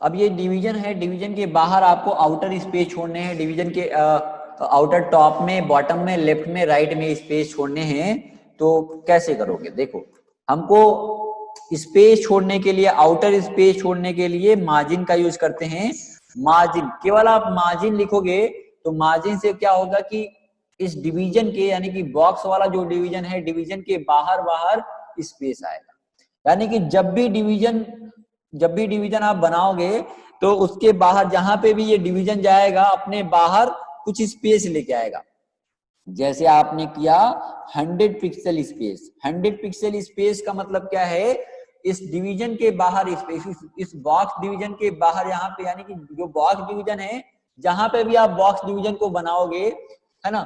अब ये डिवीजन है, डिवीजन के बाहर आपको आउटर स्पेस छोड़ने हैं, डिवीजन के आउटर टॉप में, बॉटम में, लेफ्ट में, राइट में स्पेस छोड़ने हैं। तो कैसे करोगे? देखो, हमको स्पेस छोड़ने के लिए, आउटर स्पेस छोड़ने के लिए मार्जिन का यूज करते हैं। मार्जिन, केवल आप मार्जिन लिखोगे तो मार्जिन से क्या होगा कि इस डिवीजन के, यानी कि बॉक्स वाला जो डिवीजन है, डिवीजन के बाहर बाहर स्पेस आएगा। यानी कि जब भी डिवीजन आप बनाओगे तो उसके बाहर जहां पे भी ये डिवीजन जाएगा, अपने बाहर कुछ स्पेस लेके आएगा। जैसे आपने किया 100 पिक्सल स्पेस। 100 पिक्सल स्पेस का मतलब क्या है? इस डिवीजन के बाहर स्पेस, इस बॉक्स डिवीजन के बाहर, यहाँ पे यानी कि जो बॉक्स डिवीजन है, जहां पे भी आप बॉक्स डिवीजन को बनाओगे, है ना,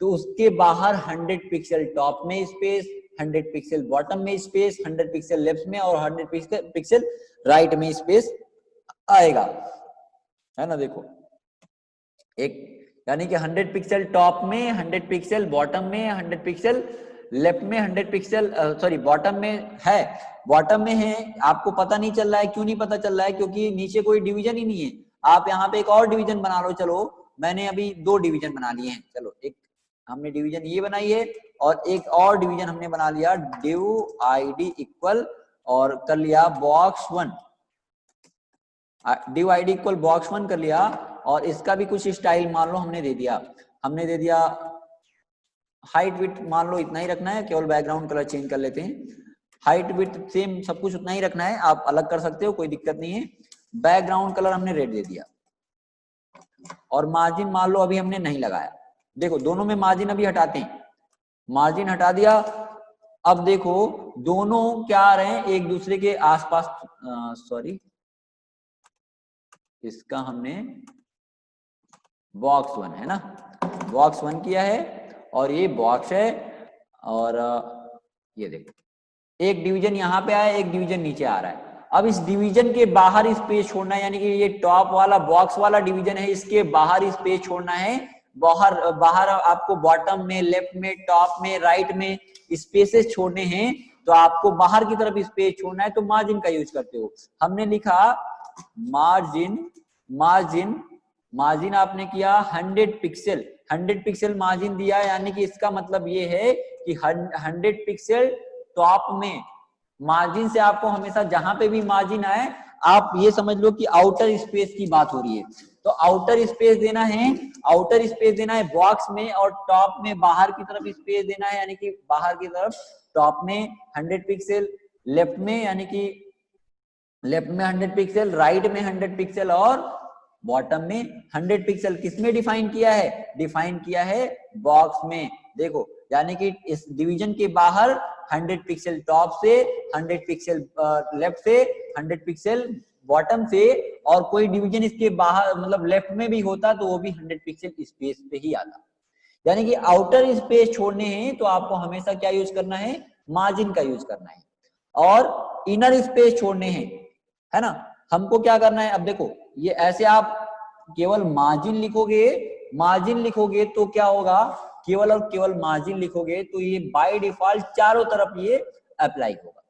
तो उसके बाहर 100 पिक्सल टॉप में स्पेस, 100 पिक्सल बॉटम में स्पेस, 100 पिक्सल लेफ्ट में और 100 पिक्सल राइट में स्पेस आएगा, है ना। देखो, एक यानी कि 100 पिक्सल टॉप में, 100 पिक्सल बॉटम में, 100 पिक्सल लेफ्ट में, 100 पिक्सल सॉरी बॉटम में है, बॉटम में है। आपको पता नहीं चल रहा है, क्यों नहीं पता चल रहा है? क्योंकि नीचे कोई डिवीजन ही नहीं है। आप यहाँ पे एक और डिवीजन बना लो। चलो, मैंने अभी 2 डिवीजन बना लिए हैं। चलो, एक हमने डिवीजन ये बनाई है और एक और डिवीजन हमने बना लिया, डिव आईडी इक्वल, और कर लिया box 1, div ID equal box 1 कर लिया। और इसका भी कुछ स्टाइल मान लो हमने दे दिया, हाइट विड्थ मान लो इतना ही रखना है, केवल बैकग्राउंड कलर चेंज कर लेते हैं। हाइट विड्थ सेम सब कुछ उतना ही रखना है, आप अलग कर सकते हो, कोई दिक्कत नहीं है। बैकग्राउंड कलर हमने रेड दे दिया और मार्जिन मान लो अभी हमने नहीं लगाया। देखो, दोनों में मार्जिन अभी हटाते हैं, मार्जिन हटा दिया। अब देखो, दोनों क्या आ रहे हैं? एक दूसरे के आसपास, सॉरी, इसका हमने बॉक्स 1 है ना, बॉक्स 1 किया है और ये बॉक्स है। और ये देखो, एक डिवीजन यहाँ पे आया, एक डिवीजन नीचे आ रहा है। अब इस डिवीजन के बाहर स्पेस छोड़ना है, यानी कि ये टॉप वाला बॉक्स वाला डिवीजन है, इसके बाहर स्पेस छोड़ना है। बाहर बाहर आपको बॉटम में, लेफ्ट में, टॉप में, राइट में स्पेसेस छोड़ने हैं। तो आपको बाहर की तरफ स्पेस छोड़ना है, तो मार्जिन का यूज करते हो। हमने लिखा मार्जिन, मार्जिन आपने किया 100 पिक्सल, 100 पिक्सल मार्जिन दिया, यानी कि इसका मतलब ये है कि 100 पिक्सल टॉप में। मार्जिन से आपको हमेशा जहां पे भी मार्जिन आए, आप ये समझ लो कि आउटर स्पेस की बात हो रही है। तो आउटर स्पेस देना है, आउटर स्पेस देना है बॉक्स में, और टॉप में बाहर की तरफ स्पेस देना है, यानी कि बाहर की तरफ टॉप में 100 पिक्सल, लेफ्ट में यानी कि लेफ्ट में 100 पिक्सल, राइट में 100 पिक्सल और बॉटम में 100 पिक्सल। किसमें डिफाइन किया है? डिफाइन किया है बॉक्स में। देखो, यानी कि इस डिवीजन के बाहर 100 पिक्सल टॉप से, 100 पिक्सल लेफ्ट से, 100 पिक्सल बॉटम से, और कोई डिवीजन इसके बाहर मतलब लेफ्ट में भी होता तो वो भी 100 पिक्सल स्पेस पे ही आता। यानी कि आउटर स्पेस छोड़ने हैं तो आपको हमेशा क्या यूज करना है? मार्जिन का यूज करना है। और इनर स्पेस छोड़ने हैं, है ना, हमको क्या करना है? अब देखो, ये ऐसे आप केवल मार्जिन लिखोगे, मार्जिन लिखोगे तो क्या होगा? केवल और केवल मार्जिन लिखोगे तो ये बाय डिफॉल्ट चारों तरफ ये अप्लाई होगा,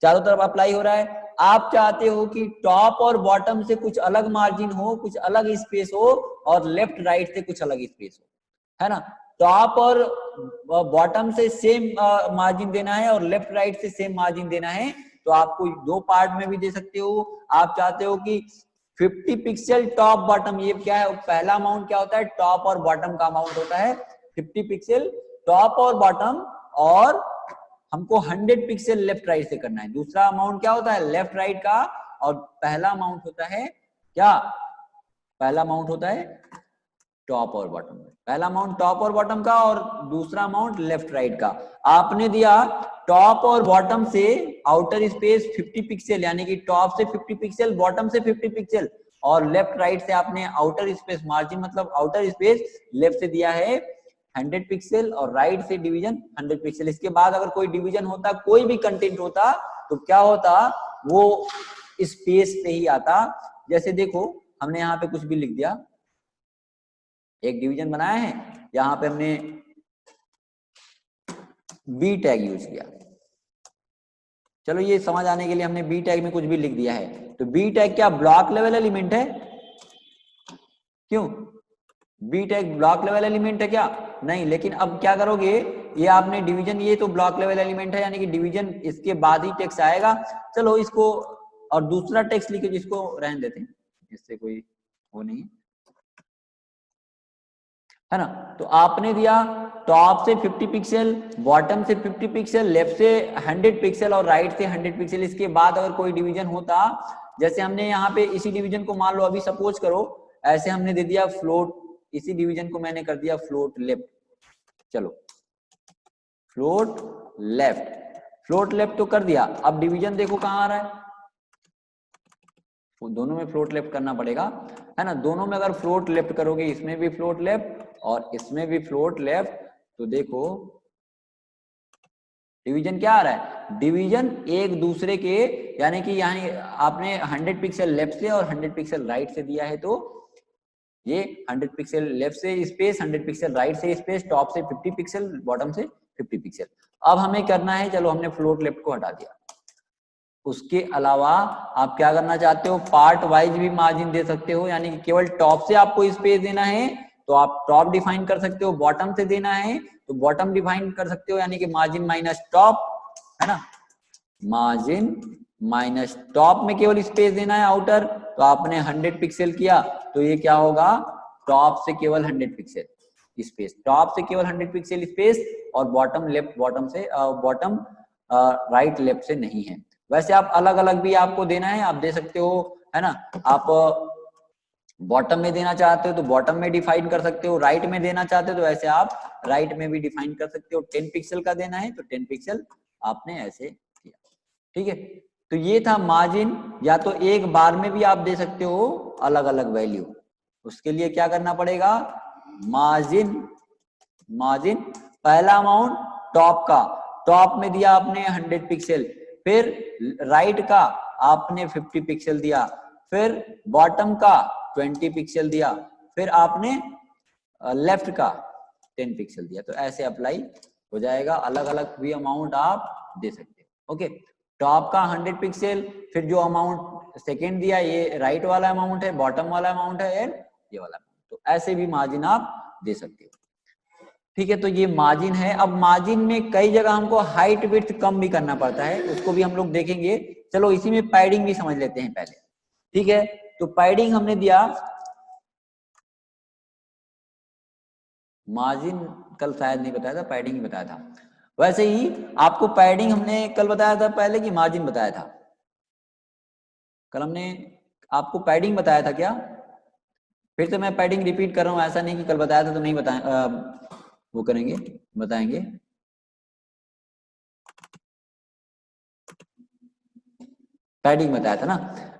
चारों तरफ अप्लाई हो रहा है। आप चाहते हो कि टॉप और बॉटम से कुछ अलग मार्जिन हो, कुछ अलग स्पेस हो, और लेफ्ट राइट से कुछ अलग स्पेस हो, है ना। टॉप और बॉटम से सेम मार्जिन देना है और लेफ्ट राइट से सेम मार्जिन देना है, तो आपको 2 पार्ट में भी दे सकते हो। आप चाहते हो कि 50 पिक्सल टॉप बॉटम, ये क्या है? पहला अमाउंट क्या होता है? टॉप और बॉटम का अमाउंट होता है 50 पिक्सल टॉप और बॉटम, और हमको 100 पिक्सल लेफ्ट राइट से करना है। दूसरा अमाउंट क्या होता है? लेफ्ट राइट का। और पहला अमाउंट होता है क्या? पहला अमाउंट होता है टॉप और बॉटम, पहला अमाउंट टॉप और बॉटम का, और दूसरा अमाउंट लेफ्ट राइट का। आपने दिया टॉप और बॉटम से आउटर स्पेस 50 पिक्सल, यानी कि टॉप से 50 पिक्सल, बॉटम से 50 पिक्सल, और लेफ्ट राइट से आपने आउटर स्पेस मार्जिन मतलब आउटर स्पेस लेफ्ट से दिया है 100 पिक्सल, और राइट से डिवीजन 100 पिक्सल। इसके बाद अगर कोई डिवीजन होता, कोई भी कंटेंट होता, तो क्या होता? वो स्पेस पे ही आता। जैसे देखो, हमने यहाँ पे कुछ भी लिख दिया, एक डिवीजन बनाया है, यहां पे हमने बी टैग यूज किया, चलो ये समझ आने के लिए हमने बी टैग में कुछ भी लिख दिया है। तो बी टैग क्या ब्लॉक लेवल एलिमेंट है? क्यों B tag block level element है क्या? नहीं। लेकिन अब क्या करोगे, ये आपने डिवीजन, ये तो ब्लॉक लेवल एलिमेंट है यानी कि डिवीजन इसके बाद ही टेक्स्ट आएगा। चलो इसको और दूसरा टेक्स्ट लिखे जिसको रहने देते हैं, इससे कोई वो नहीं है ना। तो आपने दिया टॉप से 50 पिक्सल, बॉटम से 50 पिक्सल, लेफ्ट से 100 पिक्सल और राइट से 100 पिक्सल। इसके बाद अगर कोई डिवीजन होता, जैसे हमने यहाँ पे इसी डिवीजन को मान लो अभी सपोज करो ऐसे हमने दे दिया फ्लोट, इसी डिवीजन को मैंने कर दिया फ्लोट लेफ्ट। चलो फ्लोट लेफ्ट, फ्लोट लेफ्ट तो कर दिया। अब डिवीजन देखो कहाँ आ रहा है, दोनों में फ्लोट लेफ्ट करना पड़ेगा, है ना। दोनों में अगर फ्लोट लेफ्ट करोगे, इसमें भी फ्लोट लेफ्ट और इसमें भी फ्लोट लेफ्ट, तो देखो डिवीजन क्या आ रहा है, डिवीजन एक दूसरे के, यानी कि यहाँ आपने 100 पिक्सल लेफ्ट से और 100 पिक्सल राइट से दिया है, तो ये 100 पिक्सल लेफ्ट से स्पेस, 100 पिक्सल राइट से स्पेस, टॉप से 50 पिक्सल, बॉटम से 50 पिक्सल। अब हमें करना है, चलो हमने फ्लोट लेफ्ट को हटा दिया। उसके अलावा आप क्या करना चाहते हो, पार्ट वाइज भी मार्जिन दे सकते हो, यानी कि केवल टॉप से आपको स्पेस देना है तो आप टॉप डिफाइन कर सकते हो, बॉटम से देना है तो बॉटम डिफाइन कर सकते हो, यानी कि मार्जिन माइनस टॉप, है ना। मार्जिन माइनस टॉप में केवल स्पेस देना है आउटर, तो आपने 100 पिक्सल किया तो ये क्या होगा, टॉप से केवल 100 पिक्सल स्पेस, टॉप से केवल 100 पिक्सल स्पेस, और बॉटम लेफ्ट, बॉटम से बॉटम राइट लेफ्ट से नहीं है। वैसे आप अलग अलग भी आपको देना है, आप दे सकते हो, है ना। आप बॉटम में देना चाहते हो तो बॉटम में डिफाइन कर सकते हो, राइट में देना चाहते हो तो वैसे आप राइट में भी डिफाइन कर सकते हो। 10 पिक्सल का देना है तो 10 पिक्सल आपने ऐसे किया, ठीक है। तो ये था मार्जिन, या तो एक बार में भी आप दे सकते हो अलग अलग वैल्यू। उसके लिए क्या करना पड़ेगा, मार्जिन, मार्जिन पहला अमाउंट टॉप का, टॉप में दिया आपने 100 पिक्सल, फिर राइट का आपने 50 पिक्सल दिया, फिर बॉटम का 20 पिक्सल दिया, फिर आपने लेफ्ट का 10 पिक्सल दिया। तो ऐसे अप्लाई हो जाएगा, अलग अलग भी अमाउंट आप दे सकते हो। ओके, टॉप का 100 पिक्सल, फिर जो अमाउंट सेकेंड दिया ये राइट वाला अमाउंट है, बॉटम वाला अमाउंट है, एंड ये वाला। तो ऐसे भी मार्जिन आप दे सकते हो, ठीक है। तो ये मार्जिन है। अब मार्जिन में कई जगह हमको हाइट विड्थ कम भी करना पड़ता है, उसको भी हम लोग देखेंगे। चलो इसी में पैडिंग भी समझ लेते हैं पहले, ठीक है। तो पैडिंग हमने दिया, मार्जिन कल शायद नहीं बताया था, पैडिंग ही बताया था। वैसे ही आपको पैडिंग हमने कल बताया था पहले कि मार्जिन बताया था? कल हमने आपको पैडिंग बताया था क्या? फिर से मैं पैडिंग रिपीट कर रहा हूं, ऐसा नहीं कि कल बताया था तो नहीं बताया, वो करेंगे, बताएंगे। पैडिंग बताया था ना,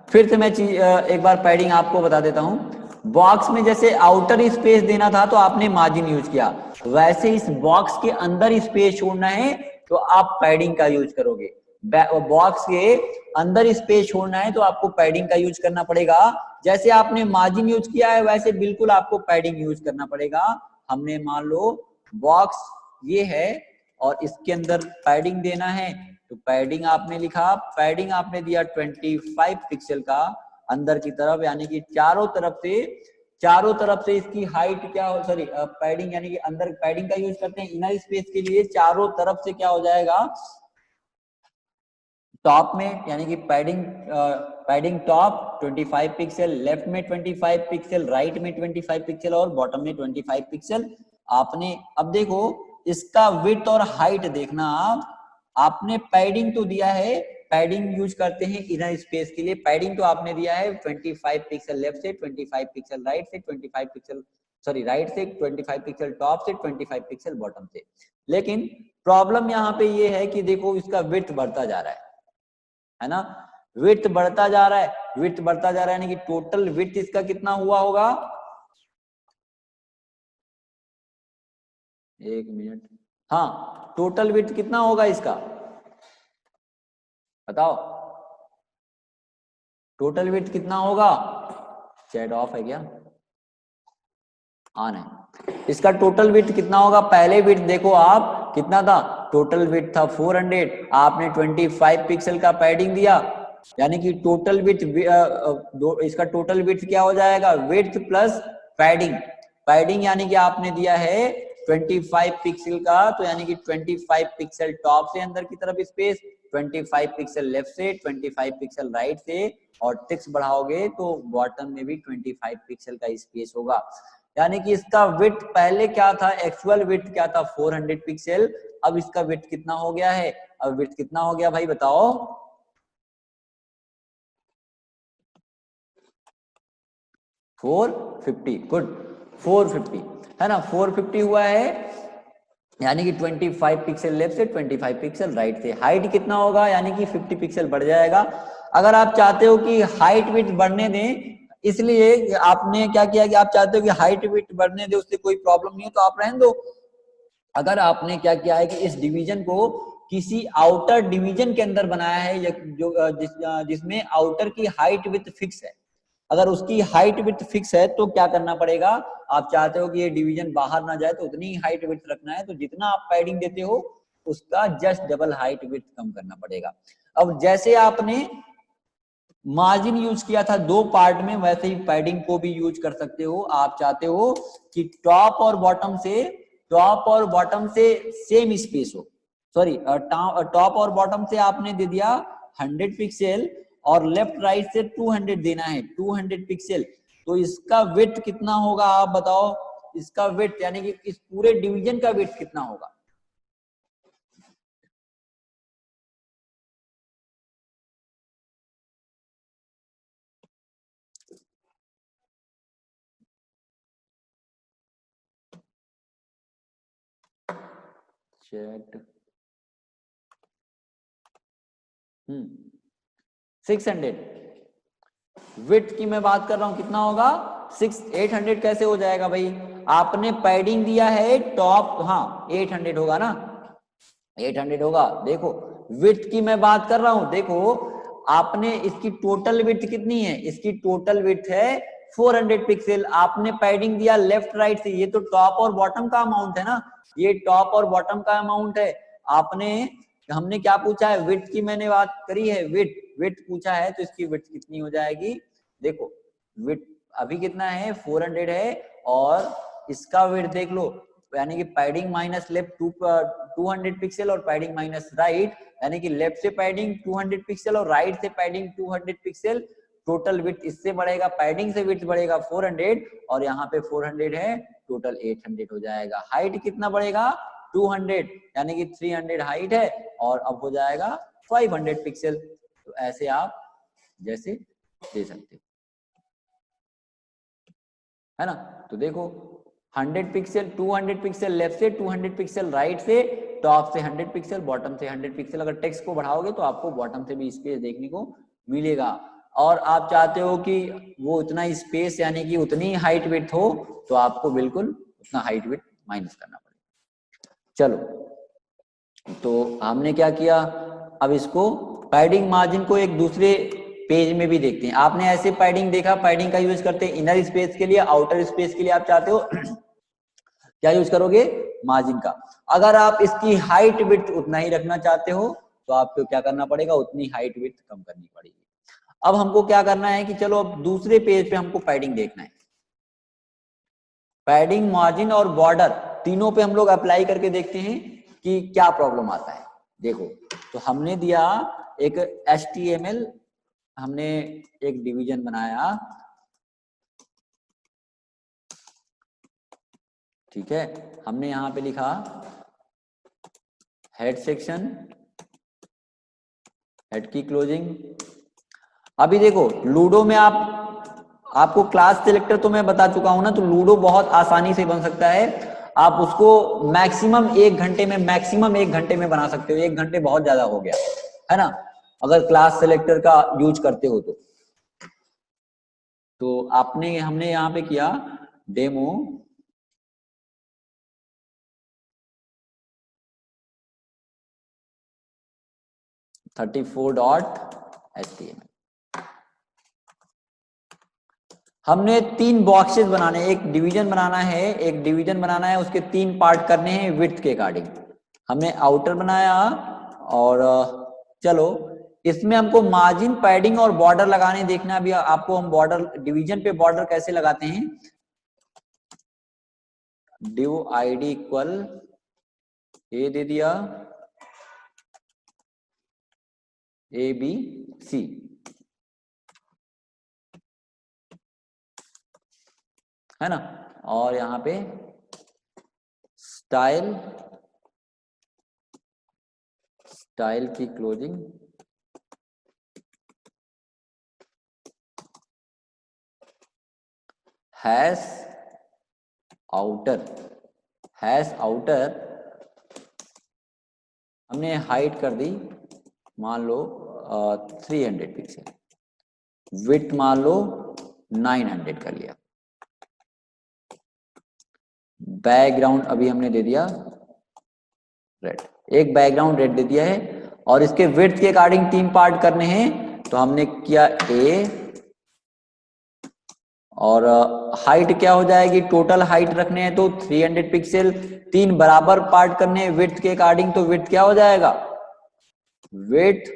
फिर से मैं एक बार पैडिंग आपको बता देता हूं। बॉक्स में जैसे आउटर स्पेस देना था तो आपने मार्जिन यूज किया, वैसे इस बॉक्स के अंदर स्पेस छोड़ना है तो आप पैडिंग का यूज करोगे। बॉक्स के अंदर स्पेस छोड़ना है तो आपको पैडिंग का यूज करना पड़ेगा। जैसे आपने मार्जिन यूज किया है वैसे बिल्कुल आपको पैडिंग यूज करना पड़ेगा। हमने मान लो बॉक्स ये है और इसके अंदर पैडिंग देना है, तो पैडिंग आपने लिखा, पैडिंग आपने दिया 25 पिक्सल का अंदर की तरफ, यानी कि चारों तरफ से इसकी हाइट क्या हो, सॉरी पैडिंग यानी कि अंदर पैडिंग का यूज करते हैं इनर स्पेस के लिए, चारों तरफ से क्या हो जाएगा, टॉप में यानी कि पैडिंग टॉप 25 पिक्सल, लेफ्ट में 25 पिक्सल, राइट में 25 पिक्सल और बॉटम में 25 पिक्सल आपने। अब देखो इसका विड्थ और हाइट देखना, आपने पैडिंग तो दिया है, पैडिंग यूज करते हैं इनर स्पेस के लिए, पैडिंग तो आपने दिया है 25 पिक्सल लेफ्ट से, 25 पिक्सल राइट से, 25 पिक्सल सॉरी राइट से, 25 पिक्सल टॉप से, 25 पिक्सल बॉटम से। लेकिन प्रॉब्लम यहाँ पे ये है कि देखो इसका विड्थ बढ़ता जा रहा है ना, विड्थ बढ़ता जा रहा है, विड्थ बढ़ता जा रहा है, यानी कि टोटल विड्थ इसका कितना हुआ होगा, एक मिनट, हाँ टोटल विड्थ कितना होगा इसका बताओ, टोटल विड्थ कितना होगा, चैट ऑफ है क्या, ऑन है। इसका टोटल विड्थ कितना होगा, पहले विड्थ देखो आप कितना था, टोटल विड्थ था 400, आपने 25 पिक्सल का पैडिंग दिया, यानी कि टोटल विड्थ इसका टोटल विड्थ क्या हो जाएगा, विड्थ प्लस पैडिंग। पैडिंग यानी कि आपने दिया है 25 पिक्सल का, तो यानी कि 25 पिक्सल टॉप से अंदर की तरफ स्पेस, 25 पिक्सल लेफ्ट से, 25 पिक्सल राइट से, और टिक्स बढ़ाओगे तो बॉटम में भी 25 पिक्सल का स्पेस होगा। यानी कि इसका विड्थ पहले क्या था, एक्चुअल विड्थ क्या था 400 पिक्सल, अब इसका विड्थ कितना हो गया है, अब विड्थ कितना हो गया भाई बताओ, 450, गुड 450 है ना, 450 हुआ है, यानी कि 25 पिक्सल लेफ्ट से 25 पिक्सल राइट से। हाइट कितना होगा, यानी कि 50 पिक्सल बढ़ जाएगा। अगर आप चाहते हो कि हाइट विड्थ बढ़ने दें, इसलिए आपने क्या किया कि आप चाहते हो कि हाइट विड्थ बढ़ने दे, उससे कोई प्रॉब्लम नहीं है तो आप रहने दो। अगर आपने क्या किया है कि इस डिवीजन को किसी आउटर डिवीजन के अंदर बनाया है, जो जिसमें आउटर की हाइट विड्थ फिक्स है, अगर उसकी हाइट विड्थ फिक्स है तो क्या करना पड़ेगा, आप चाहते हो कि ये डिवीजन बाहर ना जाए तो उतनी ही हाइट विड्थ रखना है, तो जितना आप पैडिंग देते हो उसका जस्ट डबल हाइट विड्थ कम करना पड़ेगा। अब जैसे आपने मार्जिन यूज किया था दो पार्ट में, वैसे ही पैडिंग को भी यूज कर सकते हो। आप चाहते हो कि टॉप और बॉटम से सेम स्पेस हो, सॉरी टॉप और बॉटम से आपने दे दिया 100 पिक्सल और लेफ्ट राइट से 200 देना है, 200 पिक्सल, तो इसका विड्थ कितना होगा आप बताओ, इसका विड्थ यानी कि इस पूरे डिवीजन का विड्थ कितना होगा, चैट 600, विड्थ की मैं बात कर रहा हूं, कितना होगा 800 कैसे हो जाएगा भाई, आपने पैडिंग दिया है टॉप, हाँ 800 होगा ना, 800 होगा। देखो विड्थ की मैं बात कर रहा हूं, देखो आपने इसकी टोटल विड्थ कितनी है, इसकी टोटल विड्थ है 400 पिक्सल, आपने पैडिंग दिया लेफ्ट राइट से, ये तो टॉप और बॉटम का अमाउंट है ना, ये टॉप और बॉटम का अमाउंट है। आपने हमने क्या पूछा है, विड्थ की मैंने बात करी है, विड्थ पूछा है, तो इसकी विड्थ कितनी हो जाएगी, देखो विड्थ अभी कितना है 400 है, और इसका विड्थ देख लो, यानी कि पैडिंग माइनस लेफ्ट 200 पिक्सल और पैडिंग माइनस राइट, यानी कि लेफ्ट से पैडिंग 200 पिक्सल और राइट से पैडिंग 200 पिक्सल, टोटल विड्थ इससे बढ़ेगा, पैडिंग से विड्थ बढ़ेगा 400, और यहाँ पे 400 है, टोटल 800 हो जाएगा। हाइट कितना बढ़ेगा 200, यानी कि 300 हाइट है, और अब हो जाएगा 500 पिक्सल। तो ऐसे आप जैसे दे सकते हो, है ना। तो देखो 100 पिक्सल, 200 पिक्सल लेफ्ट से, 200 पिक्सल राइट से, टॉप से 100 पिक्सल, बॉटम से 100 पिक्सल। अगर टेक्स्ट को बढ़ाओगे तो आपको बॉटम से भी स्पेस देखने को मिलेगा, और आप चाहते हो कि वो उतना स्पेस यानी कि उतनी हाइट विड्थ हो, तो आपको बिल्कुल उतना हाइट विड्थ माइनस करना पड़ेगा। चलो तो हमने क्या किया, अब इसको पैडिंग मार्जिन को एक दूसरे पेज में भी देखते हैं। आपने ऐसे पैडिंग देखा, पैडिंग का यूज करते हैं इनर स्पेस के लिए, आउटर स्पेस के लिए आप चाहते हो क्या यूज करोगे, मार्जिन का। अगर आप इसकी हाइट विड्थ उतना ही रखना चाहते हो तो आपको क्या करना पड़ेगा, उतनी हाइट विड्थ कम करनी पड़ेगी। अब हमको क्या करना है कि चलो अब दूसरे पेज पे हमको पैडिंग देखना है, पैडिंग मार्जिन और बॉर्डर तीनों पे हम लोग अप्लाई करके देखते हैं कि क्या प्रॉब्लम आता है। देखो तो हमने दिया एक HTML, हमने एक डिवीजन बनाया, ठीक है, हमने यहां पे लिखा हेड सेक्शन, हेड की क्लोजिंग। अभी देखो लूडो में आपको क्लास सिलेक्टर तो मैं बता चुका हूं ना, तो लूडो बहुत आसानी से बन सकता है। आप उसको मैक्सिमम 1 घंटे में बना सकते हो, 1 घंटे बहुत ज्यादा हो गया है ना, अगर क्लास सिलेक्टर का यूज करते हो तो हमने यहाँ पे किया डेमो .html। हमने 3 बॉक्सेस बनाने, एक डिवीजन बनाना है, उसके 3 पार्ट करने हैं विड्थ के अकॉर्डिंग। हमने आउटर बनाया और चलो इसमें हमको मार्जिन, पैडिंग और बॉर्डर लगाने देखना। अभी आपको हम बॉर्डर, डिवीजन पे बॉर्डर कैसे लगाते हैं। डिव आईडी इक्वल ए दे दिया, ए बी सी, है ना। और यहाँ पे स्टाइल, स्टाइल की closing hash outer, hash outer हमने हाइट कर दी मान लो 300 पिक्सल, विड्थ मान लो 900 कर लिया। बैकग्राउंड अभी हमने दे दिया रेड, एक बैकग्राउंड रेड दे दिया है। और इसके विड्थ के अकॉर्डिंग 3 पार्ट करने हैं, तो हमने किया ए, और हाइट क्या हो जाएगी, टोटल हाइट रखने हैं तो 300 पिक्सल, 3 बराबर पार्ट करने हैं विड्थ के अकॉर्डिंग, तो विड्थ क्या हो जाएगा, विड्थ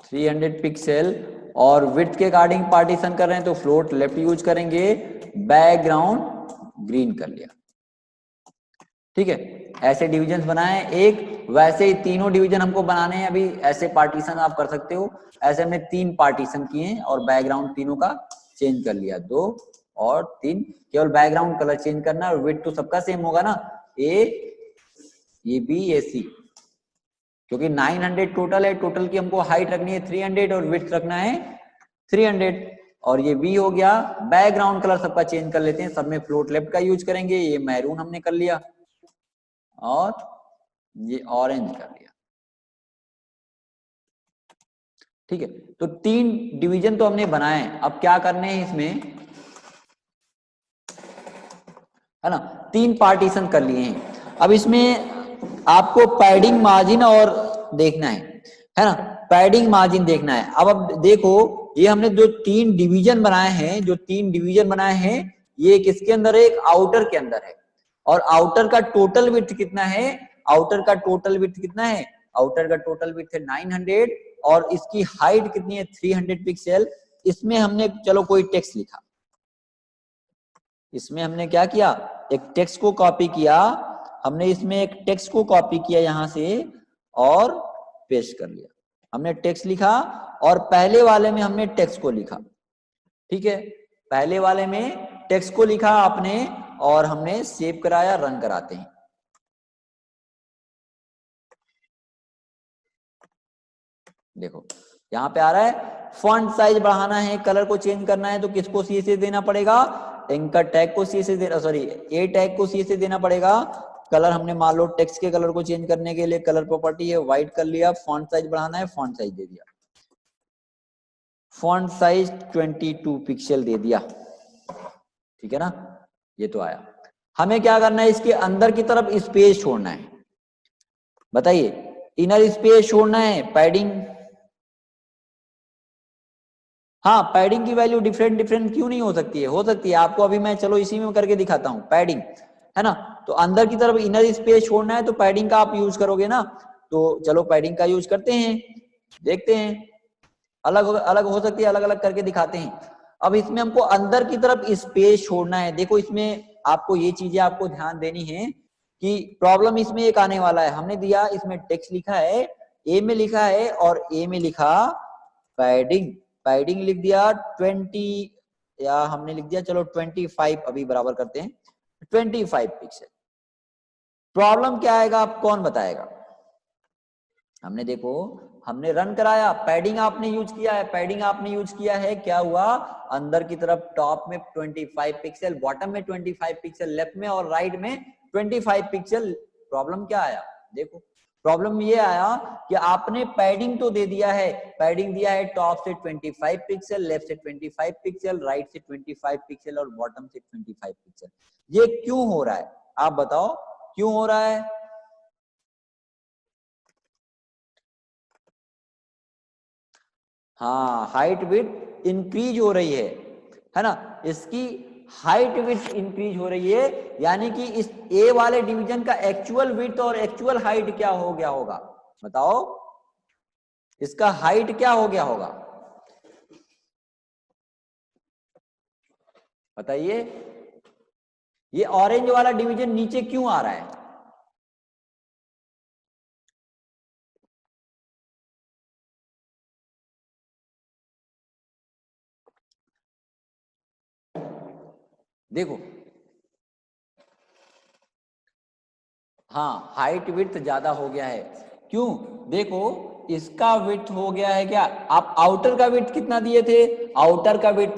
300 पिक्सल। और विड्थ के अकॉर्डिंग पार्टीशन कर रहे हैं तो फ्लोट लेफ्ट यूज करेंगे, बैकग्राउंड ग्रीन कर लिया। ठीक है, ऐसे डिविजन बनाए एक, वैसे ही तीनों डिवीजन हमको बनाने हैं। अभी ऐसे पार्टीशन आप कर सकते हो, ऐसे हमने 3 पार्टीशन किए हैं और बैकग्राउंड तीनों का चेंज कर लिया, 2 और 3, केवल बैकग्राउंड कलर चेंज करना है। और विड्थ तो सबका सेम होगा ना, ए बी ए सी, क्योंकि 900 टोटल है, टोटल की हमको हाइट रखनी है 300 और विड्थ रखना है 300। और ये बी हो गया। बैकग्राउंड कलर सबका चेंज कर लेते हैं, सब में फ्लोट लेफ्ट का यूज करेंगे। ये मैरून हमने कर लिया और ये ऑरेंज कर लिया। ठीक है, तो 3 डिवीजन तो हमने बनाए हैं। अब क्या करने हैं इसमें, है ना, 3 पार्टीशन कर लिए हैं। अब इसमें आपको पैडिंग, मार्जिन और देखना है ना, पैडिंग मार्जिन देखना है। अब देखो, ये हमने जो 3 डिवीजन बनाए हैं, जो 3 डिवीजन बनाए हैं, ये किसके अंदर है, एक आउटर के अंदर है। और आउटर का टोटल विड्थ कितना है, आउटर का टोटल विड्थ कितना है, आउटर का टोटल विड्थ है 900 और इसकी हाइट कितनी है 300 पिक्सल। इसमें हमने चलो कोई टेक्स्ट लिखा, इसमें हमने क्या किया, एक टेक्स्ट को कॉपी किया, हमने इसमें एक टेक्स्ट को कॉपी किया यहां से और पेस्ट कर लिया। हमने टेक्स्ट लिखा और पहले वाले में हमने टेक्स्ट को लिखा। ठीक है, पहले वाले में टेक्स्ट को लिखा आपने और हमने सेव कराया, रन कराते हैं। देखो यहां पे आ रहा है, फॉन्ट साइज बढ़ाना है, कलर को चेंज करना है, तो किसको सी से देना पड़ेगा, एंकर टैग को सी से देना, सॉरी ए टैग को सी से देना पड़ेगा। कलर हमने मान लो टेक्स्ट के कलर को चेंज करने के लिए कलर प्रॉपर्टी है व्हाइट कर लिया, फॉन्ट साइज बढ़ाना है, फॉन्ट साइज दे दिया, फॉन्ट साइज 22 पिक्सल दे दिया। ठीक है ना, ये तो आया। हमें क्या करना है, इसके अंदर की तरफ स्पेस छोड़ना है। बताइए, इनर स्पेस छोड़ना है, पैडिंग, हाँ पैडिंग की वैल्यू डिफरेंट डिफरेंट क्यों नहीं हो सकती है, हो सकती है। आपको अभी मैं चलो इसी में करके दिखाता हूं, पैडिंग, है ना। तो अंदर की तरफ इनर स्पेस छोड़ना है तो पैडिंग का आप यूज करोगे ना, तो चलो पैडिंग का यूज करते हैं, देखते हैं। अलग अलग हो सकती है, अलग अलग करके दिखाते हैं। अब इसमें हमको अंदर की तरफ स्पेस छोड़ना है। देखो इसमें आपको ये चीजें आपको ध्यान देनी है कि प्रॉब्लम इसमें एक आने वाला है। हमने दिया, इसमें टेक्स्ट लिखा है, ए में लिखा है और ए में लिखा पैडिंग, पैडिंग लिख दिया 20, या हमने लिख दिया चलो 25, अभी बराबर करते हैं 25 पिक्सल। प्रॉब्लम क्या आएगा आप कौन बताएगा। हमने देखो, हमने रन कराया, पैडिंग आपने यूज किया है, पैडिंग आपने यूज किया है, क्या हुआ, अंदर की तरफ टॉप में 25 पिक्सल, बॉटम में 25 पिक्सल, लेफ्ट में और राइट में 25 पिक्सल। प्रॉब्लम क्या आया, देखो प्रॉब्लम ये आया कि आपने पैडिंग तो दे दिया है, पैडिंग दिया है टॉप से 25 पिक्सल, लेफ्ट से 25 पिक्सल, राइट से 25 पिक्सल और बॉटम से 25 पिक्सल। ये क्यों हो रहा है आप बताओ, क्यों हो रहा है। हाँ, हाइट विड्थ इंक्रीज हो रही है ना। इसकी हाइट विड्थ इंक्रीज हो रही है, यानी कि इस ए वाले डिवीजन का एक्चुअल विड्थ और एक्चुअल हाइट क्या हो गया होगा, बताओ इसका हाइट क्या हो गया होगा, बताइए। ये ऑरेंज वाला डिवीजन नीचे क्यों आ रहा है, देखो, हाँ हाइट विड्थ ज्यादा हो गया है, क्यों, देखो इसका विड्थ हो गया है क्या, आप आउटर का विड्थ कितना दिए थे, आउटर का विड्थ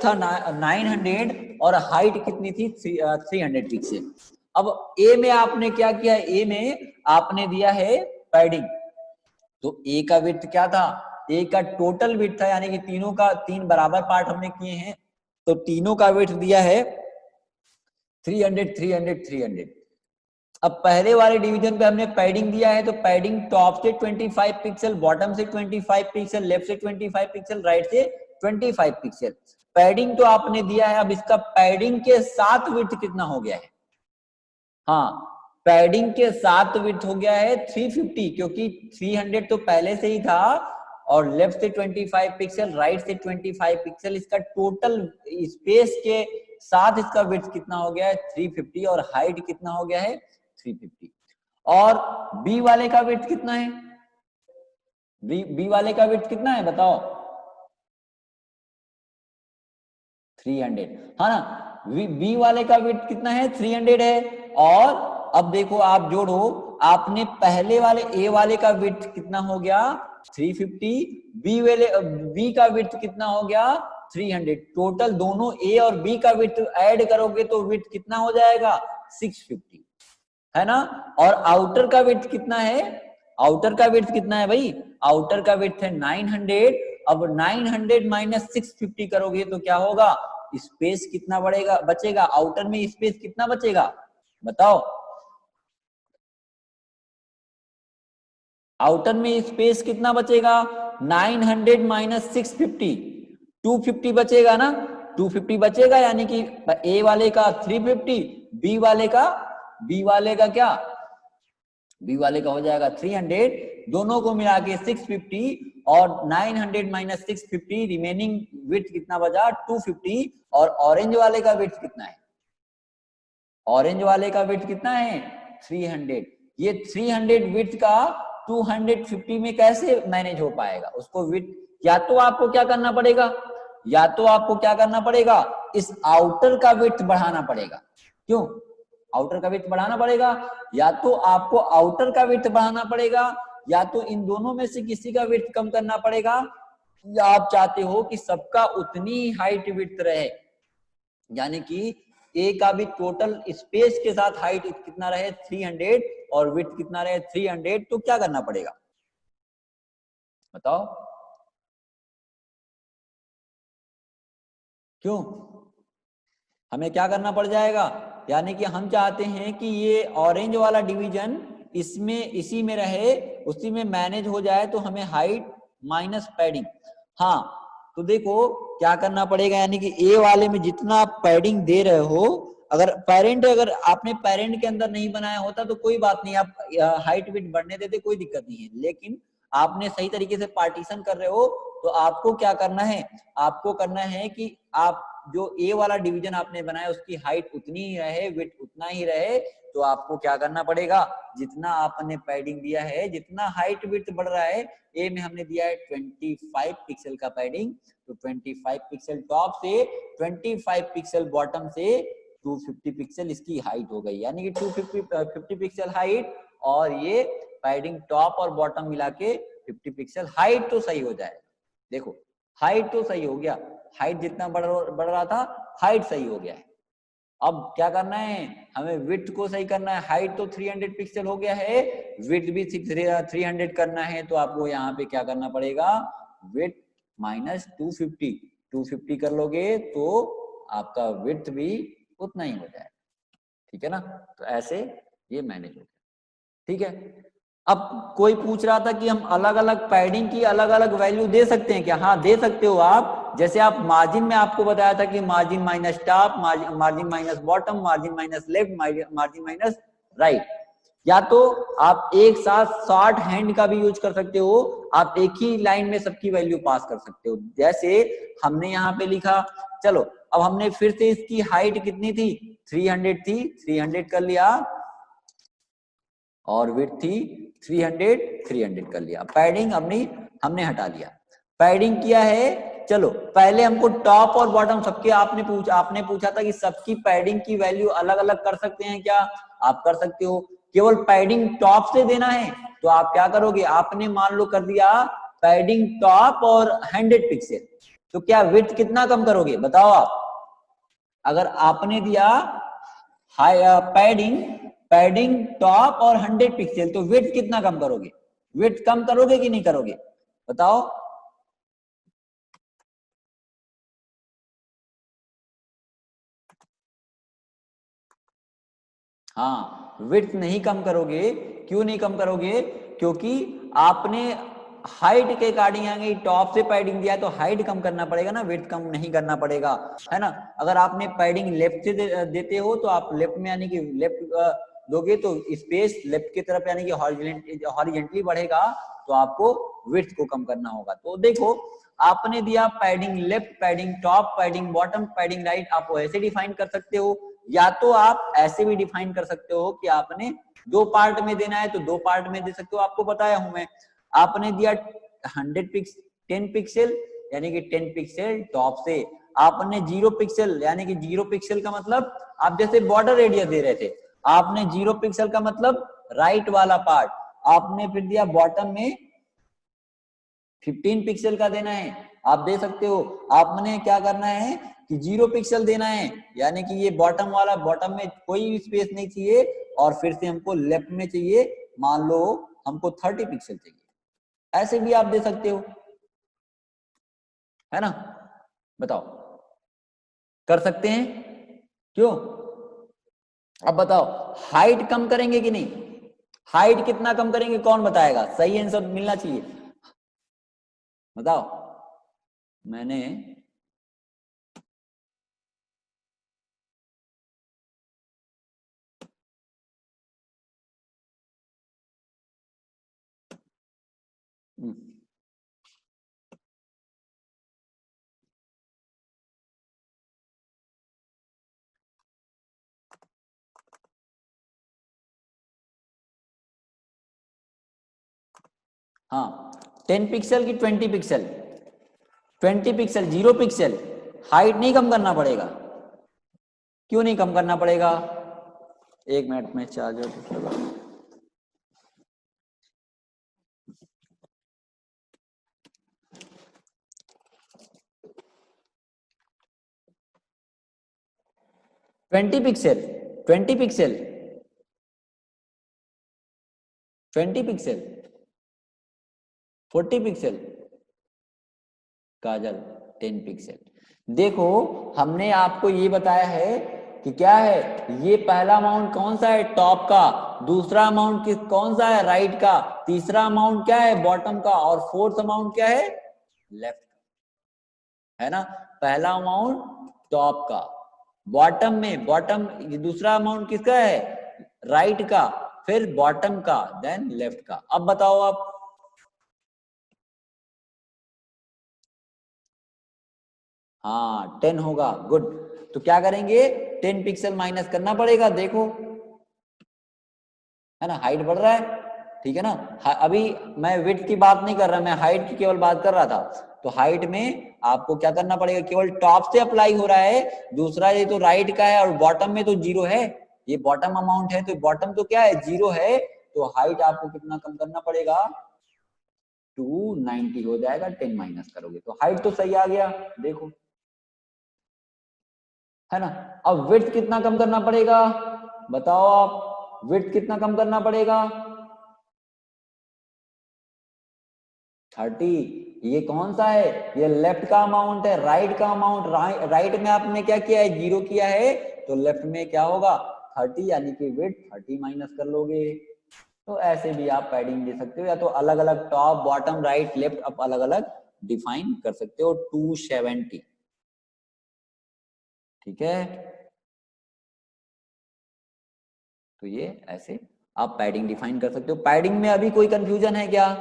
था 900 और हाइट कितनी थी 300 पिक्सल। अब ए में आपने क्या किया, ए में आपने दिया है पैडिंग, तो ए का विड्थ क्या था, ए का टोटल विड्थ था, यानी कि तीनों का 3 बराबर पार्ट हमने किए हैं, तो तीनों का विड्थ दिया है 300 300 300। अब पहले वाले डिवीजन पे हमने पैडिंग दिया है, तो पैडिंग टॉप से 25 पिक्सल, बॉटम से 25 पिक्सल, लेफ्ट से 25 पिक्सल, राइट से 25 पिक्सल, पैडिंग तो आपने दिया है। अब इसका पैडिंग के साथ विड्थ कितना हो गया है, हाँ पैडिंग के साथ विड्थ हो गया है 350, क्योंकि 300 तो पहले से ही था, और लेफ्ट से 25 पिक्सल, राइट से 25 पिक्सल, इसका टोटल स्पेस के साथ इसका विड्थ कितना हो गया है 350, और हाइट कितना हो गया है 350। और बी वाले का विड्थ कितना है, बी वाले का विड्थ कितना है बताओ, 300, हाँ ना, बी वाले का विड्थ कितना है 300 है। और अब देखो आप जोड़ो, आपने पहले वाले ए वाले का विड्थ कितना हो गया 350, बी का विड्थ कितना हो गया 300, टोटल दोनों ए और बी का विड्थ ऐड करोगे तो विड्थ कितना हो जाएगा 650, है ना। और आउटर का विड्थ कितना है, आउटर का विड्थ कितना है भाई, आउटर का विड्थ है 900, अब 900 माइनस 650 करोगे तो क्या होगा, स्पेस कितना बढ़ेगा बचेगा, आउटर में स्पेस कितना बचेगा बताओ, आउटर में स्पेस कितना बचेगा, 900 माइनस 650, 250 बचेगा ना, 250 बचेगा, यानी कि ए वाले का 350, बी वाले का क्या, बी वाले का हो जाएगा 300, दोनों को मिला के 650, और 900 माइनस 650 रिमेनिंग विड्थ कितना बचा 250, और ऑरेंज वाले का विड्थ कितना है, ऑरेंज वाले का विड्थ कितना है 300, ये 300 विड्थ का 250 में कैसे मैनेज हो पाएगा, उसको विड्थ या तो आपको क्या करना पड़ेगा, या तो आपको क्या करना पड़ेगा, इस आउटर का विड्थ बढ़ाना पड़ेगा, क्यों, आउटर का विड्थ बढ़ाना पड़ेगा, या तो आपको आउटर का विड्थ बढ़ाना पड़ेगा, या तो इन दोनों में से किसी का विड्थ कम करना पड़ेगा, या आप चाहते हो कि सबका उतनी हाइट विड्थ रहे, यानी कि ए का भी टोटल स्पेस के साथ हाइट कितना रहे 300 और विड्थ कितना रहे 300, तो क्या करना पड़ेगा बताओ, क्यों, हमें क्या करना पड़ जाएगा, यानी कि हम चाहते हैं कि ये ऑरेंज वाला डिवीजन इसमें इसी में रहे, उसी में मैनेज हो जाए, तो हमें हाइट माइनस पैडिंग, हाँ तो देखो क्या करना पड़ेगा, यानी कि ए वाले में जितना आप पैडिंग दे रहे हो, अगर आपने पेरेंट के अंदर नहीं बनाया होता तो कोई बात नहीं, आप हाइट विड्थ बढ़ने देते कोई दिक्कत नहीं है, लेकिन आपने सही तरीके से पार्टीशन कर रहे हो, तो आपको क्या करना है, आपको करना है कि आप जो ए वाला डिवीजन आपने बनाया उसकी हाइट उतनी ही रहे, विड्थ उतना ही रहे, तो आपको क्या करना पड़ेगा, जितना आपने पैडिंग दिया है, जितना हाइट विड्थ बढ़ रहा है, ए में हमने दिया है 25 पिक्सल का पैडिंग, तो 25 पिक्सल टॉप से, 25 पिक्सल बॉटम से 250 पिक्सल इसकी हाइट हो गई, यानी कि 250 पिक्सल हाइट, और ये पैडिंग टॉप और बॉटम मिला के 50 पिक्सल, हाइट तो सही हो जाएगा, देखो हाइट तो सही हो गया, हाइट जितना बढ़ रहा था हाइट सही हो गया है। अब क्या करना है, हमें विड्थ को सही करना है, हाइट तो 300 पिक्सल हो गया है, विड्थ भी 300 करना है, तो आपको यहाँ पे क्या करना पड़ेगा, विड्थ माइनस 250 कर लोगे तो आपका विड्थ भी उतना ही हो जाएगा, ठीक है ना, तो ऐसे ये मैनेज हो गया, ठीक है। अब कोई पूछ रहा था कि हम अलग अलग पैडिंग की अलग अलग वैल्यू दे सकते हैं क्या, हाँ दे सकते हो आप, जैसे आप मार्जिन में आपको बताया था कि margin minus top, margin minus bottom, margin minus left, margin minus right, या तो आप एक साथ शॉर्ट हैंड का भी यूज कर सकते हो, आप एक ही लाइन में सबकी वैल्यू पास कर सकते हो। जैसे हमने यहाँ पे लिखा, चलो अब हमने फिर से इसकी हाइट कितनी थी, 300 थी, 300 कर लिया, और विड्थ थी 300 कर लिया। पैडिंग अपनी हमने हटा लिया, पैडिंग किया है। चलो पहले हमको टॉप और बॉटम सबके आपने पूछा था कि सबकी पैडिंग की वैल्यू अलग अलग कर सकते हैं क्या, आप कर सकते हो। केवल पैडिंग टॉप से देना है तो आप क्या करोगे, आपने मान लो कर दिया पैडिंग टॉप और 100 पिक्सल, तो क्या विड्थ कितना कम करोगे बताओ आप। अगर आपने दिया पैडिंग टॉप और 100 पिक्सल, तो विड्थ कितना कम करोगे, विड्थ कम करोगे कि नहीं करोगे बताओ। हाँ, विड्थ नहीं कम करोगे। क्यों नहीं कम करोगे, क्योंकि आपने हाइट के अकॉर्डिंग आगे टॉप से पैडिंग दिया है, तो हाइट कम करना पड़ेगा ना, विड्थ कम नहीं करना पड़ेगा, है ना। अगर आपने पैडिंग लेफ्ट से देते हो तो आप लेफ्ट में यानी कि लेफ्ट दोगे तो स्पेस लेफ्ट की तरफ यानी कि हॉरिजेंटली बढ़ेगा, तो आपको विड्थ को कम करना होगा। तो देखो आपने दिया padding left, padding top, padding bottom, padding right, आप ऐसे डिफाइन कर सकते हो, या तो आप ऐसे भी डिफाइन कर सकते हो कि आपने दो पार्ट में देना है तो दो पार्ट में दे सकते हो, आपको बताया हूं मैं। आपने दिया 10 पिक्सल यानी कि 10 पिक्सल टॉप से, आपने 0 पिक्सल यानी कि 0 पिक्सल का मतलब आप जैसे बॉर्डर रेडियस दे रहे थे, आपने 0 पिक्सल का मतलब राइट वाला पार्ट, आपने फिर दिया बॉटम में 15 पिक्सल का देना है, आप दे सकते हो। आपने क्या करना है कि 0 पिक्सल देना है, यानी कि ये बॉटम वाला, बॉटम में कोई स्पेस नहीं चाहिए, और फिर से हमको लेफ्ट में चाहिए, मान लो हमको 30 पिक्सल चाहिए, ऐसे भी आप दे सकते हो, है ना। बताओ कर सकते हैं क्यों। अब बताओ हाइट कम करेंगे कि नहीं, हाइट कितना कम करेंगे कौन बताएगा, सही आंसर मिलना चाहिए, बताओ। मैंने हाँ 10 पिक्सल की 20 पिक्सल, 20 पिक्सल 0 पिक्सल, हाइट नहीं कम करना पड़ेगा। क्यों नहीं कम करना पड़ेगा, एक मिनट में चार्जर लगा। Twenty pixel 20 pixel 20 pixel 40 pixel, kajal 10 pixel. देखो हमने आपको ये बताया है कि क्या है, ये पहला अमाउंट कौन सा है टॉप का, दूसरा अमाउंट किस कौन सा है राइट का, तीसरा अमाउंट क्या है बॉटम का, और फोर्थ अमाउंट क्या है लेफ्ट का, है ना। पहला अमाउंट टॉप का, बॉटम में बॉटम, दूसरा अमाउंट किसका है राइट का, फिर बॉटम का, देन लेफ्ट का। अब बताओ आप, हाँ 10 होगा, गुड। तो क्या करेंगे 10 पिक्सल माइनस करना पड़ेगा, देखो है ना, हाइट बढ़ रहा है, ठीक है ना। अभी मैं विड्थ की बात नहीं कर रहा, मैं हाइट की केवल बात कर रहा था। तो हाइट में आपको क्या करना पड़ेगा, केवल टॉप से अप्लाई हो रहा है, दूसरा ये तो राइट का है, और बॉटम में तो 0 है, ये बॉटम अमाउंट है, तो बॉटम तो क्या है 0 है, तो हाइट आपको कितना कम करना पड़ेगा 290 हो जाएगा, 10 माइनस करोगे तो हाइट तो सही आ गया, देखो है ना। अब विड्थ कितना कम करना पड़ेगा बताओ आप, विड्थ कितना कम करना पड़ेगा 30। ये कौन सा है, ये लेफ्ट का अमाउंट है, राइट का अमाउंट, राइट में आपने क्या किया है 0 किया है, तो लेफ्ट में क्या होगा 30, यानी कि विड्थ 30 माइनस कर लोगे। तो ऐसे भी आप पैडिंग दे सकते हो, या तो अलग अलग टॉप बॉटम राइट लेफ्ट आप अलग अलग डिफाइन कर सकते हो 270, ठीक है। तो ये ऐसे आप पैडिंग डिफाइन कर सकते हो। पैडिंग में अभी कोई कंफ्यूजन है क्या?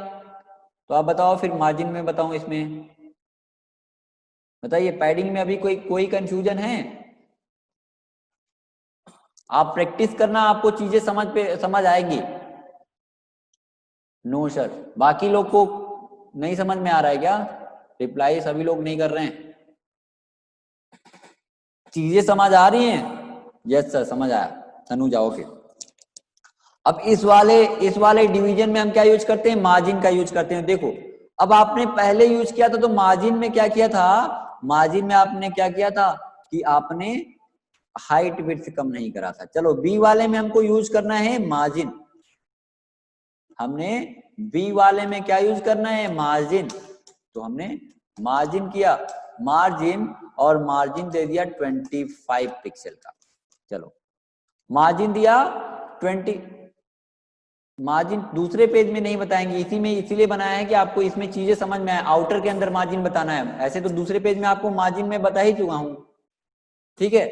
तो आप बताओ, फिर मार्जिन में बताऊं इसमें, बताइए पैडिंग में अभी कोई कंफ्यूजन है? आप प्रैक्टिस करना, आपको चीजें समझ आएगी। नो सर, बाकी लोग को नहीं समझ में आ रहा है क्या? रिप्लाई सभी लोग नहीं कर रहे हैं, चीजें समझ आ रही हैं? यस सर, समझ आया। तनु जाओ फिर। अब इस वाले डिवीजन में हम क्या यूज करते हैं? मार्जिन का यूज करते हैं। देखो, अब आपने पहले यूज किया था तो मार्जिन में क्या किया था? मार्जिन में आपने क्या किया था कि आपने हाइट विड्थ कम नहीं करा था। चलो बी वाले में हमको यूज करना है मार्जिन। हमने बी वाले में क्या यूज करना है? मार्जिन। तो हमने मार्जिन किया, मार्जिन, और मार्जिन दे दिया 25 पिक्सल का। चलो मार्जिन दिया 20, मार्जिन दूसरे पेज में नहीं बताएंगे, इसी में इसीलिए बनाया है कि आपको इसमें चीजें समझ में आए। आउटर के अंदर मार्जिन बताना है, ऐसे तो दूसरे पेज में आपको मार्जिन में बता ही चुका हूं, ठीक है।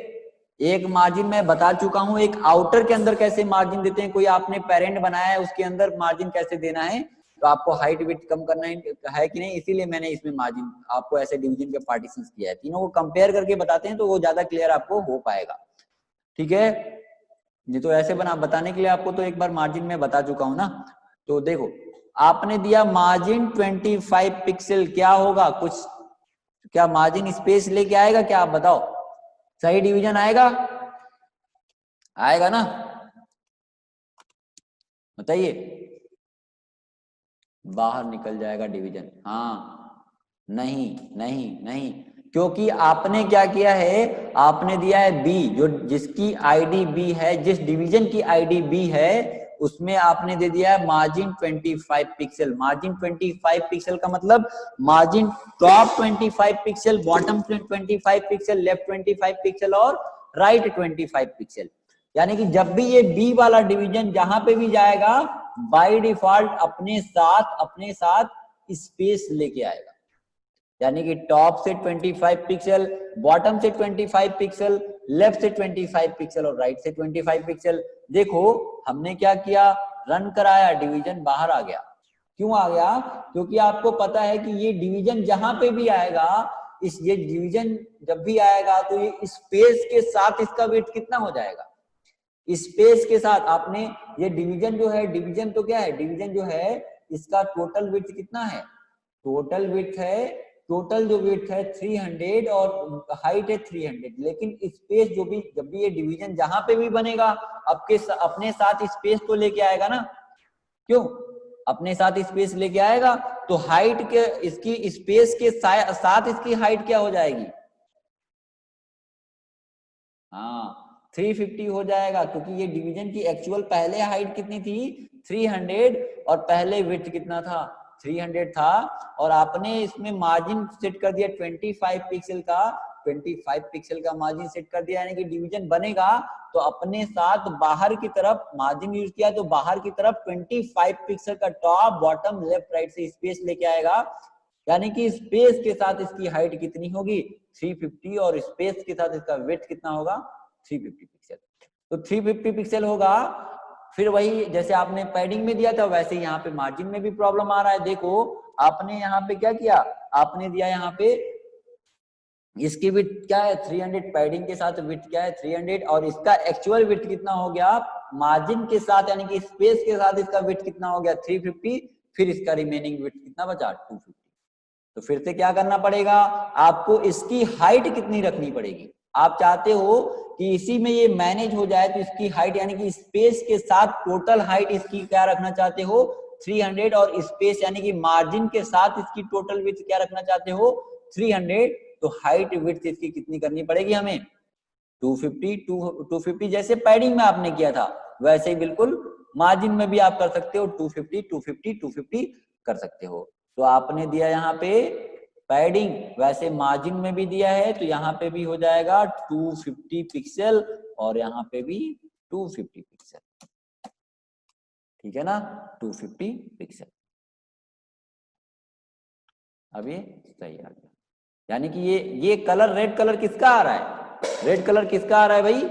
एक मार्जिन में बता चुका हूं, एक आउटर के अंदर कैसे मार्जिन देते हैं। कोई आपने पेरेंट बनाया है, उसके अंदर मार्जिन कैसे देना है, तो आपको हाइट विड्थ कम करना है कि नहीं, इसीलिए मैंने इसमें मार्जिन आपको ऐसे डिवीजन के पार्टीशन किया है। तीनों को कंपेयर करके बताते हैं तो वो ज्यादा क्लियर आपको हो पाएगा, ठीक है। ये तो ऐसे बताने के लिए आपको तो एक बार मार्जिन में बता चुका हूं ना। तो देखो, आपने दिया मार्जिन 25 पिक्सल, क्या होगा कुछ, क्या मार्जिन स्पेस लेके आएगा क्या? आप बताओ, सही डिवीजन आएगा? आएगा ना, बताइए। बाहर निकल जाएगा डिवीजन, हाँ। नहीं नहीं नहीं, क्योंकि आपने क्या किया है, आपने दिया है बी, जो जिसकी आईडी बी है, जिस डिवीजन की आईडी बी है, उसमें आपने दे दिया है मार्जिन 25 पिक्सल। मार्जिन 25 पिक्सल का मतलब margin top 25 pixel, bottom 25 pixel, left 25 pixel और राइट 25 पिक्सल। यानी कि जब भी ये बी वाला डिवीजन जहां पे भी जाएगा, बाय डिफॉल्ट अपने साथ स्पेस लेके आएगा। यानी कि टॉप से 25 पिक्सल, बॉटम से 25 पिक्सल, लेफ्ट से 25 पिक्सल और राइट से 25 पिक्सल। देखो हमने क्या किया, रन कराया, डिवीजन बाहर आ गया। क्यों आ गया? क्योंकि आपको पता है कि ये डिवीजन जहां पे भी आएगा, ये डिवीजन जब भी आएगा तो ये स्पेस के साथ इसका वेट कितना हो जाएगा? स्पेस के साथ। आपने ये डिवीजन जो है, डिवीजन तो क्या है, डिवीजन जो है इसका टोटल विड्थ कितना है? टोटल विड्थ है, टोटल जो विड्थ है 300 और हाइट है 300। लेकिन स्पेस जो भी, जब भी ये डिवीजन जहां पे भी बनेगा, अपने साथ स्पेस तो लेके आएगा ना। क्यों? अपने साथ स्पेस लेके आएगा, तो हाइट के, इसकी स्पेस के साथ इसकी हाइट क्या हो जाएगी? हाँ 350 हो जाएगा, क्योंकि ये डिवीजन की एक्चुअल पहले हाइट कितनी थी? 300, और पहले विड्थ कितना था? 300 था। और आपने इसमें मार्जिन सेट कर दिया 25 पिक्सल का, 25 पिक्सल का मार्जिन सेट कर दिया। यानी कि डिवीजन बनेगा तो अपने साथ बाहर की तरफ मार्जिन यूज किया, तो बाहर की तरफ 25 पिक्सल का टॉप, बॉटम, लेफ्ट, राइट से स्पेस लेके आएगा। यानी कि स्पेस के साथ इसकी हाइट कितनी होगी? 350, और स्पेस के साथ इसका विड्थ कितना होगा? 350 पिक्सल। तो 350 पिक्सल होगा। फिर वही जैसे आपने पैडिंग में दिया था, वैसे यहाँ पे मार्जिन में भी प्रॉब्लम आ रहा है। देखो आपने यहाँ पे क्या किया, आपने दिया यहाँ पे इसकी विड्थ क्या है? 300, पैडिंग के साथ विड्थ क्या है? 300, और इसका एक्चुअल विड्थ कितना हो गया मार्जिन के साथ, यानी कि स्पेस के साथ इसका विड्थ कितना हो गया? 350। फिर इसका रिमेनिंग विड्थ कितना बचा? 250। तो फिर से क्या करना पड़ेगा आपको? इसकी हाइट कितनी रखनी पड़ेगी? आप चाहते हो कि इसी में ये मैनेज हो जाए, तो इसकी हाइट, यानी कि स्पेस के साथ टोटल हाइट इसकी क्या रखना चाहते हो? 300, और स्पेस यानी कि मार्जिन के साथ इसकी टोटल विड्थ क्या रखना चाहते हो? 300। तो हाइट विड्थ इसकी कितनी करनी पड़ेगी हमें? 250। 250 जैसे पैडिंग में आपने किया था, वैसे ही बिल्कुल मार्जिन में भी आप कर सकते हो। 250 250 250 कर सकते हो। तो आपने दिया यहाँ पे पैडिंग, वैसे मार्जिन में भी दिया है, तो यहाँ पे भी हो जाएगा 250 पिक्सल, और यहाँ पे भी 250 पिक्सल, ठीक है ना? 250 पिक्सल। अब ये सही आ गया। यानी कि ये कलर रेड कलर किसका आ रहा है? रेड कलर किसका आ रहा है भाई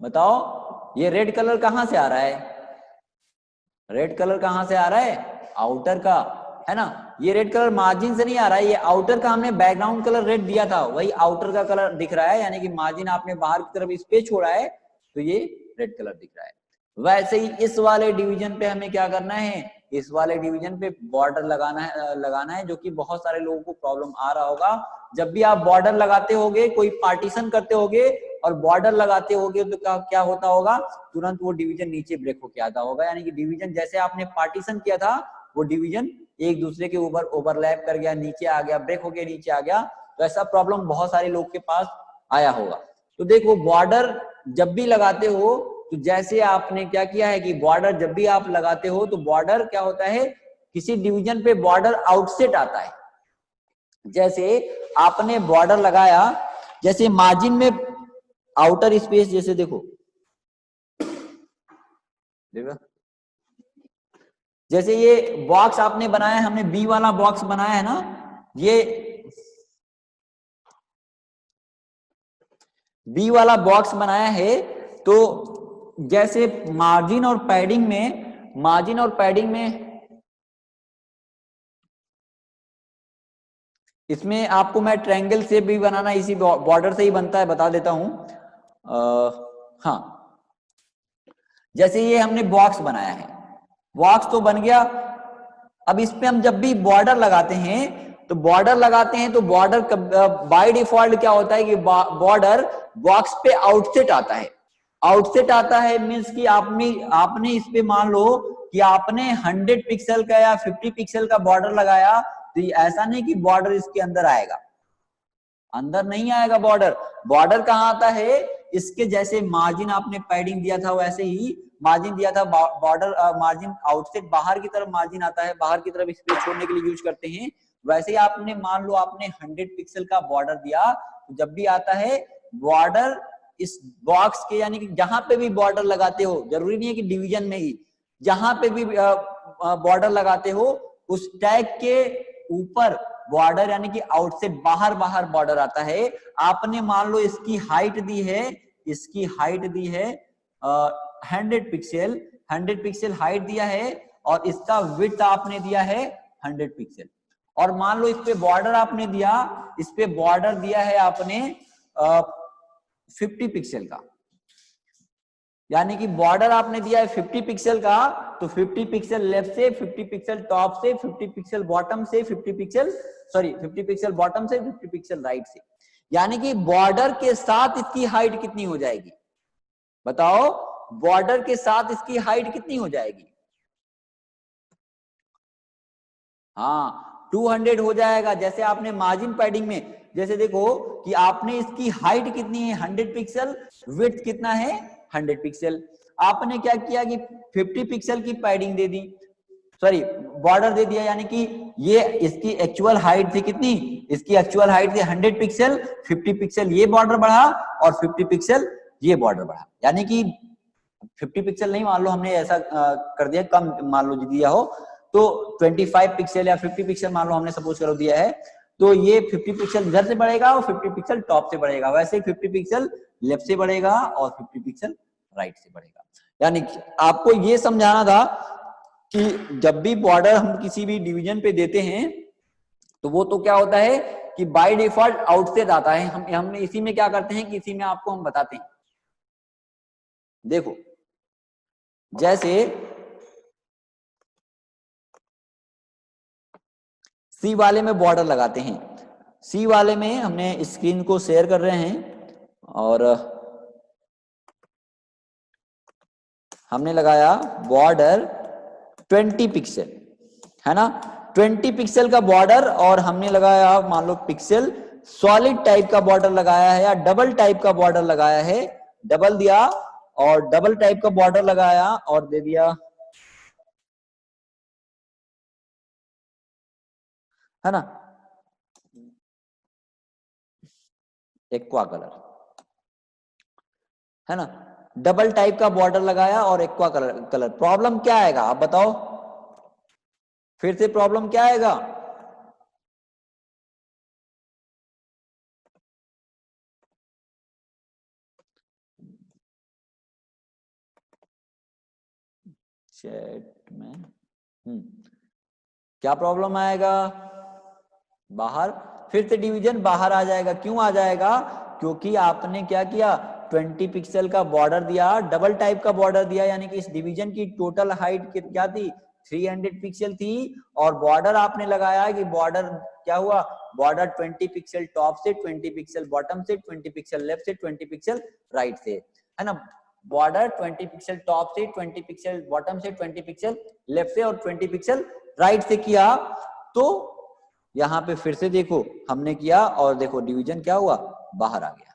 बताओ? ये रेड कलर कहां से आ रहा है? रेड कलर कहां से आ रहा है? आउटर का, है ना। ये रेड कलर मार्जिन से नहीं आ रहा है, ये आउटर का हमने बैकग्राउंड कलर रेड दिया था, वही आउटर का कलर दिख रहा है। यानी कि मार्जिन आपने बाहर की तरफ इस पे छोड़ा है तो ये रेड कलर दिख रहा है। वैसे ही इस वाले डिवीजन पे हमें क्या करना है? इस वाले डिवीजन पे बॉर्डर लगाना है जो कि बहुत सारे लोगों को प्रॉब्लम आ रहा होगा। जब भी आप बॉर्डर लगाते होगे, कोई पार्टीशन करते होगे और बॉर्डर लगाते होगे तो क्या होता होगा? तुरंत वो डिवीजन नीचे ब्रेक होके आता होगा। यानी कि डिवीजन जैसे आपने पार्टीशन किया था वो डिवीजन एक दूसरे के ऊपर ओवरलैप कर गया, नीचे आ गया, ब्रेक होके नीचे आ गया। तो ऐसा प्रॉब्लम बहुत सारे लोग के पास आया होगा। तो देखो बॉर्डर जब भी लगाते हो तो जैसे आपने क्या किया है कि बॉर्डर जब भी आप लगाते हो तो बॉर्डर क्या होता है? किसी डिवीजन पे बॉर्डर आउटसेट आता है। जैसे आपने बॉर्डर लगाया, जैसे मार्जिन में आउटर स्पेस, जैसे देखो जैसे ये बॉक्स आपने बनाया है, हमने बी वाला बॉक्स बनाया है ना, ये बी वाला बॉक्स बनाया है। तो जैसे मार्जिन और पैडिंग में इसमें आपको मैं ट्रायंगल से भी बनाना इसी बॉर्डर से ही बनता है, बता देता हूं। हाँ, जैसे ये हमने बॉक्स बनाया है, बॉक्स तो बन गया। अब इस पे हम जब भी बॉर्डर लगाते हैं तो बॉर्डर बाय डिफॉल्ट क्या होता है कि बॉर्डर बॉक्स पे आउटसेट आता है। आउटसेट आता है मींस कि आपने इस पे मान लो कि आपने 100 पिक्सल का या 50 पिक्सल का बॉर्डर लगाया, तो ऐसा नहीं कि बॉर्डर इसके अंदर आएगा, अंदर नहीं आएगा बॉर्डर। बॉर्डर कहाँ आता है? इसके जैसे मार्जिन आपने पैडिंग दिया था वैसे ही मार्जिन दिया था, बॉर्डर मार्जिन आउटसेट बाहर की तरफ मार्जिन आता है, बाहर की तरफ स्पेस छोड़ने के लिए यूज करते हैं। वैसे ही आपने मान लो आपने 100 पिक्सल का बॉर्डर दिया, तो जब भी आता है बॉर्डर इस बॉक्स के, यानी कि जहां पे भी बॉर्डर लगाते हो, जरूरी नहीं है कि डिवीजन में ही, जहां पे भी बॉर्डर लगाते हो उस टैग के ऊपर बॉर्डर यानी कि आउटसेट बाहर बॉर्डर आता है। आपने मान लो इसकी हाइट दी है 100 पिक्सल, 100 पिक्सल हाइट दिया है और इसका विड्थ आपने दिया है 100 पिक्सल। और मान लो इस पे बॉर्डर आपने दिया, इस पे बॉर्डर दिया है आपने 50 पिक्सल का, यानी कि बॉर्डर आपने दिया है 50 पिक्सल का, तो 50 पिक्सल लेफ्ट से, 50 पिक्सल टॉप से, 50 पिक्सल बॉटम से, 50 पिक्सल बॉटम से, 50 पिक्सल राइट से। यानी कि बॉर्डर के साथ इसकी हाइट कितनी हो जाएगी बताओ? बॉर्डर के साथ इसकी हाइट कितनी हो जाएगी? हाँ 200 हो जाएगा। जैसे आपने मार्जिन पैडिंग में जैसे देखो कि आपने इसकी हाइट कितनी है 100 पिक्सल, विड्थ कितना है 100 पिक्सल। आपने क्या किया कि 50 पिक्सल की पैडिंग दे दी, सॉरी बॉर्डर दे दिया, यानी कि ये इसकी एक्चुअल हाइट थी कितनी? इसकी एक्चुअल हाइट थी 100 पिक्सल, 50 पिक्सल ये बॉर्डर बढ़ा और 50 पिक्सल ये बॉर्डर बढ़ा। यानी कि 50 पिक्सल नहीं, मान लो हमने ऐसा कर दिया कम, मान लो दिया हो तो 25 पिक्सल या 50 पिक्सल मान लो हमने सपोज करो दिया है, तो ये 50 पिक्सल इधर से बढ़ेगा और 50 पिक्सल टॉप से बढ़ेगा। वैसे ही 50 पिक्सल लेफ्ट से बढ़ेगा और 50 पिक्सल राइट से बढ़ेगा। यानी कि आपको ये समझाना था कि जब भी बॉर्डर हम किसी भी डिवीजन पे देते हैं तो वो तो क्या होता है कि बाय डिफॉल्ट आउटसेट आता है। हमने इसी में क्या करते हैं कि इसी में आपको हम बताते हैं। देखो जैसे सी वाले में बॉर्डर लगाते हैं, सी वाले में हमने स्क्रीन को शेयर कर रहे हैं और हमने लगाया बॉर्डर 20 पिक्सल, है ना, 20 पिक्सल का बॉर्डर। और हमने लगाया मान लो पिक्सल सॉलिड टाइप का बॉर्डर लगाया है या डबल टाइप का बॉर्डर लगाया है, डबल दिया और डबल टाइप का बॉर्डर लगाया और दे दिया, है ना, एक्वा कलर, है ना, डबल टाइप का बॉर्डर लगाया और एक्वा कलर। प्रॉब्लम क्या आएगा आप बताओ? फिर से प्रॉब्लम क्या आएगा? चैट में क्या प्रॉब्लम आएगा, बाहर फिर से डिवीजन बाहर आ जाएगा। क्यों आ जाएगा, क्योंकि आपने क्या किया, 20 पिक्सल का बॉर्डर दिया, डबल टाइप का बॉर्डर दिया, यानी कि इस डिवीजन की टोटल हाइट क्या थी, 300 पिक्सल थी, और बॉर्डर आपने लगाया कि बॉर्डर क्या हुआ, बॉर्डर 20 पिक्सल टॉप से, 20 पिक्सल बॉटम से, 20 पिक्सल लेफ्ट से, 20 पिक्सल राइट से, है ना। बॉर्डर 20 पिक्सल टॉप से, 20 पिक्सल बॉटम से, 20 पिक्सल लेफ्ट से और 20 पिक्सल राइट से किया। तो यहां पे फिर से देखो हमने किया और देखो डिवीजन क्या हुआ, बाहर आ गया,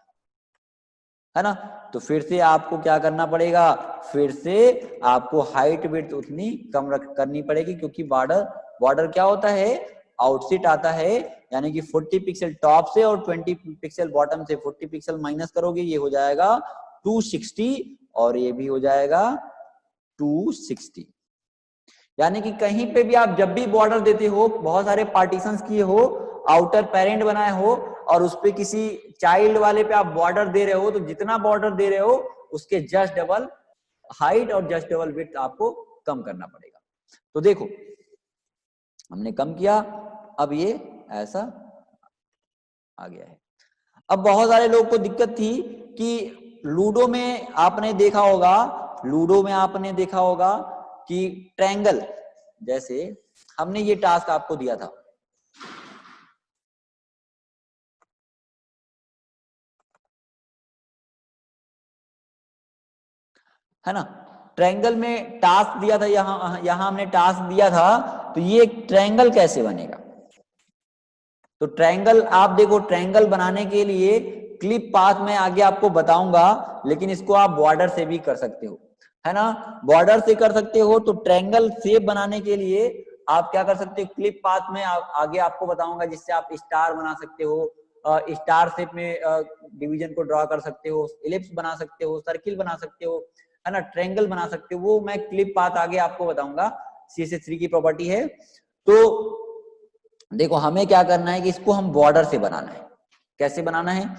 है ना। तो फिर से आपको क्या करना पड़ेगा, फिर से आपको हाइट विड्थ उतनी कम करनी पड़ेगी, क्योंकि बॉर्डर क्या होता है, आउटसेट आता है, यानी कि 40 पिक्सल टॉप से और 20 पिक्सल बॉटम से, 40 पिक्सल माइनस करोगे ये हो जाएगा 260 और ये भी हो जाएगा 260। यानी कि कहीं पे भी आप जब भी बॉर्डर देते हो, बहुत सारे पार्टीशंस किए हो, आउटर पेरेंट बनाए हो और उस पे किसी चाइल्ड वाले पे आप बॉर्डर दे रहे हो, तो जितना बॉर्डर दे रहे हो उसके जस्ट डबल हाइट और जस्ट डबल विड्थ आपको कम करना पड़ेगा। तो देखो हमने कम किया, अब ये ऐसा आ गया है। अब बहुत सारे लोगों को दिक्कत थी कि लूडो में आपने देखा होगा कि ट्रायंगल, जैसे हमने ये टास्क आपको दिया था, है ना, ट्रायंगल में टास्क दिया था, यहां हमने टास्क दिया था, तो ये ट्रायंगल कैसे बनेगा। तो ट्रायंगल आप देखो, ट्रायंगल बनाने के लिए क्लिप पाथ में आगे आपको बताऊंगा, लेकिन इसको आप बॉर्डर से भी कर सकते हो, है ना, बॉर्डर से कर सकते हो। तो ट्रायंगल शेप बनाने के लिए आप क्या कर सकते हो, क्लिप पाथ में आगे आपको बताऊंगा, जिससे आप स्टार बना सकते हो, स्टार शेप में डिवीजन को ड्रॉ कर सकते हो, इलिप्स बना सकते हो, सर्किल बना सकते हो, है ना, ट्रायंगल बना सकते हो। वो मैं क्लिप पाथ आगे आपको बताऊंगा, CSS3 की प्रॉपर्टी है। तो देखो हमें क्या करना है कि इसको हम बॉर्डर से बनाना है। कैसे बनाना है,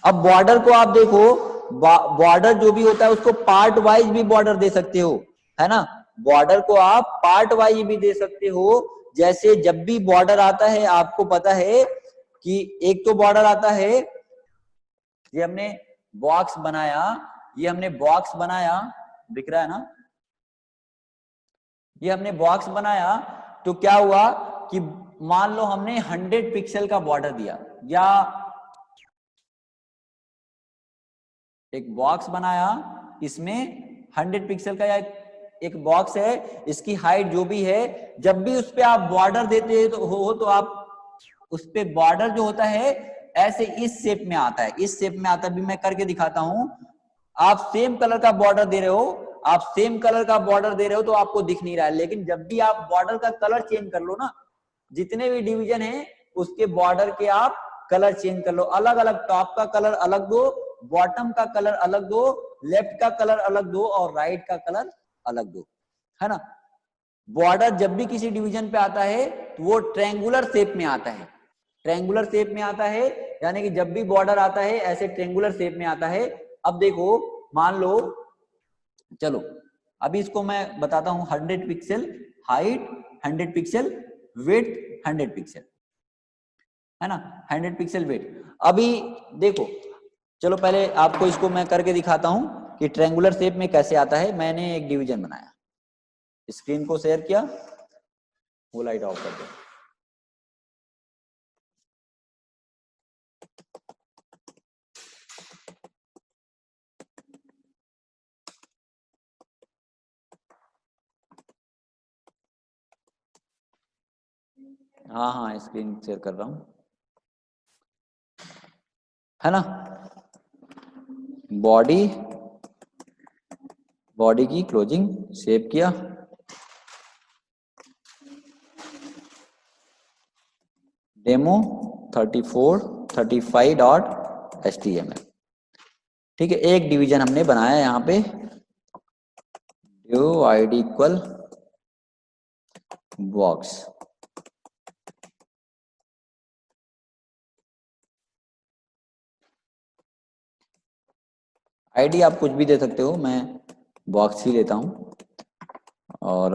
अब बॉर्डर को आप देखो, बॉर्डर जो भी होता है उसको पार्ट वाइज भी बॉर्डर दे सकते हो, है ना, बॉर्डर को आप पार्ट वाइज भी दे सकते हो। जैसे जब भी बॉर्डर आता है, आपको पता है कि एक तो बॉर्डर आता है, ये हमने बॉक्स बनाया, दिख रहा है ना, ये हमने बॉक्स बनाया, तो क्या हुआ कि मान लो हमने 100 पिक्सल का बॉर्डर दिया, या एक बॉक्स बनाया, इसमें 100 पिक्सल का या एक बॉक्स है, इसकी हाइट जो भी है, जब भी उस पे आप बॉर्डर देते हो तो आप उस पे बॉर्डर जो होता है ऐसे इस शेप में आता है, इस शेप में आता है। भी मैं करके दिखाता हूं, आप सेम कलर का बॉर्डर दे रहे हो, तो आपको दिख नहीं रहा है, लेकिन जब भी आप बॉर्डर का कलर चेंज कर लो ना, जितने भी डिवीजन है उसके बॉर्डर के आप कलर चेंज कर लो, अलग अलग, टॉप का कलर अलग दो, बॉटम का कलर अलग दो, लेफ्ट का कलर अलग दो और राइट का कलर अलग दो, है ना। बॉर्डर जब भी किसी डिवीजन पे आता है तो वो ट्रायंगुलर शेप में आता है, यानी कि जब भी बॉर्डर आता है ऐसे ट्रायंगुलर शेप में आता है। अब देखो मान लो, चलो अभी इसको मैं बताता हूं, 100 pixel height, 100 pixel width, 100 pixel, है ना, 100 पिक्सल वेट। अभी देखो, चलो पहले आपको इसको मैं करके दिखाता हूं कि ट्रायंगुलर शेप में कैसे आता है। मैंने एक डिवीजन बनाया, स्क्रीन को शेयर किया, वो लाइट ऑफ कर दो। हाँ हाँ स्क्रीन शेयर कर रहा हूं, है ना। बॉडी की क्लोजिंग शेप किया, डेमो 3435.html, ठीक है। एक डिवीजन हमने बनाया यहाँ पे, due ID equal box, ID आप कुछ भी दे सकते हो, मैं बॉक्स ही लेता हूं, और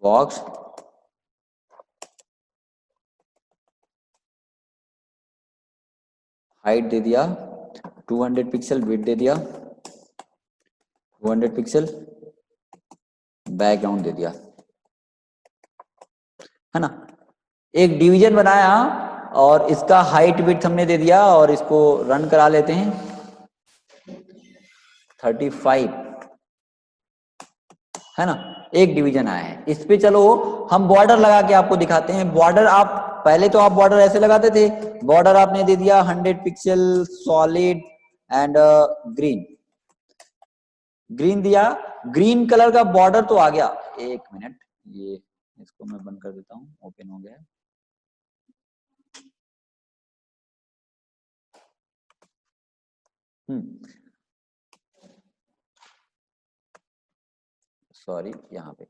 बॉक्स हाइट दे दिया 200 पिक्सल, विड्थ दे दिया 200 पिक्सल, बैकग्राउंड दे दिया, है ना। एक डिवीजन बनाया और इसका हाइट विड्थ हमने दे दिया और इसको रन करा लेते हैं। 35, है ना, एक डिवीजन आया है। इस पे चलो हम बॉर्डर लगा के आपको दिखाते हैं। बॉर्डर आप पहले तो आप बॉर्डर ऐसे लगाते थे, बॉर्डर आपने दे दिया 100 pixel solid and green, green दिया, ग्रीन कलर का बॉर्डर तो आ गया। एक मिनट, ये इसको मैं बंद कर देता हूँ, ओपन हो गया। सॉरी, यहाँ पे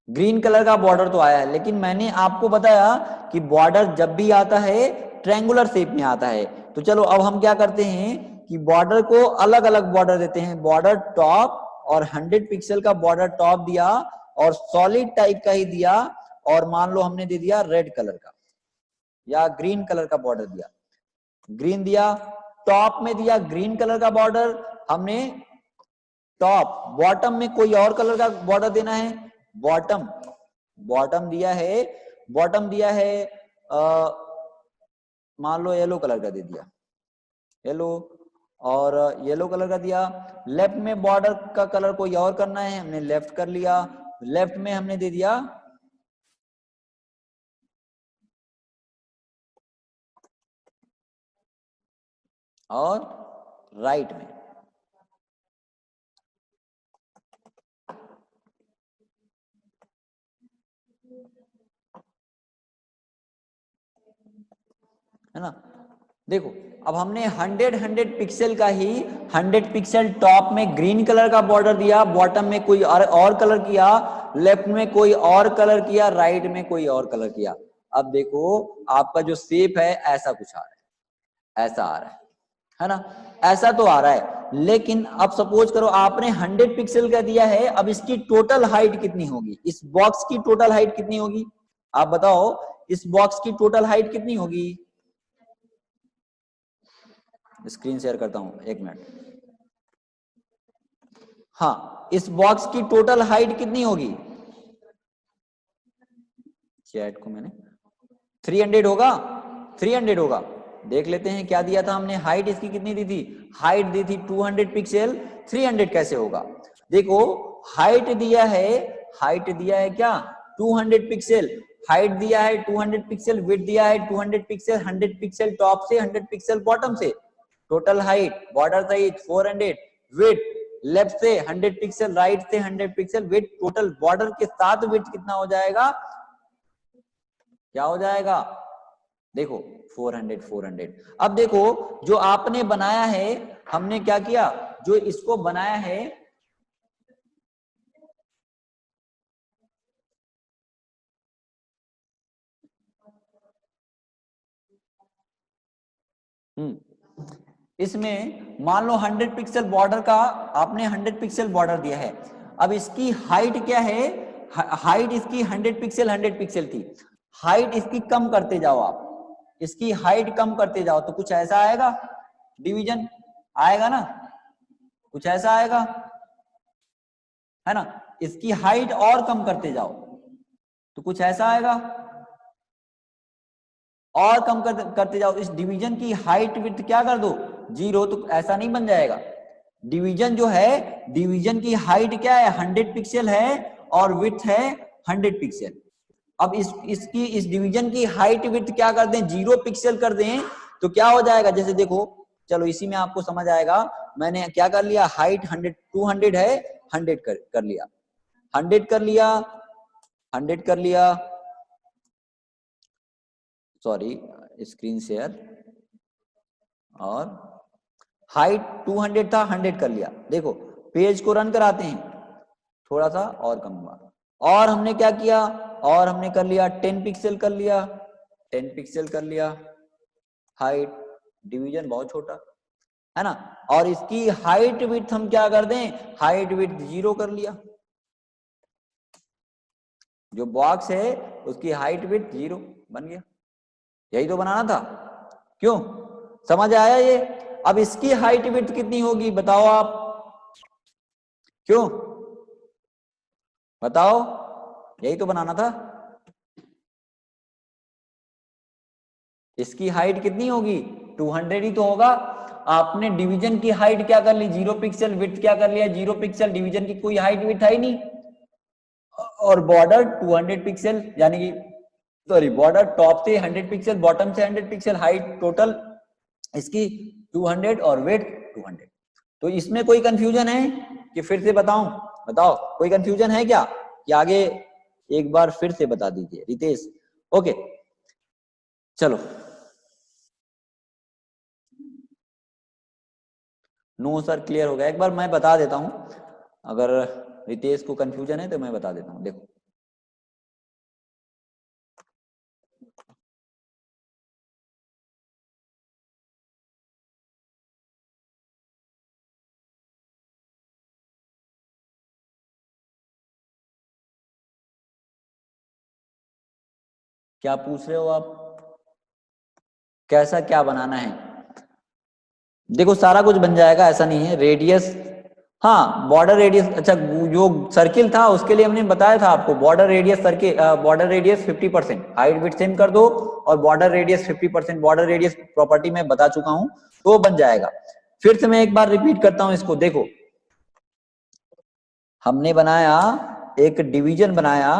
ग्रीन कलर का बॉर्डर तो आया है, लेकिन मैंने आपको बताया कि बॉर्डर जब भी आता है ट्रायंगुलर शेप में आता है। तो चलो अब हम क्या करते हैं कि बॉर्डर को अलग अलग बॉर्डर देते हैं। बॉर्डर टॉप और 100 पिक्सल का बॉर्डर टॉप दिया और सॉलिड टाइप का ही दिया, और मान लो हमने दे दिया रेड कलर का या ग्रीन कलर का बॉर्डर दिया, ग्रीन दिया, टॉप में दिया ग्रीन कलर का बॉर्डर हमने, टॉप बॉटम में कोई और कलर का बॉर्डर देना है, बॉटम बॉटम दिया है, बॉटम दिया है मान लो येलो कलर का दे दिया, येलो, और येलो कलर का दिया। लेफ्ट में बॉर्डर का कलर कोई और करना है, हमने लेफ्ट कर लिया, लेफ्ट में हमने दे दिया और राइट में, है ना। देखो अब हमने 100 पिक्सल का ही 100 पिक्सल टॉप में ग्रीन कलर का बॉर्डर दिया, बॉटम में कोई और कलर किया, लेफ्ट में कोई और कलर किया, राइट में कोई और कलर किया। अब देखो आपका जो शेप है ऐसा कुछ आ रहा है, ऐसा आ रहा है ना, ऐसा तो आ रहा है। लेकिन अब सपोज करो आपने 100 पिक्सल का दिया है, अब इसकी टोटल हाइट कितनी होगी, इस बॉक्स की टोटल हाइट कितनी होगी, आप बताओ इस बॉक्स की टोटल हाइट कितनी होगी। स्क्रीन शेयर करता हूं, एक मिनट। हाँ, इस बॉक्स की टोटल हाइट कितनी होगी, चैट को मैंने 300 होगा, 300 होगा। देख लेते हैं क्या दिया था हमने, हाइट इसकी कितनी दी थी, हाइट दी थी 200 पिक्सल, 300 कैसे होगा। देखो हाइट दिया है, हाइट दिया है क्या 200 पिक्सल, हाइट दिया है 200 पिक्सल, विड्थ दिया है 200 पिक्सल, 100 पिक्सल टॉप से 100 पिक्सल बॉटम से, टोटल हाइट बॉर्डर सहित 400, विड्थ लेफ्ट से 100 पिक्सल, राइट से 100 पिक्सल, विड्थ टोटल बॉर्डर के साथ विड्थ कितना हो जाएगा, क्या हो जाएगा, देखो 400 400। अब देखो जो आपने बनाया है, हमने क्या किया, जो इसको बनाया है इसमें मान लो 100 पिक्सल बॉर्डर का आपने 100 पिक्सल बॉर्डर दिया है। अब इसकी हाइट क्या है, हाइट इसकी 100 पिक्सल 100 पिक्सल थी, हाइट इसकी कम करते जाओ आप, इसकी हाइट कम करते जाओ तो कुछ ऐसा आएगा, डिवीजन आएगा ना, कुछ ऐसा आएगा, है ना। इसकी हाइट और कम करते जाओ तो कुछ ऐसा आएगा, और कम करते जाओ, इस डिवीजन की हाइट विड्थ क्या कर दो 0, तो ऐसा नहीं बन जाएगा। डिवीजन जो है, डिवीजन की हाइट क्या है 100 पिक्सल है और विड्थ है 100 पिक्सल। अब इसकी इस डिवीजन की हाइट विड्थ क्या कर दें 0 पिक्सल कर दें तो क्या हो जाएगा, जैसे देखो चलो इसी में आपको समझ आएगा। मैंने क्या कर लिया, हाइट 100 200 है, 100 कर लिया, 100 कर लिया, 100 कर लिया, सॉरी स्क्रीन शेयर, और हाइट 200 था 100 कर लिया। देखो पेज को रन कराते हैं, थोड़ा सा और कम हुआ, और हमने क्या किया, और हमने कर लिया 10 पिक्सल कर लिया, 10 पिक्सल कर लिया, हाइट डिवीजन बहुत छोटा, है ना। और इसकी हाइट विड्थ हम क्या कर दें, हाइट विड्थ 0 कर लिया। जो बॉक्स है उसकी हाइट विड्थ 0 बन गया। यही तो बनाना था, क्यों, समझ आया ये। अब इसकी हाइट विड्थ कितनी होगी बताओ आप, क्यों बताओ, यही तो बनाना था। इसकी हाइट कितनी होगी, 200 ही तो होगा। आपने डिवीजन की हाइट क्या कर ली, 0 पिक्सल, विड्थ क्या कर लिया 0 पिक्सल, डिवीजन की कोई हाइट विड्थ है ही नहीं। और बॉर्डर 200 पिक्सल, यानी कि सॉरी बॉर्डर टॉप से 100 पिक्सल, बॉटम से 100 पिक्सल, हाइट टोटल इसकी 200 और विड्थ 200। तो इसमें कोई कंफ्यूजन है कि फिर से बताऊं, बताओ कोई कंफ्यूजन है क्या, कि आगे एक बार फिर से बता दीजिए रितेश। ओके चलो, नो सर क्लियर हो गया। एक बार मैं बता देता हूं, अगर रितेश को कंफ्यूजन है तो मैं बता देता हूं। देखो क्या पूछ रहे हो आप, कैसा क्या बनाना है। देखो सारा कुछ बन जाएगा, ऐसा नहीं है। रेडियस, हाँ बॉर्डर रेडियस, अच्छा जो सर्किल था उसके लिए हमने बताया था आपको, border radius circle, border radius 50%, height width same कर दो और border radius 50%, border radius property में बता चुका हूं, तो बन जाएगा। फिर से मैं एक बार रिपीट करता हूं इसको। देखो हमने बनाया एक डिवीजन बनाया,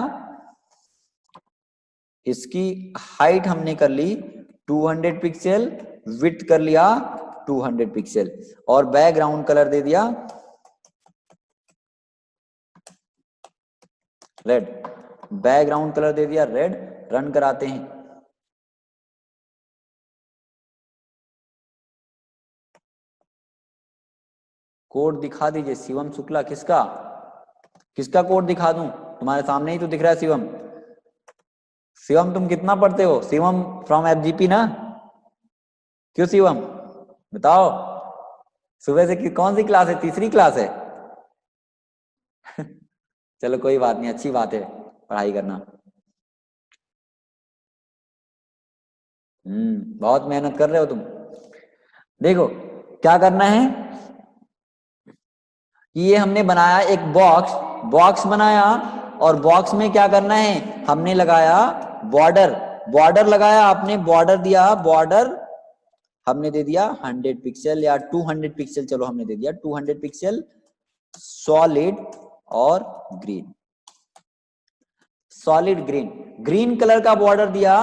इसकी हाइट हमने कर ली 200 पिक्सल, विड्थ कर लिया 200 पिक्सल, और बैकग्राउंड कलर दे दिया रेड, बैकग्राउंड कलर दे दिया रेड। रन कराते हैं, कोड दिखा दीजिए शिवम शुक्ला, किसका किसका कोड दिखा दूं, तुम्हारे सामने ही तो दिख रहा है शिवम। शिवम तुम कितना पढ़ते हो, शिवम फ्रॉम एफजीपी ना, क्यों शिवम बताओ, सुबह से कौन सी क्लास है, तीसरी क्लास है। चलो कोई बात नहीं, अच्छी बात है पढ़ाई करना। बहुत मेहनत कर रहे हो तुम। देखो क्या करना है, ये हमने बनाया एक बॉक्स, बॉक्स बनाया, और बॉक्स में क्या करना है, हमने लगाया बॉर्डर, बॉर्डर लगाया आपने, बॉर्डर दिया, बॉर्डर हमने दे दिया 100 पिक्सल या 200 पिक्सल, चलो हमने दे दिया 200 पिक्सल, सॉलिड और green, solid green, green colour का बॉर्डर दिया।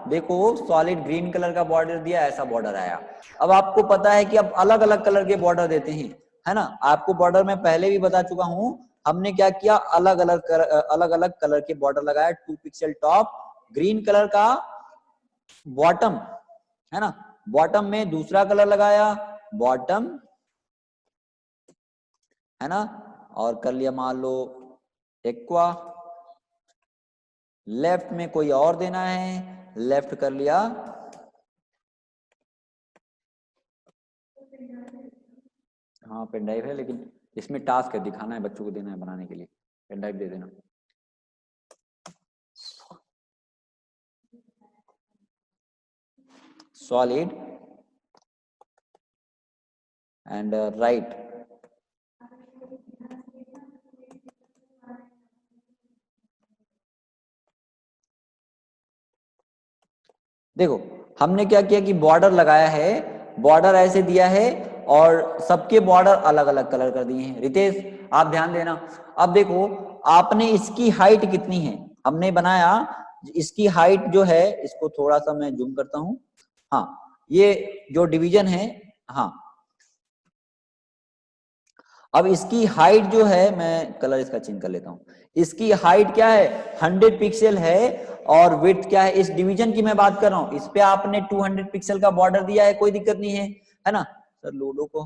देखो सॉलिड ग्रीन कलर का बॉर्डर दिया, ऐसा बॉर्डर आया। अब आपको पता है कि अब अलग अलग कलर के बॉर्डर देते हैं, है ना। आपको बॉर्डर में पहले भी बता चुका हूं, हमने क्या किया, अलग अलग कलर के बॉर्डर लगाया, 2 पिक्सल टॉप, ग्रीन कलर का बॉटम, है ना, बॉटम में दूसरा कलर लगाया बॉटम, है ना, और कर लिया मान लो एक्वा, लेफ्ट में कोई और देना है, लेफ्ट कर लिया, हाँ पेन ड्राइव है, लेकिन इसमें टास्क है, दिखाना है बच्चों को, देना है बनाने के लिए, पेन ड्राइव दे देना। सॉलिड एंड राइट, देखो हमने क्या किया कि बॉर्डर लगाया है, बॉर्डर ऐसे दिया है, और सबके बॉर्डर अलग अलग कलर कर दिए हैं। रितेश आप ध्यान देना, अब देखो आपने इसकी हाइट कितनी है, हमने बनाया इसकी हाइट जो है, इसको थोड़ा सा मैं जूम करता हूं, हाँ ये जो डिवीजन है, हाँ अब इसकी हाइट जो है, मैं कलर इसका चेंज कर लेता हूं, इसकी हाइट क्या है 100 पिक्सल है, और विड्थ क्या है, इस डिवीजन की मैं बात कर रहा हूं, इस पे आपने 200 पिक्सल का बॉर्डर दिया है, कोई दिक्कत नहीं है ना। सर लूडो को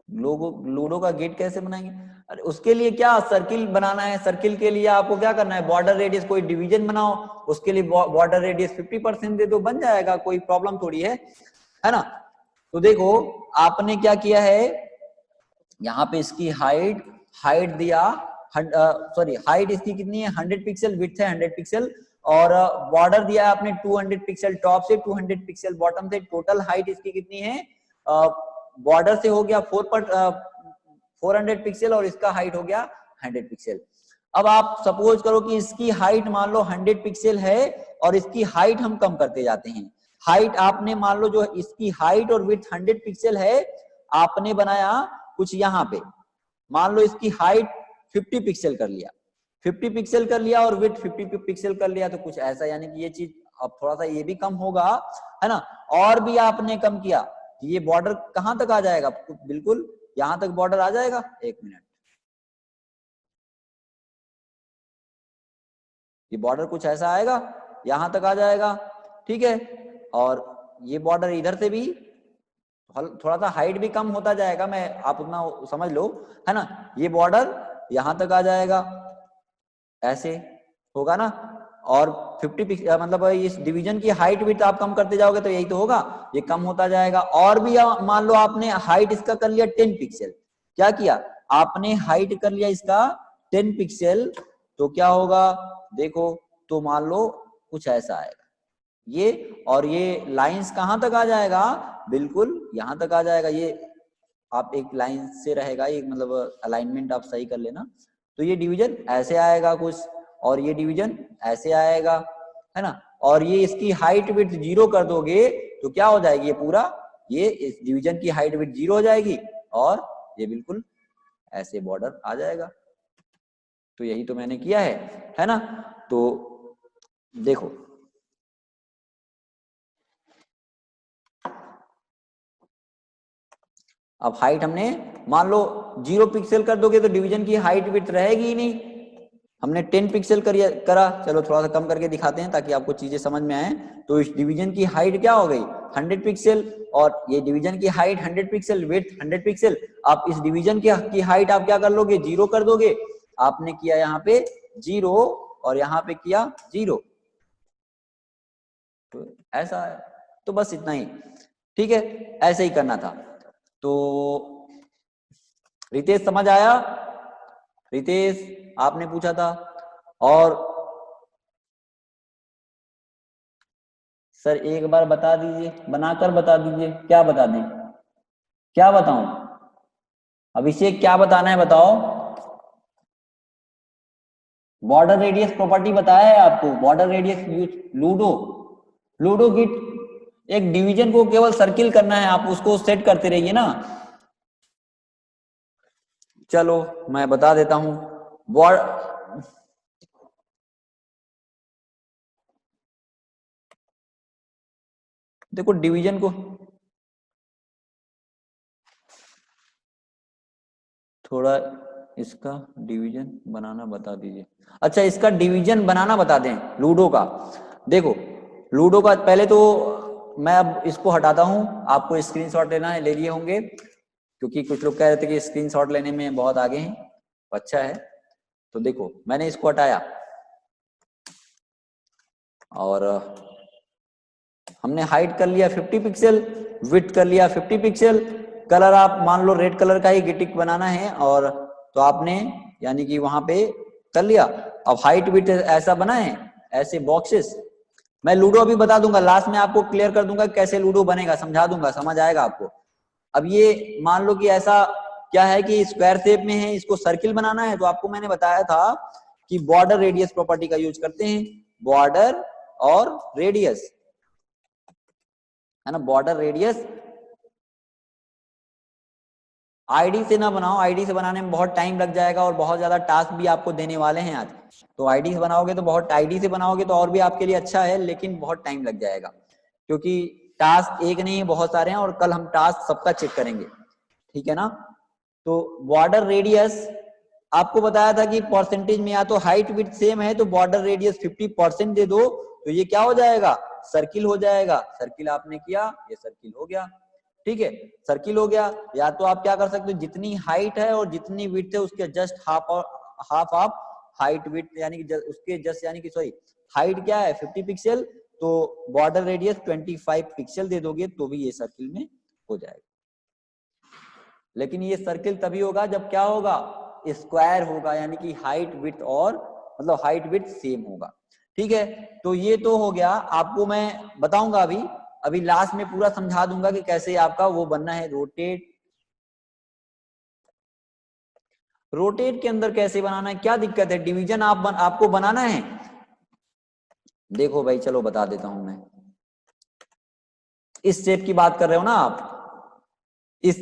लूडो का गेट कैसे बनाएंगे? अरे उसके लिए क्या सर्किल बनाना है, सर्किल के लिए आपको क्या करना है, बॉर्डर रेडियस कोई डिवीजन बनाओ, उसके लिए बॉर्डर रेडियस 50% दे दो, बन जाएगा, कोई प्रॉब्लम थोड़ी है ना। तो देखो आपने क्या किया है, यहाँ पे इसकी हाइट दिया, सॉरी हाइट इसकी कितनी है 100 पिक्सल, विड्थ है 100 पिक्सल, और बॉर्डर दिया है आपने 200 पिक्सल टॉप से, 200 पिक्सल बॉटम से, टोटल हाइट इसकी कितनी है, बॉर्डर से हो गया 400 पिक्सल और इसका हाइट हो गया 100 पिक्सल। अब आप सपोज करो कि इसकी हाइट मान लो 100 पिक्सल है और इसकी हाइट हम कम करते जाते हैं। हाइट आपने मान लो जो इसकी हाइट और विड्थ 100 पिक्सल है, आपने बनाया कुछ यहाँ पे, मान लो इसकी हाइट 50 पिक्सल कर लिया, 50 पिक्सल कर लिया और विड्थ 50 पिक्सल कर लिया, तो कुछ ऐसा, यानी कि ये चीज अब थोड़ा सा ये भी कम होगा, है ना। और भी आपने कम किया, ये बॉर्डर कहां तक आ जाएगा, बिल्कुल यहां तक बॉर्डर आ जाएगा। एक मिनट, ये बॉर्डर कुछ ऐसा आएगा, यहां तक आ जाएगा, ठीक है। और ये बॉर्डर इधर से भी थोड़ा सा हाइट भी कम होता जाएगा, मैं आप उतना समझ लो, है ना। ये बॉर्डर यहां तक आ जाएगा, ऐसे होगा ना। और 50 मतलब इस डिवीजन की हाइट भी तो आप कम करते जाओगे तो यही तो होगा, ये कम होता जाएगा। और भी मान लो आपने हाइट इसका कर लिया 10 पिक्सल, क्या किया आपने, हाइट कर लिया इसका 10 पिक्सल, तो क्या होगा देखो, तो मान लो कुछ ऐसा आएगा ये, और ये लाइंस कहां तक आ जाएगा, बिल्कुल यहां तक आ जाएगा। ये आप एक लाइन से रहेगा, एक मतलब अलाइनमेंट आप सही कर लेना। तो ये डिवीजन ऐसे आएगा कुछ, और ये डिवीजन ऐसे आएगा, है ना। और ये इसकी हाइट विड्थ 0 कर दोगे तो क्या हो जाएगी, ये पूरा, ये इस डिवीजन की हाइट विड्थ 0 हो जाएगी, और ये बिल्कुल ऐसे बॉर्डर आ जाएगा। तो यही तो मैंने किया है ना। तो देखो अब हाइट हमने मान लो 0 पिक्सल कर दोगे तो डिवीजन की हाइट विड्थ रहेगी ही नहीं, हमने 10 पिक्सल करा, चलो थोड़ा सा कम करके दिखाते हैं ताकि आपको चीजें समझ में आए। तो इस डिवीजन की हाइट क्या हो गई 100 पिक्सल, और ये डिवीजन की हाइट 100 पिक्सल, विड्थ 100 पिक्सल। आप इस डिवीजन की हाइट आप क्या कर लोगे, 0 कर दोगे। आपने किया यहाँ पे 0 और यहाँ पे किया 0, तो ऐसा है। तो बस इतना ही, ठीक है, ऐसे ही करना था। तो रितेश समझ आया, रितेश आपने पूछा था। और सर एक बार बता दीजिए, बनाकर बता दीजिए, क्या बता दें, क्या बताऊं, अभिषेक क्या बताना है बताओ। बॉर्डर रेडियस प्रॉपर्टी बताया है आपको, border radius use, ludo, ludo की एक डिवीजन को केवल सर्किल करना है, आप उसको सेट करते रहिए ना। चलो मैं बता देता हूं, देखो डिवीजन को थोड़ा, इसका डिवीजन बनाना बता दीजिए। अच्छा इसका डिवीजन बनाना बता दें लूडो का। देखो लूडो का पहले तो मैं अब इसको हटाता हूं, आपको स्क्रीनशॉट लेना है, ले लिए होंगे, क्योंकि कुछ लोग कह रहे थे कि स्क्रीनशॉट लेने में बहुत आगे हैं, अच्छा है। तो देखो मैंने इसको हटाया, और हमने हाइट कर लिया 50 पिक्सल, विड्थ कर लिया 50 पिक्सल, कलर आप मान लो रेड कलर का ही गिटिक बनाना है, और तो आपने यानी कि वहां पे कर लिया। अब हाइट विड्थ ऐसा बनाए, ऐसे बॉक्सेस, मैं लूडो अभी बता दूंगा, लास्ट में आपको क्लियर कर दूंगा कैसे लूडो बनेगा, समझा दूंगा, समझ आएगा आपको। अब ये मान लो कि ऐसा क्या है कि स्क्वायर शेप में है, इसको सर्किल बनाना है, तो आपको मैंने बताया था कि बॉर्डर रेडियस प्रॉपर्टी का यूज करते हैं, बॉर्डर और रेडियस, है ना, बॉर्डर रेडियस। आईडी से ना बनाओ, आईडी से बनाने में बहुत टाइम लग जाएगा और बहुत ज्यादा टास्क भी आपको देने वाले हैं आज। तो आईडी से बनाओगे तो बहुत, आईडी से बनाओगे तो और भी आपके लिए अच्छा है, लेकिन बहुत टाइम लग जाएगा, क्योंकि टास्क एक नहीं बहुत सारे हैं, और कल हम टास्क सबका चेक करेंगे, ठीक है ना। तो बॉर्डर रेडियस आपको बताया था कि परसेंटेज में या तो हाइट विड्थ सेम है तो बॉर्डर रेडियस 50% दे दो, तो ये क्या हो जाएगा, सर्किल हो जाएगा। सर्किल आपने किया, ये सर्किल हो गया, ठीक है, सर्किल हो गया। या तो आप क्या कर सकते हो, जितनी हाइट है और जितनी विड्थ है उसके just half of height width, यानी कि उसके जस्ट यानी कि सॉरी हाइट क्या है 50 पिक्सल, तो बॉर्डर रेडियस 25 पिक्सल दे दोगे तो भी ये सर्किल में हो जाएगा। लेकिन ये सर्किल तभी होगा जब क्या होगा, स्क्वायर होगा, यानी कि हाइट विड्थ और मतलब हाइट विड्थ सेम होगा। ठीक है, तो ये तो हो गया। आपको मैं बताऊंगा अभी लास्ट में पूरा समझा दूंगा कि कैसे आपका वो बनना है रोटेट के अंदर कैसे बनाना है, क्या दिक्कत है, डिवीजन आपको बनाना है। देखो भाई चलो बता देता हूं मैं, इस शेप की बात कर रहे हो ना आप, इस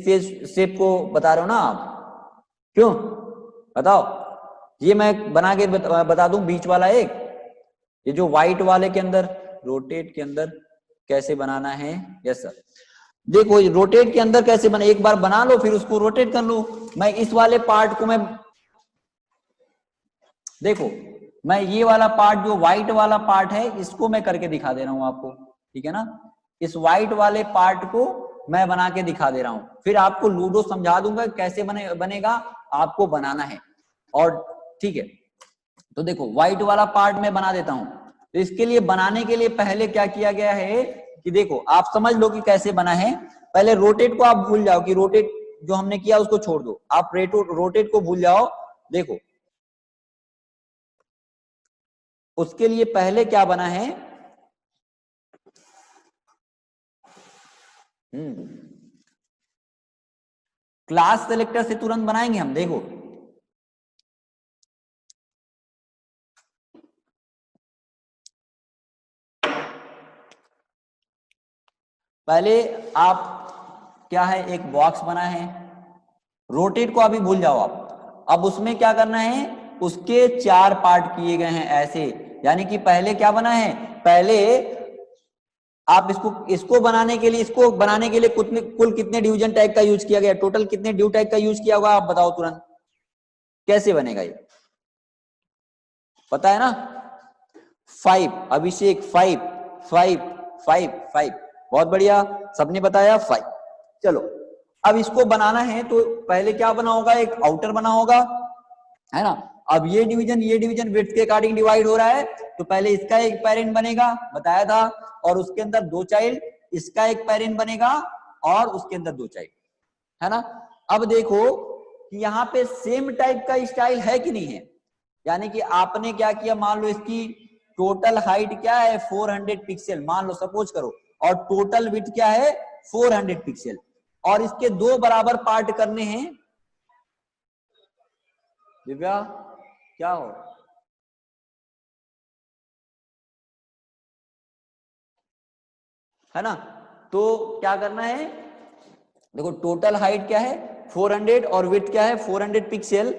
शेप को बता रहे हो ना आप, क्यों बताओ। ये मैं बना के बता दूं बीच वाला एक, ये जो व्हाइट वाले के अंदर रोटेट के अंदर कैसे बनाना है। यस सर, देखो रोटेट के अंदर कैसे बना, एक बार बना लो फिर उसको रोटेट कर लो। मैं इस वाले पार्ट को देखो मैं ये वाला पार्ट जो व्हाइट वाला पार्ट है इसको मैं करके दिखा दे रहा हूं आपको, ठीक है ना। इस व्हाइट वाले पार्ट को मैं बना के दिखा दे रहा हूं, फिर आपको लूडो समझा दूंगा कैसे बनेगा, आपको बनाना है। और ठीक है, तो देखो व्हाइट वाला पार्ट मैं बना देता हूं। तो इसके लिए बनाने के लिए पहले क्या किया गया है कि देखो आप समझ लो कि कैसे बना है। पहले रोटेट को आप भूल जाओ कि रोटेट जो हमने किया उसको छोड़ दो, आप रोटेट को भूल जाओ। देखो उसके लिए पहले क्या बना है, क्लास सेलेक्टर से तुरंत बनाएंगे हम। देखो पहले आप क्या है, एक बॉक्स बना है, रोटेट को अभी भूल जाओ आप। अब उसमें क्या करना है, उसके 4 पार्ट किए गए हैं ऐसे, यानी कि पहले क्या बना है, पहले आप इसको बनाने के लिए कुल कितने डिवीजन टैग का यूज किया गया, टोटल कितने ड्यू टैग का यूज किया होगा आप बताओ तुरंत, कैसे बनेगा ये पता है ना। 5 अभिषेक 5 5 5 5, बहुत बढ़िया, सबने बताया 5। चलो अब इसको बनाना है तो पहले क्या बना होगा, एक आउटर बना होगा, है ना। अब ये डिवीजन विड्थ के अकॉर्डिंग डिवाइड हो रहा है, तो पहले इसका एक पेरेंट बनेगा, बताया था, और उसके अंदर 2 चाइल्ड, इसका एक पेरेंट बनेगा और उसके अंदर 2 चाइल्ड, है ना। अब देखो कि यहाँ पे सेम टाइप का स्टाइल है कि नहीं है, यानी कि आपने क्या किया, मान लो इसकी टोटल हाइट क्या है 400 पिक्सल मान लो सपोज करो, और टोटल विड्थ क्या है 400 पिक्सल, और इसके 2 बराबर पार्ट करने हैं। दिव्या क्या हो, है ना। तो क्या करना है, देखो टोटल हाइट क्या है 400 और विड्थ क्या है 400 पिक्सल।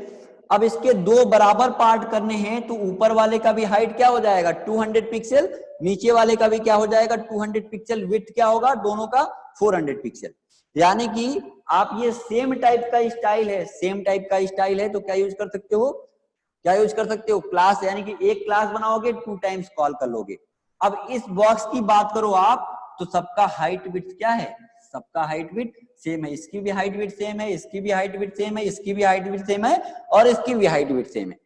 अब इसके 2 बराबर पार्ट करने हैं, तो ऊपर वाले का भी हाइट क्या हो जाएगा 200 पिक्सल, नीचे वाले का भी क्या हो जाएगा 200 पिक्सल, विड्थ क्या होगा दोनों का 400 पिक्सल। यानी कि आप ये सेम टाइप का स्टाइल है, सेम टाइप का स्टाइल है, तो क्या यूज कर सकते हो, क्या यूज कर सकते हो, क्लास, यानी कि एक क्लास बनाओगे 2 टाइम्स कॉल कर लोगे। अब इस बॉक्स की बात करो आप, तो सबका हाइट विड्थ क्या है, सबका हाइट विड्थ सेम है, इसकी भी हाइट विड्थ सेम है, इसकी भी हाइट विड्थ सेम है, इसकी भी हाइट विड्थ सेम है, और इसकी भी हाइट विड्थ सेम है।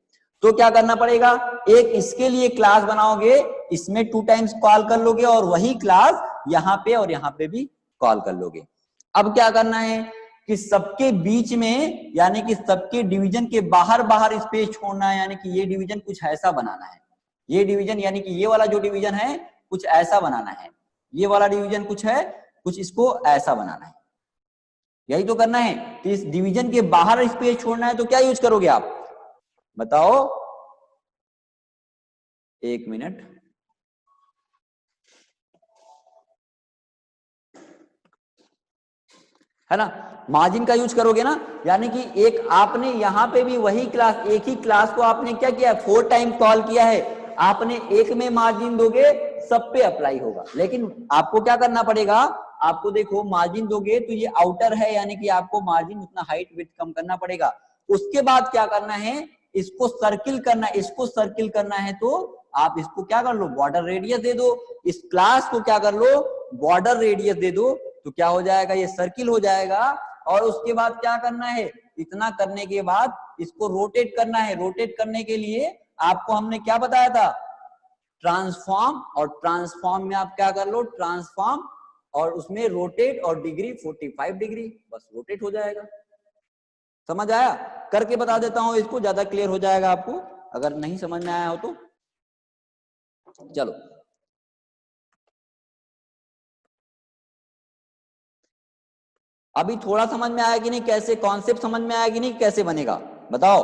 तो क्या करना पड़ेगा, एक इसके लिए क्लास बनाओगे, इसमें 2 टाइम्स कॉल कर लोगे, और वही क्लास यहाँ पे और यहाँ पे भी कॉल कर लोगे। अब क्या करना है कि सबके बीच में, यानी कि सबके डिवीजन के बाहर बाहर स्पेस छोड़ना है, यानी कि ये डिवीजन कुछ ऐसा बनाना है, ये डिवीजन यानी कि ये वाला जो डिवीजन है कुछ ऐसा बनाना है, ये वाला डिवीजन कुछ है, कुछ इसको ऐसा बनाना है, यही तो करना है। कि इस डिवीजन के बाहर स्पेस छोड़ना है, तो क्या यूज करोगे आप बताओ, 1 मिनट, है ना, मार्जिन का यूज करोगे ना। यानी कि एक आपने यहाँ पे भी वही क्लास, एक ही क्लास को आपने क्या किया 4 टाइम कॉल किया है, आपने एक में मार्जिन दोगे सब पे अप्लाई होगा। लेकिन आपको क्या करना पड़ेगा, आपको देखो मार्जिन दोगे तो ये आउटर है, यानी कि आपको मार्जिन उतना हाइट विड्थ कम करना पड़ेगा। उसके बाद क्या करना है, इसको सर्किल करना है, इसको सर्किल करना है, तो आप इसको क्या कर लो बॉर्डर रेडियस दे दो, इस क्लास को क्या कर लो बॉर्डर रेडियस दे दो, तो क्या हो जाएगा, ये सर्किल हो जाएगा। और उसके बाद क्या करना है, इतना करने के बाद इसको रोटेट करना है। रोटेट करने के लिए आपको हमने क्या बताया था, ट्रांसफॉर्म, और ट्रांसफॉर्म में आप क्या कर लो, ट्रांसफॉर्म और उसमें रोटेट और डिग्री 45 डिग्री, बस रोटेट हो जाएगा। समझ आया? करके बता देता हूं इसको, ज्यादा क्लियर हो जाएगा आपको, अगर नहीं समझ में आया हो तो। चलो अभी थोड़ा समझ में आया कि नहीं, कैसे कॉन्सेप्ट समझ में आया कि नहीं, कैसे बनेगा बताओ।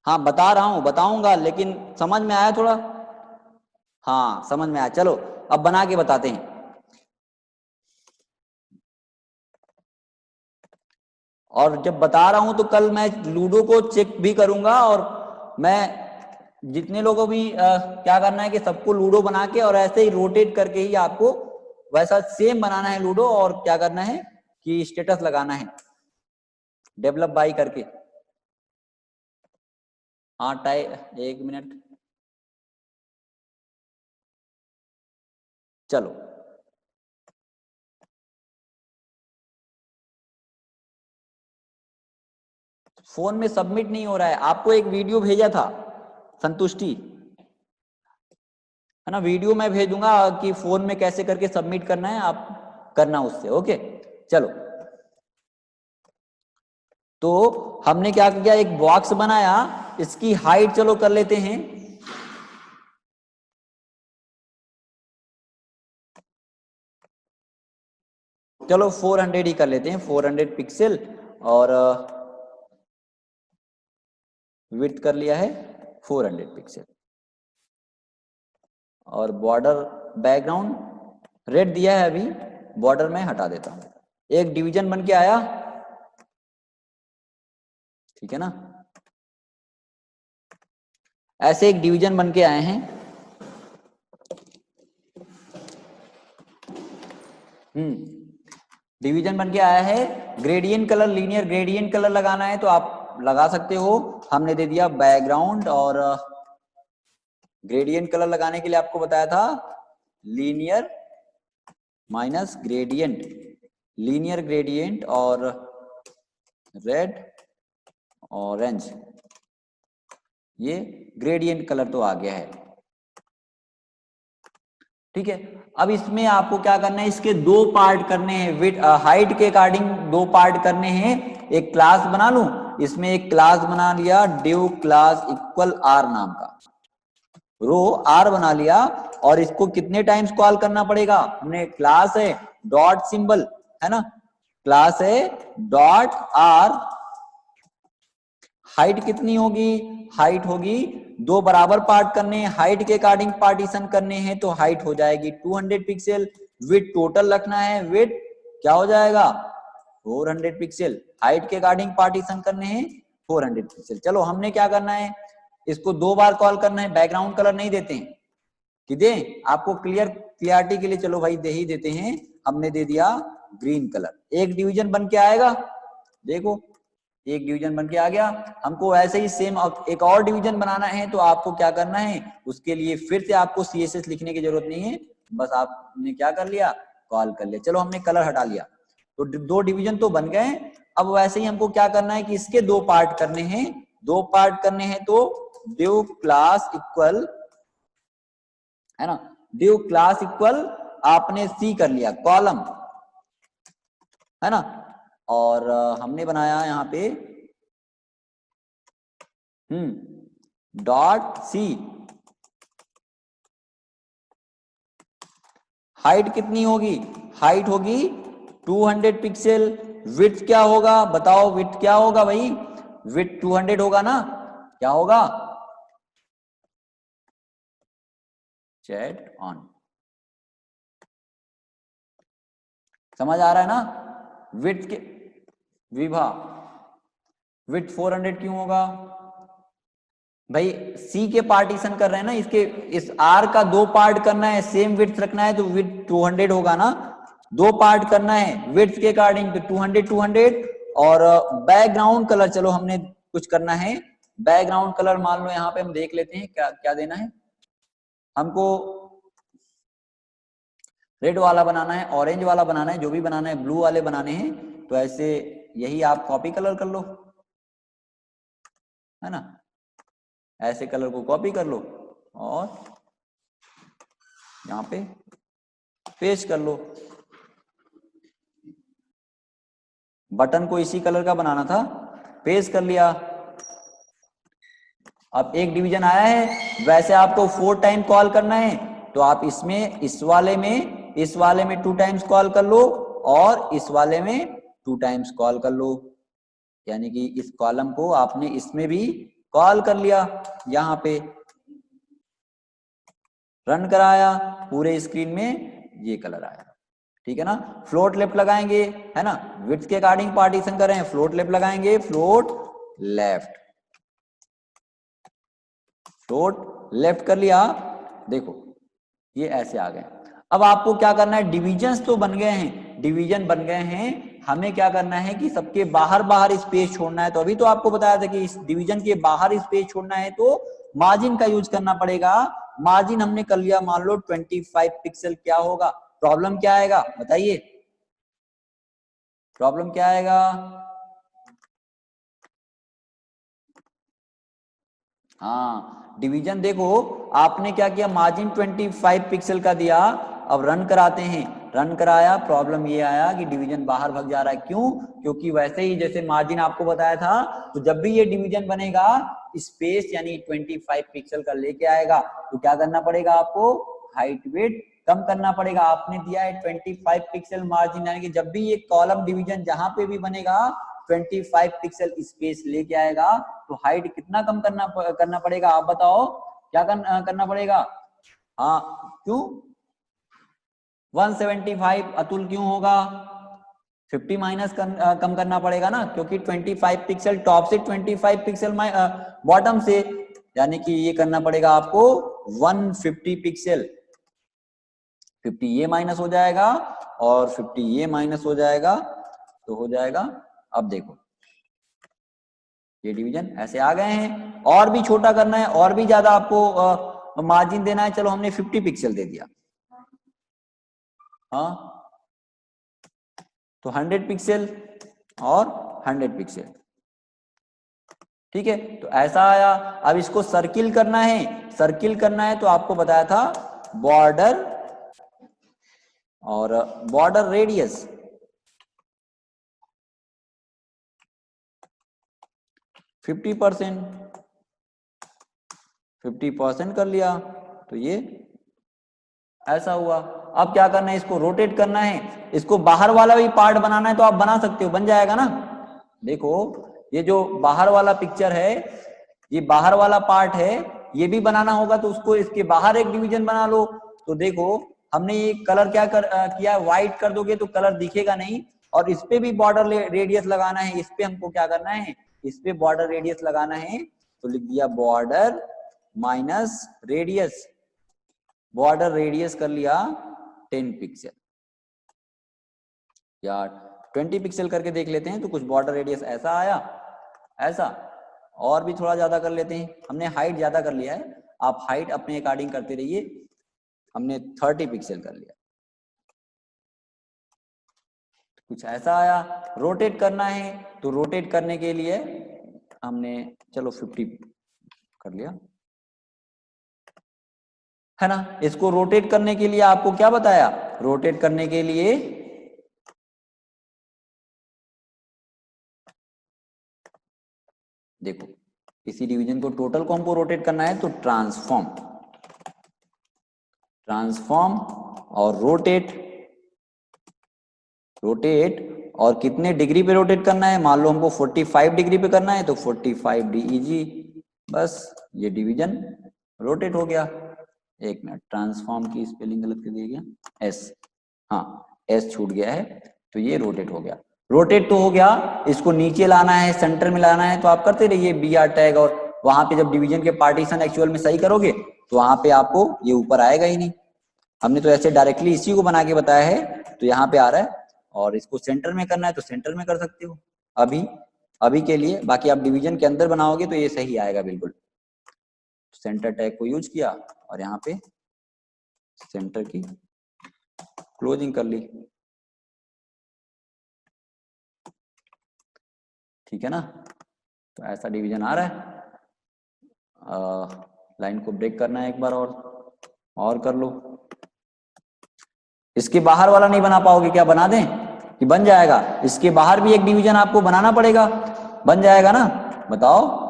हाँ बता रहा हूं, बताऊंगा, लेकिन समझ में आया थोड़ा? हाँ समझ में आया। चलो अब बना के बताते हैं। और जब बता रहा हूं तो कल मैं लूडो को चेक भी करूंगा, और मैं जितने लोगों भी क्या करना है कि सबको लूडो बना के और ऐसे ही रोटेट करके ही आपको वैसा सेम बनाना है लूडो, और क्या करना है कि स्टेटस लगाना है डेवलप बाय करके। हाँ एक मिनट, चलो फोन में सबमिट नहीं हो रहा है। आपको एक वीडियो भेजा था संतुष्टि, है ना, वीडियो मैं भेजूंगा कि फोन में कैसे करके सबमिट करना है, आप करना उससे। ओके चलो, तो हमने क्या किया, एक बॉक्स बनाया, इसकी हाइट चलो कर लेते हैं, चलो 400 ही कर लेते हैं, 400 पिक्सल, और विड्थ कर लिया है 400 पिक्सल, और बॉर्डर बैकग्राउंड रेड दिया है, अभी बॉर्डर में हटा देता हूं। एक डिवीजन बन के आया, ठीक है ना, ऐसे एक डिवीजन बन के आए हैं। डिवीजन बन के आया है। Gradient colour, linear gradient colour लगाना है तो आप लगा सकते हो। हमने दे दिया बैकग्राउंड, और ग्रेडियंट कलर लगाने के लिए आपको बताया था linear minus gradient, linear gradient और रेड ऑरेंज, ये ग्रेडियंट कलर तो आ गया है, ठीक है। अब इसमें आपको क्या करना है, इसके दो पार्ट करने हैं, विथ हाइट के अकॉर्डिंग दो पार्ट करने हैं। एक क्लास बना लूं, इसमें एक क्लास बना लिया डिव क्लास इक्वल आर नाम का, रो आर बना लिया, और इसको कितने टाइम्स कॉल करना पड़ेगा, हमने क्लास है डॉट सिंबल, है ना, क्लास है डॉट आर, हाइट कितनी होगी, हाइट होगी, दो बराबर पार्ट करने हैं, हाइट के अकॉर्डिंग पार्टीशन करने हैं तो हाइट हो जाएगी 200 पिक्सल, विड्थ टोटल रखना है, विड्थ क्या हो जाएगा 400 पिक्सल, हाइट के अकॉर्डिंग पार्टीशन करने हैं 400 पिक्सल। चलो हमने क्या करना है, इसको दो बार कॉल करना है, बैकग्राउंड कलर नहीं देते हैं कि दें आपको क्लियरिटी के लिए, चलो भाई दे ही देते हैं, हमने दे दिया ग्रीन कलर। एक डिवीजन बन के आएगा, देखो एक डिवीजन बन के आ गया। हमको ऐसे ही सेम एक और डिवीजन बनाना है, तो आपको क्या करना है, उसके लिए फिर से आपको CSS लिखने की जरूरत नहीं है, बस आपने क्या कर लिया, कॉल कर लिया। चलो हमने कलर हटा लिया, तो दो डिवीजन तो बन गए। अब वैसे ही हमको क्या करना है कि इसके दो पार्ट करने हैं, दो पार्ट करने हैं तो डिव क्लास इक्वल, है ना, डिव क्लास इक्वल आपने सी कर लिया कॉलम, है ना, और हमने बनाया यहाँ पे डॉट सी, हाइट कितनी होगी, हाइट होगी 200 पिक्सल, विड्थ क्या होगा बताओ, विड्थ क्या होगा भाई, विड्थ 200 होगा ना, क्या होगा, चैट ऑन, समझ आ रहा है ना, विड्थ के विभा, विड्थ 400 क्यों होगा भाई, सी के पार्टीशन कर रहे हैं ना, इसके इस आर का दो पार्ट करना है, सेम विड्थ रखना है तो विड्थ 200 होगा ना, दो पार्ट करना है विड्थ के अकॉर्डिंग तो 200 200, और बैकग्राउंड कलर, चलो हमने कुछ करना है, बैकग्राउंड कलर मान लो यहाँ पे हम देख लेते हैं क्या क्या देना है हमको। रेड वाला बनाना है, ऑरेंज वाला बनाना है, जो भी बनाना है, ब्लू वाले बनाने हैं। तो ऐसे यही आप कॉपी कलर कर लो, है ना, ऐसे कलर को कॉपी कर लो और यहाँ पे पेस्ट कर लो। बटन को इसी कलर का बनाना था, पेस्ट कर लिया। अब एक डिवीजन आया है, वैसे आपको 4 टाइम कॉल करना है, तो आप इसमें इस वाले में 2 टाइम्स कॉल कर लो और इस वाले में 2 टाइम्स कॉल कर लो, यानी कि इस कॉलम को आपने इसमें भी कॉल कर लिया। यहाँ पे रन कराया, पूरे स्क्रीन में ये कलर आया, ठीक है ना। फ्लोट लेफ्ट लगाएंगे, है ना, विड्थ के अकॉर्डिंग पार्टीशन कर रहे हैं, फ्लोट लेफ्ट लगाएंगे, फ्लोट लेफ्ट कर लिया। देखो ये ऐसे आ गए। अब आपको क्या करना है, डिविजन्स तो बन गए हैं, डिवीजन बन गए हैं, हमें क्या करना है कि सबके बाहर बाहर स्पेस छोड़ना है। तो अभी तो आपको बताया था कि इस डिवीजन के बाहर स्पेस छोड़ना है तो मार्जिन का यूज करना पड़ेगा। मार्जिन हमने कर लिया, मान लो 25 पिक्सल। क्या होगा, प्रॉब्लम क्या आएगा बताइए, प्रॉब्लम क्या आएगा? हाँ, डिवीजन देखो आपने क्या किया, मार्जिन 25 पिक्सल का दिया। अब रन कराते हैं, रन कराया, प्रॉब्लम ये आया कि डिवीजन बाहर भाग जा रहा है। क्यों? क्योंकि वैसे ही जैसे मार्जिन आपको बताया था, तो जब भी ये डिवीजन बनेगा स्पेस यानी 25 पिक्सल का लेके आएगा। तो क्या करना पड़ेगा आपको, हाइट विड्थ कम करना पड़ेगा। आपने दिया है 25 पिक्सल मार्जिन, यानी कि जब भी ये कॉलम डिवीजन जहां पे भी बनेगा 25 पिक्सल स्पेस लेके आएगा। तो हाइट कितना कम करना पड़ेगा, आप बताओ क्या करना पड़ेगा? हाँ, क्यों 175? अतुल क्यों होगा? 50 माइनस कम करना पड़ेगा ना, क्योंकि 25 पिक्सल टॉप से, 25 पिक्सल बॉटम से, यानी कि ये करना पड़ेगा आपको 150 पिक्सल। 50 ये माइनस हो जाएगा और 50 ये माइनस हो जाएगा, तो हो जाएगा। अब देखो ये डिवीजन ऐसे आ गए हैं। और भी छोटा करना है, और भी ज्यादा आपको मार्जिन देना है, चलो हमने 50 पिक्सल दे दिया। हाँ, तो 100 पिक्सल और 100 पिक्सल, ठीक है। तो ऐसा आया। अब इसको सर्किल करना है, सर्किल करना है तो आपको बताया था बॉर्डर और बॉर्डर रेडियस 50%, 50% कर लिया, तो ये ऐसा हुआ। अब क्या करना है, इसको रोटेट करना है, इसको बाहर वाला भी पार्ट बनाना है तो आप बना सकते हो, बन जाएगा ना। देखो ये जो बाहर वाला पिक्चर है, ये बाहर वाला पार्ट है, ये भी बनाना होगा तो उसको इसके बाहर एक डिवीजन बना लो। तो देखो हमने ये कलर क्या किया, व्हाइट कर दोगे तो कलर दिखेगा नहीं, और इस पे भी बॉर्डर रेडियस लगाना है। इस पे हमको क्या करना है, इस पे बॉर्डर रेडियस लगाना है, तो लिख दिया border minus radius, border radius कर लिया 10 पिक्सल या 20 पिक्सल करके देख लेते हैं। तो कुछ बॉर्डर रेडियस ऐसा आया, ऐसा, और भी थोड़ा ज्यादा कर लेते हैं। हमने हाइट ज्यादा कर लिया है, आप हाइट अपने अकॉर्डिंग करते रहिए। हमने 30 पिक्सल कर लिया, कुछ ऐसा आया। रोटेट करना है तो रोटेट करने के लिए हमने चलो 50 कर लिया, है ना। इसको रोटेट करने के लिए आपको क्या बताया, रोटेट करने के लिए देखो इसी डिवीजन को, टोटल को हमको रोटेट करना है तो ट्रांसफॉर्म और रोटेट और कितने डिग्री पे रोटेट करना है, मान लो हमको 45 डिग्री पे करना है तो 45 DEG, बस ये डिवीजन रोटेट हो गया। एक मिनट, ट्रांसफॉर्म की स्पेलिंग गलत कर दिया गया, एस, हाँ एस छूट गया है, तो ये रोटेट हो गया। रोटेट तो हो गया, इसको नीचे लाना है, सेंटर में लाना है, तो आप करते रहिए BR टैग, और वहां पे जब डिवीजन के पार्टीशन एक्चुअल में सही करोगे तो वहां पे आपको ये ऊपर आएगा ही नहीं। हमने तो ऐसे डायरेक्टली इसी को बना के बताया है, तो यहाँ पे आ रहा है। और इसको सेंटर में करना है तो सेंटर में कर सकते हो। अभी अभी के लिए। बाकी आप डिवीजन के अंदर बनाओगे तो ये सही आएगा बिल्कुल। सेंटर टैग को यूज किया और यहाँ पे सेंटर की क्लोजिंग कर ली, ठीक है ना। तो ऐसा डिवीजन आ रहा है। लाइन को ब्रेक करना है एक बार और कर लो। इसके बाहर वाला नहीं बना पाओगे क्या? बना दें कि बन जाएगा? इसके बाहर भी एक डिवीजन आपको बनाना पड़ेगा, बन जाएगा ना? बताओ।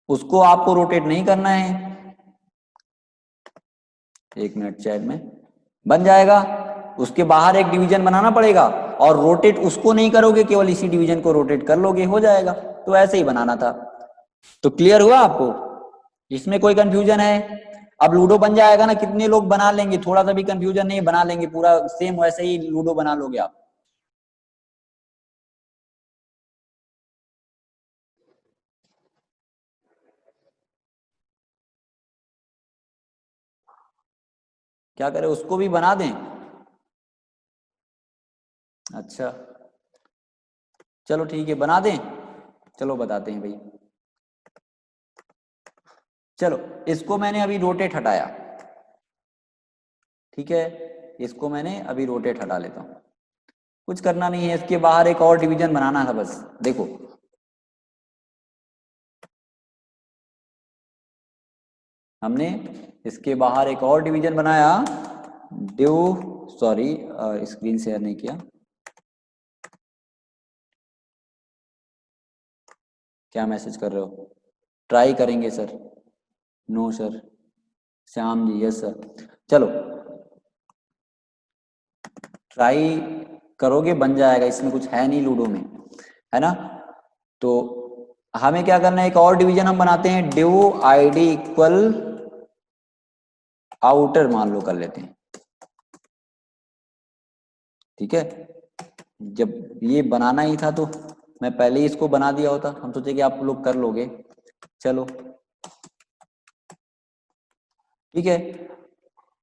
उसको आपको रोटेट नहीं करना है। 1 मिनट चैट में बन जाएगा। उसके बाहर एक डिवीजन बनाना पड़ेगा और रोटेट उसको नहीं करोगे, केवल इसी डिवीजन को रोटेट कर लोगे, हो जाएगा। तो ऐसे ही बनाना था। तो क्लियर हुआ आपको? इसमें कोई कंफ्यूजन है? अब लूडो बन जाएगा ना, कितने लोग बना लेंगे? थोड़ा सा भी कंफ्यूजन नहीं, बना लेंगे पूरा सेम वैसे ही लूडो बना लोगे आप। क्या करें, उसको भी बना दें? अच्छा चलो ठीक है, बना दें। चलो बताते हैं भाई। चलो इसको मैंने अभी रोटेट हटाया, ठीक है। इसको मैंने अभी रोटेट हटा लेता हूं। कुछ करना नहीं है, इसके बाहर एक और डिवीजन बनाना था बस। देखो हमने इसके बाहर एक और डिवीजन बनाया। ड्यू सॉरी स्क्रीन शेयर नहीं किया। क्या मैसेज कर रहे हो? ट्राई करेंगे sir. No sir. Shyam ji yes sir. चलो ट्राई करोगे, बन जाएगा, इसमें कुछ है नहीं लूडो में, है ना। तो हमें क्या करना है, एक और डिवीजन हम बनाते हैं। ड्यू आईडी इक्वल आउटर मान लो कर लेते हैं, ठीक है। जब ये बनाना ही था तो मैं पहले ही इसको बना दिया होता, हम सोचे कि आप लोग कर लोगे। चलो ठीक है,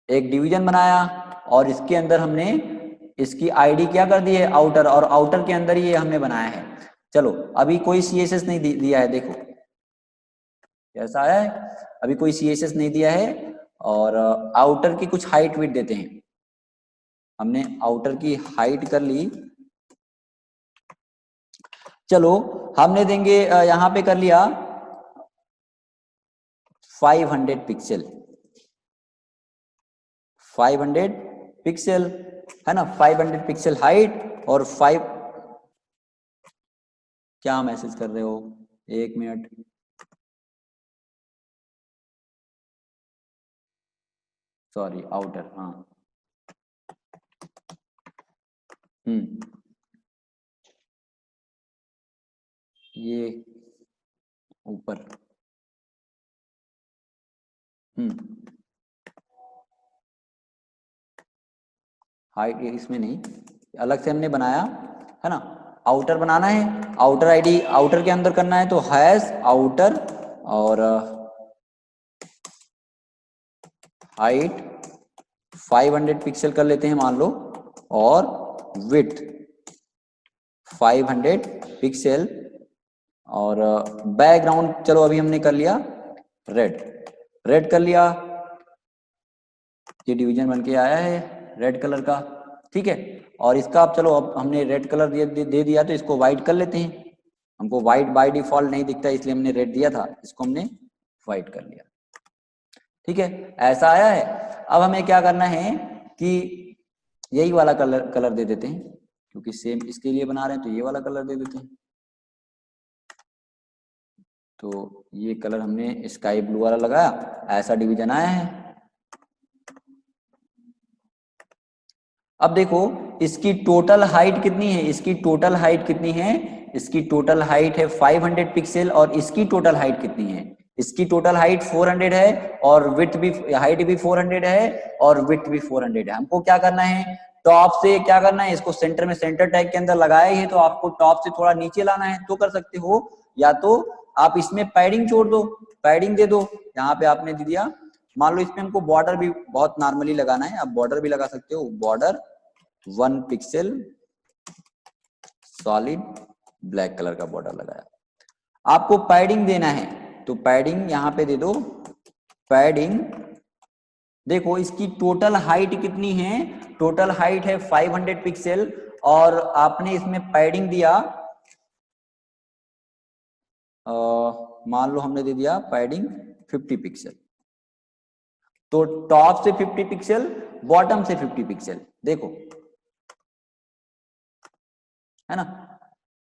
एक डिवीजन बनाया और इसके अंदर हमने इसकी आईडी क्या कर दी है, आउटर, और आउटर के अंदर ये हमने बनाया है। चलो अभी कोई सीएसएस नहीं दिया है, देखो कैसा है, अभी कोई सीएसएस नहीं दिया है। और आउटर की कुछ हाइट विड्थ देते हैं। हमने आउटर की हाइट कर ली। चलो हमने देंगे यहां पे कर लिया 500 पिक्सल, 500 पिक्सल है ना, 500 पिक्सल हाइट और 5। क्या मैसेज कर रहे हो? 1 मिनट। सॉरी आउटर, हाँ। ये ऊपर, हाइट इसमें नहीं, अलग से हमने बनाया है ना। आउटर बनाना है, आउटर आईडी आउटर के अंदर करना है, तो हैश आउटर और हाइट 500 पिक्सल कर लेते हैं मान लो, और विड्थ 500 पिक्सल, और बैकग्राउंड चलो अभी हमने कर लिया रेड, रेड कर लिया। ये डिवीजन बन के आया है रेड कलर का, ठीक है। और इसका अब चलो, अब हमने रेड कलर दे दिया तो इसको व्हाइट कर लेते हैं। हमको व्हाइट बाय डिफॉल्ट नहीं दिखता, इसलिए हमने रेड दिया था, इसको हमने व्हाइट कर लिया, ठीक है। ऐसा आया है। अब हमें क्या करना है कि यही वाला कलर दे देते हैं, क्योंकि सेम इसके लिए बना रहे हैं तो ये वाला कलर दे देते हैं। तो ये कलर हमने स्काई ब्लू वाला लगाया, ऐसा डिवीजन आया है। अब देखो इसकी टोटल हाइट कितनी है, इसकी टोटल हाइट कितनी है, इसकी टोटल हाइट है 500 पिक्सल, और इसकी टोटल हाइट कितनी है, इसकी टोटल हाइट 400 है, और विड्थ भी, हाइट भी 400 है और विड्थ भी 400 है। हमको क्या करना है, टॉप से क्या करना है, इसको सेंटर में, सेंटर टैग के अंदर लगाया ही है, तो आपको टॉप से थोड़ा नीचे लाना है तो कर सकते हो, या तो आप इसमें पैडिंग छोड़ दो, पैडिंग दे दो। यहाँ पे आपने दे दिया, मान लो इसमें हमको बॉर्डर भी बहुत नॉर्मली लगाना है, आप बॉर्डर भी लगा सकते हो, border 1 pixel solid black colour का बॉर्डर लगाया। आपको पैडिंग देना है तो पैडिंग यहां पे दे दो। पैडिंग देखो इसकी टोटल हाइट कितनी है, टोटल हाइट है 500 पिक्सल और आपने इसमें पैडिंग दिया मान लो हमने दे दिया पैडिंग 50 पिक्सल। तो टॉप से 50 पिक्सल, बॉटम से 50 पिक्सल, देखो है ना।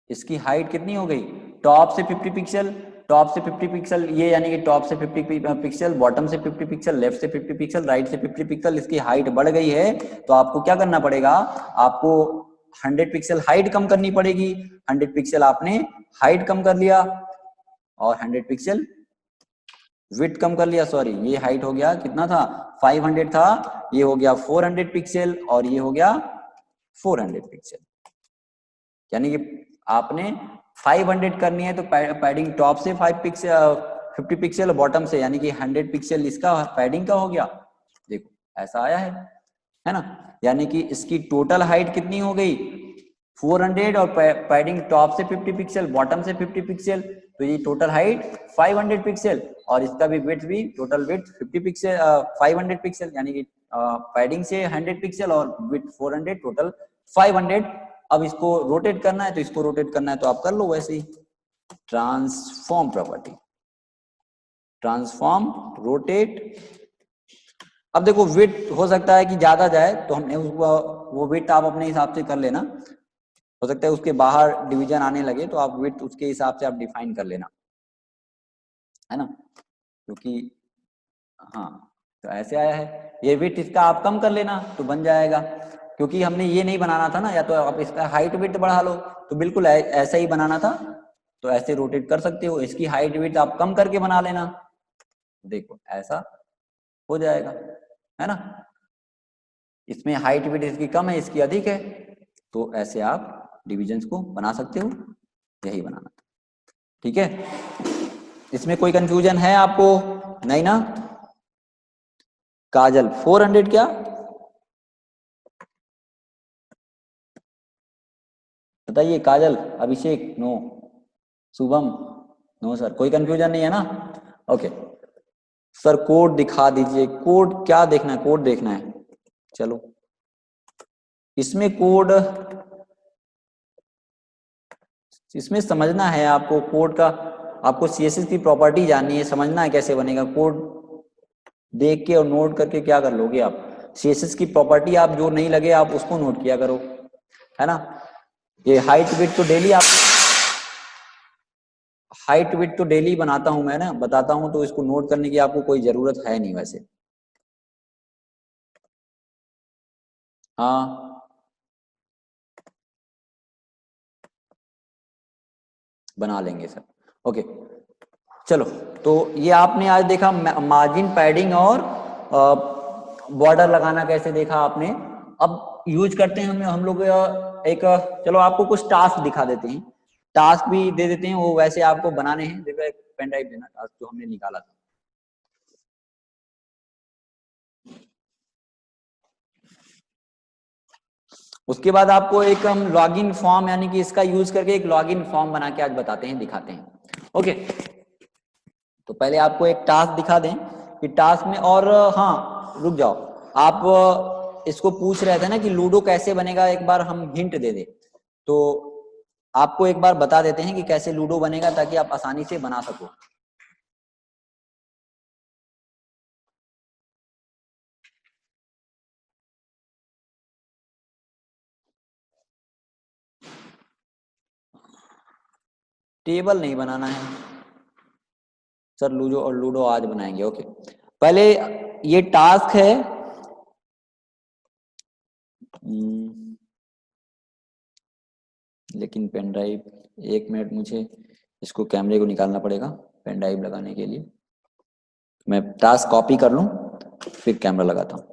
इसकी हाइट कितनी हो गई, टॉप से 50 पिक्सल, टॉप से 50 पिक्सल, ये यानी कि टॉप से 50 पिक्सल, बॉटम से 50 पिक्सल, लेफ्ट से 50 पिक्सल, राइट से 50 पिक्सल। इसकी हाइट बढ़ गई है तो आपको क्या करना पड़ेगा, आपको 100 पिक्सल हाइट कम करनी पड़ेगी। 100 पिक्सल आपने हाइट कम कर लिया और 100 पिक्सल विड्थ कम कर लिया। सॉरी, ये हाइट हो गया कितना था, 500 था, ये हो गया 400 पिक्सल और ये हो गया 400 पिक्सल। यानी कि आपने 500 करनी है तो पैडिंग टॉप से 5 पिक्सल 50 पिक्सल, बॉटम से यानी कि 100 पिक्सल इसका पैडिंग का हो गया। देखो ऐसा आया है ना। यानी कि इसकी टोटल हाइट कितनी हो गई 400 और पैडिंग टॉप से 50 पिक्सल, बॉटम से 50 पिक्सल, तो ये टोटल हाइट 500 पिक्सल और इसका भी विड्थ भी टोटल विड्थ 50 पिक्सल 500 पिक्सल, यानी कि पैडिंग से 100 पिक्सल और विड्थ 400, टोटल 500। अब इसको रोटेट करना है तो इसको रोटेट करना है तो आप कर लो वैसे ही, ट्रांसफॉर्म प्रॉपर्टी, ट्रांसफॉर्म रोटेट। अब देखो विड्थ हो सकता है कि ज्यादा जाए तो हमने उसको वो विड्थ आप अपने हिसाब से कर लेना, हो सकता है उसके बाहर डिवीजन आने लगे तो आप विड्थ उसके हिसाब से आप डिफाइन कर लेना, है ना। क्योंकि हाँ तो ऐसे आया है, ये विड्थ इसका आप कम कर लेना तो बन जाएगा। क्योंकि हमने ये नहीं बनाना था ना, या तो आप इसका हाइट विड्थ बढ़ा लो, तो बिल्कुल ऐसा ही बनाना था तो ऐसे रोटेट कर सकते हो। इसकी हाइट विड्थ आप कम करके बना लेना, देखो ऐसा हो जाएगा, है ना। इसमें हाइट विड्थ इसकी कम है, इसकी अधिक है, तो ऐसे आप डिविजन्स को बना सकते हो, यही बनाना था। ठीक है, इसमें कोई कंफ्यूजन है आपको, नहीं ना। काजल 400 क्या, बताइए। काजल, अभिषेक नो, शुभम नो सर, कोई कंफ्यूजन नहीं है ना। ओके सर, कोड दिखा दीजिए। कोड क्या देखना है, कोड देखना है, चलो इसमें कोड, इसमें समझना है आपको कोड का, आपको सीएसएस की प्रॉपर्टी जाननी है, समझना है कैसे बनेगा कोड। देख के और नोट करके क्या कर लोगे आप, सीएसएस की प्रॉपर्टी आप जो नहीं लगे आप उसको नोट किया करो, है ना। ये हाइट विड्थ तो डेली आप, हाइट विड्थ तो डेली बनाता हूं मैं ना, बताता हूं, तो इसको नोट करने की आपको कोई जरूरत है नहीं वैसे। हाँ बना लेंगे सर, ओके। चलो, तो ये आपने आज देखा मार्जिन, पैडिंग और बॉर्डर लगाना कैसे देखा आपने। अब यूज करते हैं हम लोग एक, चलो आपको कुछ टास्क दिखा देते हैं, टास्क भी दे देते हैं, वो वैसे आपको बनाने हैं। देखो एक पेन ड्राइव देना, टास्क जो हमने निकाला था। उसके बाद आपको एक हम लॉगिन फॉर्म, यानी कि इसका यूज करके एक लॉगिन फॉर्म बना के आज बताते हैं, दिखाते हैं। ओके, तो पहले आपको एक टास्क दिखा दें कि टास्क में, और हाँ रुक जाओ, आप इसको पूछ रहे थे ना कि लूडो कैसे बनेगा, एक बार हम हिंट दे दे तो आपको एक बार बता देते हैं कि कैसे लूडो बनेगा ताकि आप आसानी से बना सको। टेबल नहीं बनाना है सर, लूडो और लूडो आज बनाएंगे। ओके, पहले ये टास्क है, लेकिन पेन ड्राइव, एक मिनट, मुझे इसको कैमरे को निकालना पड़ेगा पेन ड्राइव लगाने के लिए। मैं टास्क कॉपी कर लूं फिर कैमरा लगाता हूं।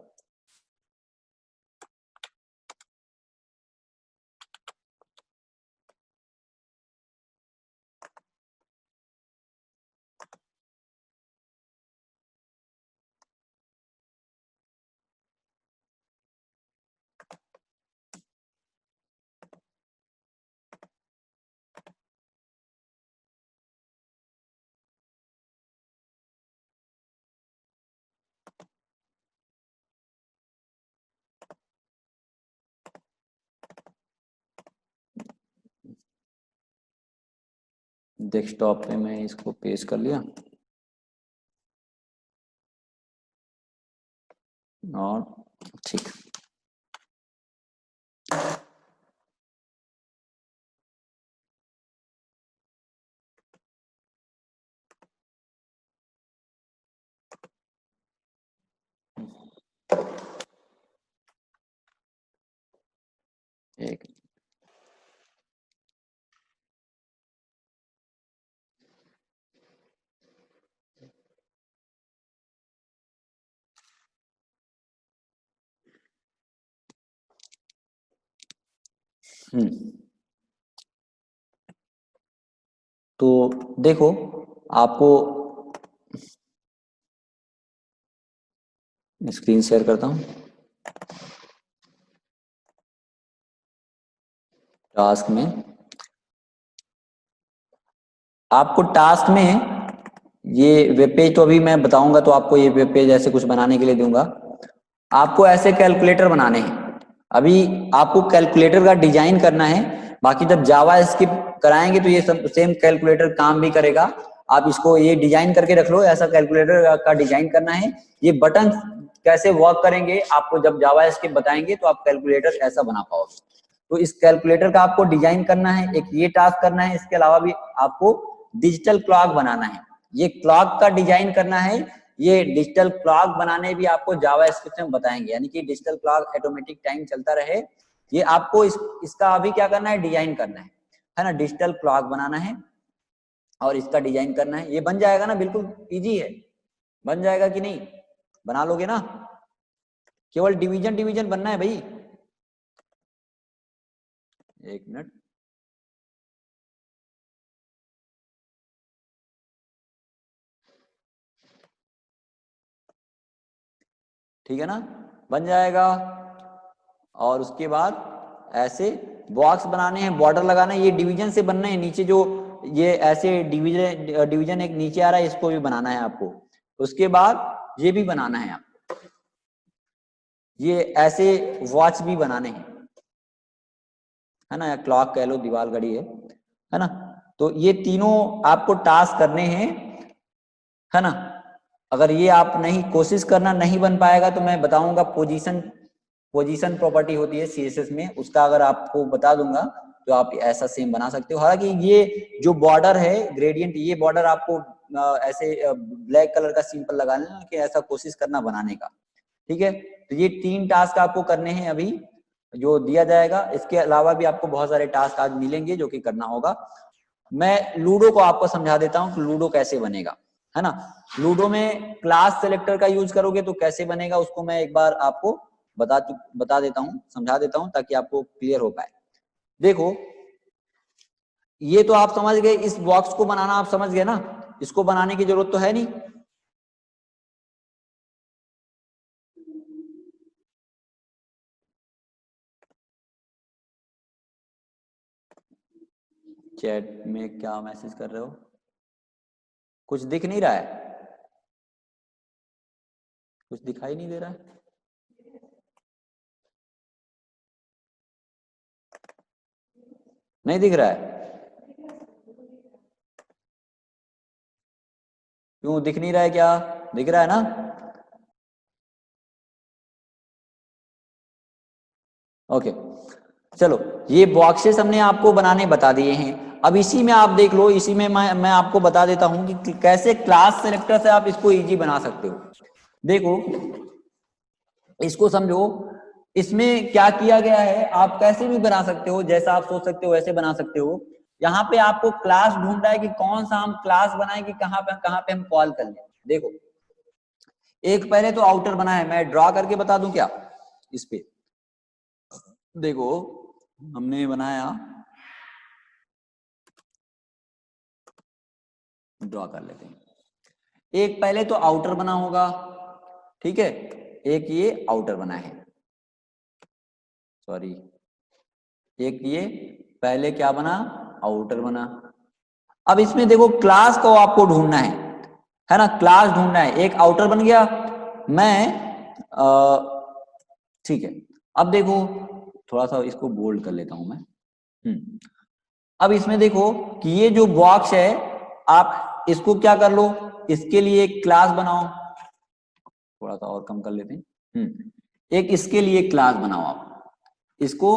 डेस्कटॉप पे मैं इसको पेस्ट कर लिया और ठीक। एक तो देखो आपको स्क्रीन शेयर करता हूं। टास्क में आपको टास्क में ये वेब पेज तो अभी मैं बताऊंगा तो आपको ये वेब पेज ऐसे कुछ बनाने के लिए दूंगा। आपको ऐसे कैलकुलेटर बनाने हैं। अभी आपको कैलकुलेटर का डिजाइन करना है, बाकी जब जावा स्क्रिप्ट कराएंगे तो ये सब सेम कैलकुलेटर काम भी करेगा। आप इसको ये डिजाइन करके रख लो, ऐसा कैलकुलेटर का डिजाइन करना है। ये बटन कैसे वर्क करेंगे आपको जब जावा स्क्रिप्ट बताएंगे तो आप कैलकुलेटर ऐसा बना पाओगे। तो इस कैलकुलेटर का आपको डिजाइन करना है, एक ये टास्क करना है। इसके अलावा भी आपको डिजिटल क्लॉक बनाना है, ये क्लॉक का डिजाइन करना है। ये डिजिटल क्लॉक बनाने भी आपको जावा स्क्रिप्ट में बताएंगे, यानी कि डिजिटल क्लॉक ऑटोमेटिक टाइम चलता रहे। ये आपको इसका अभी क्या करना है, डिजाइन करना है ना। डिजिटल क्लॉक बनाना है और इसका डिजाइन करना है। ये बन जाएगा ना, बिल्कुल इजी है। बन जाएगा कि नहीं, बना लोगे ना। केवल डिवीजन डिवीजन बनना है भाई। एक मिनट, ठीक है ना, बन जाएगा। और उसके बाद ऐसे बॉक्स बनाने हैं, बॉर्डर लगाना है। ये डिवीजन से बनना है। नीचे जो ये ऐसे डिवीजन एक नीचे आ रहा है, इसको भी बनाना है आपको। उसके बाद ये भी बनाना है आपको, ये ऐसे वॉच भी बनाने हैं, है ना, या क्लॉक कह लो, दीवार घड़ी है ना। तो ये तीनों आपको टास्क करने हैं, है ना। अगर ये आप नहीं कोशिश करना, नहीं बन पाएगा तो मैं बताऊंगा। पोजीशन प्रॉपर्टी होती है सीएसएस में, उसका अगर आपको बता दूंगा तो आप ऐसा सेम बना सकते हो। हालांकि ये जो बॉर्डर है ग्रेडियंट, ये बॉर्डर आपको ऐसे ब्लैक कलर का सिंपल लगा लेना, कि ऐसा कोशिश करना बनाने का, ठीक है। तो ये 3 टास्क आपको करने हैं अभी जो दिया जाएगा। इसके अलावा भी आपको बहुत सारे टास्क आज मिलेंगे जो कि करना होगा। मैं लूडो को आपको समझा देता हूँ कि लूडो कैसे बनेगा, है ना। लूडो में क्लास सेलेक्टर का यूज करोगे तो कैसे बनेगा, उसको मैं एक बार आपको बता देता हूँ, समझा देता हूँ, ताकि आपको क्लियर हो पाए। देखो, ये तो आप समझ गए, इस बॉक्स को बनाना आप समझ गए ना, इसको बनाने की जरूरत तो है नहीं। चैट में क्या मैसेज कर रहे हो, कुछ दिख नहीं रहा है, कुछ दिखाई नहीं दे रहा है। नहीं दिख रहा है, क्यों दिख नहीं रहा है, क्या दिख रहा है ना। ओके, चलो, ये बॉक्सेस हमने आपको बनाने बता दिए हैं। अब इसी में आप देख लो, इसी में मैं आपको बता देता हूं कि कैसे क्लास सेलेक्टर से आप इसको इजी बना सकते हो। देखो, इसको समझो, इसमें क्या किया गया है, आप कैसे भी बना सकते हो, जैसा आप सोच सकते हो वैसे बना सकते हो। यहाँ पे आपको क्लास ढूंढना है कि कौन सा हम क्लास बनाए, कि कहाँ पे हम कॉल कर लें। देखो, एक पहले तो आउटर बना है, मैं ड्रॉ करके बता दूं क्या इस पे। देखो, हमने बनाया, ड्रॉ कर लेते हैं। एक पहले तो आउटर बना होगा, ठीक है, एक ये आउटर बना है, सॉरी, एक ये पहले क्या बना, आउटर बना। अब इसमें देखो क्लास को आपको ढूंढना है ना, क्लास ढूंढना है। एक आउटर बन गया, मैं ठीक है। अब देखो, थोड़ा सा इसको बोल्ड कर लेता हूं मैं। अब इसमें देखो कि ये जो बॉक्स है आप इसको क्या कर लो, इसके लिए एक क्लास बनाओ, थोड़ा सा और कम कर लेते हैं। एक इसके लिए क्लास बनाओ। आप इसको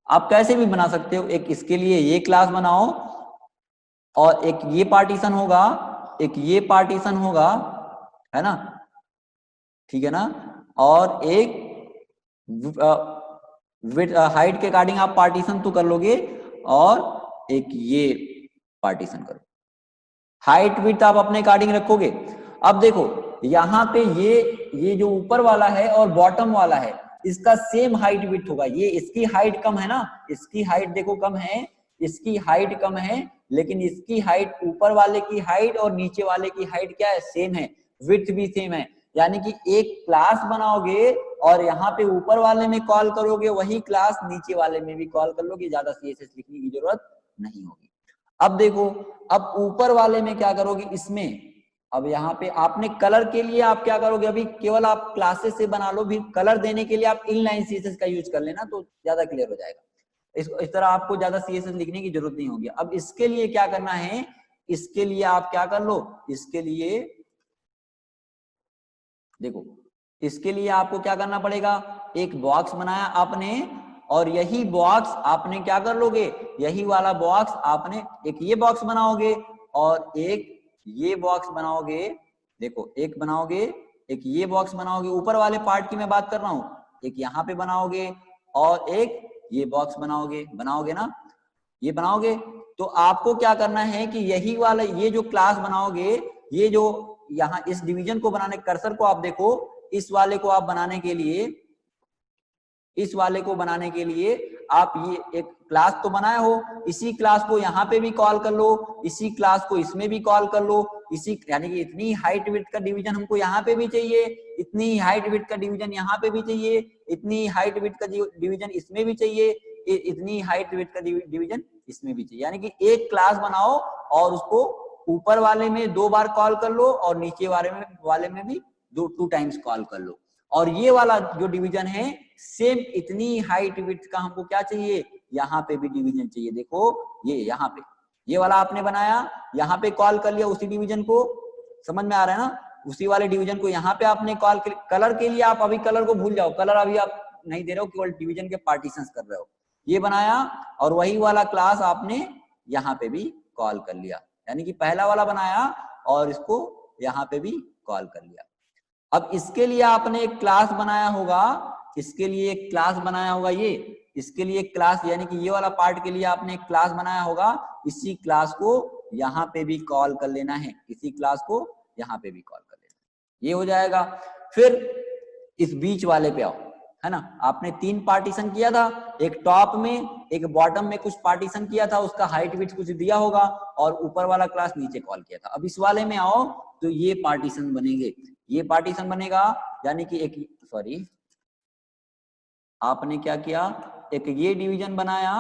आप कैसे भी बना सकते हो, एक इसके लिए ये क्लास बनाओ और एक ये पार्टीशन होगा, एक ये पार्टीशन होगा, है ना, ठीक है ना, और एक हाइट के अकॉर्डिंग आप पार्टीशन तो कर लोगे और एक ये पार्टीशन करो, हाइट विड्थ आप अपने अकॉर्डिंग रखोगे। अब देखो यहाँ पे ये जो ऊपर वाला है और बॉटम वाला है इसका सेम हाइट विड्थ होगा। ये इसकी हाइट कम है ना, इसकी हाइट देखो कम है, इसकी हाइट कम है, लेकिन इसकी हाइट ऊपर वाले की हाइट और नीचे वाले की हाइट क्या है, सेम है, विड्थ भी सेम है। यानी कि एक क्लास बनाओगे और यहाँ पे ऊपर वाले में कॉल करोगे, वही क्लास नीचे वाले में भी कॉल कर लोगे, ज्यादा सीएसएस लिखने की जरूरत नहीं होगी। अब देखो, अब ऊपर वाले में क्या करोगे, इसमें अब यहाँ पे आपने कलर के लिए आप क्या करोगे, अभी केवल आप क्लासेस से बना लो, भी कलर देने के लिए आप इनलाइन सीएसएस का यूज कर लेना तो ज्यादा क्लियर हो जाएगा। इस तरह आपको ज्यादा सीएसएस लिखने की जरूरत नहीं होगी। अब इसके लिए क्या करना है, इसके लिए आप क्या कर लो, इसके लिए देखो, इसके लिए आपको क्या करना पड़ेगा, एक बॉक्स बनाया आपने और यही बॉक्स आपने क्या कर लोगे, यही वाला बॉक्स आपने एक ये बॉक्स बनाओगे और एक ये बॉक्स बनाओगे। देखो एक बनाओगे, एक ये बॉक्स बनाओगे, ऊपर वाले पार्ट की मैं बात कर रहा हूं, एक यहाँ पे बनाओगे और एक ये बॉक्स बनाओगे, बनाओगे ना, ये बनाओगे। तो आपको क्या करना है कि यही वाला ये जो क्लास बनाओगे, ये जो यहाँ इस डिवीजन को बनाने, कर्सर को आप देखो, इस वाले को आप बनाने के लिए, इस वाले को बनाने के लिए आप ये एक क्लास तो बनाए हो, इसी क्लास को यहाँ पे भी कॉल कर लो, इसी क्लास को इसमें भी कॉल कर लो, इसी यानी कि इतनी हाइट विड्थ का डिवीजन हमको यहाँ पे भी चाहिए, इतनी हाइट विड्थ का डिवीजन यहाँ पे भी चाहिए, इतनी हाइट विड्थ का डिवीजन इसमें भी चाहिए, इतनी हाइट विड्थ का डिवीजन इसमें भी चाहिए। यानी कि एक क्लास बनाओ और उसको ऊपर वाले में 2 बार कॉल कर लो और नीचे वाले में भी 2 टाइम्स कॉल कर लो। और ये वाला जो डिवीजन है सेम इतनी हाइट विड्थ का हमको क्या चाहिए, यहाँ पे भी डिवीजन चाहिए। देखो ये यहाँ पे ये वाला आपने बनाया, यहाँ पे कॉल कर लिया उसी डिवीजन को, समझ में आ रहा है ना, उसी वाले डिवीजन को यहाँ पे आपने कॉल कर। कलर के लिए आप अभी कलर को भूल जाओ, कलर अभी आप नहीं दे रहे हो, केवल डिवीजन के पार्टीशंस कर रहे हो। ये बनाया और वही वाला क्लास आपने यहाँ पे भी कॉल कर लिया, यानी कि पहला वाला बनाया और इसको यहाँ पे भी कॉल कर लिया। अब इसके लिए आपने एक क्लास बनाया होगा, इसके लिए एक क्लास बनाया होगा, ये इसके लिए एक क्लास, यानी कि ये वाला पार्ट के लिए आपने एक क्लास बनाया होगा, इसी क्लास को यहाँ पे भी कॉल कर लेना है, इसी क्लास को यहाँ पे भी कॉल कर लेना है, ये हो जाएगा। फिर इस बीच वाले पे आओ, है ना, आपने 3 पार्टीशन किया था, एक टॉप में एक बॉटम में कुछ पार्टीशन किया था, उसका हाइट विड्थ कुछ दिया होगा और ऊपर वाला क्लास नीचे कॉल किया था। अब इस वाले में आओ तो ये पार्टीशन बनेंगे, ये पार्टीशन बनेगा, यानी कि एक सॉरी आपने क्या किया, एक ये डिवीजन बनाया,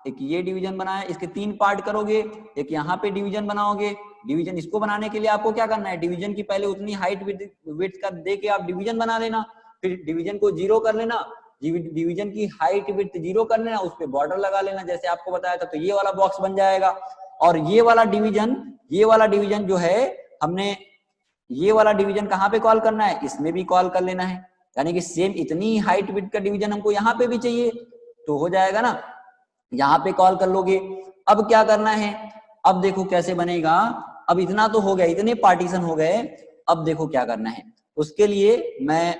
एक ये डिवीजन बनाया, इसके 3 पार्ट करोगे, एक यहाँ पे डिवीजन बनाओगे। डिवीजन इसको बनाने के लिए आपको क्या करना है, डिवीजन की पहले उतनी हाइट विड्थ का दे के आप डिवीजन बना लेना, फिर डिवीजन को 0 कर लेना, डिवीजन की हाइट विड्थ 0 कर लेना, उस पर बॉर्डर लगा लेना जैसे आपको बताया था, तो ये वाला बॉक्स बन जाएगा। और ये वाला डिवीजन जो है हमने ये वाला डिवीजन कहाँ पे कॉल करना है, इसमें भी कॉल कर लेना है, यानी कि सेम इतनी हाइट विड्थ का डिवीजन हमको यहाँ पे भी चाहिए, तो हो जाएगा ना, यहाँ पे कॉल कर लोगे। अब क्या करना है, अब देखो कैसे बनेगा, अब इतना तो हो गया, इतने पार्टीशन हो गए, अब देखो क्या करना है, उसके लिए मैं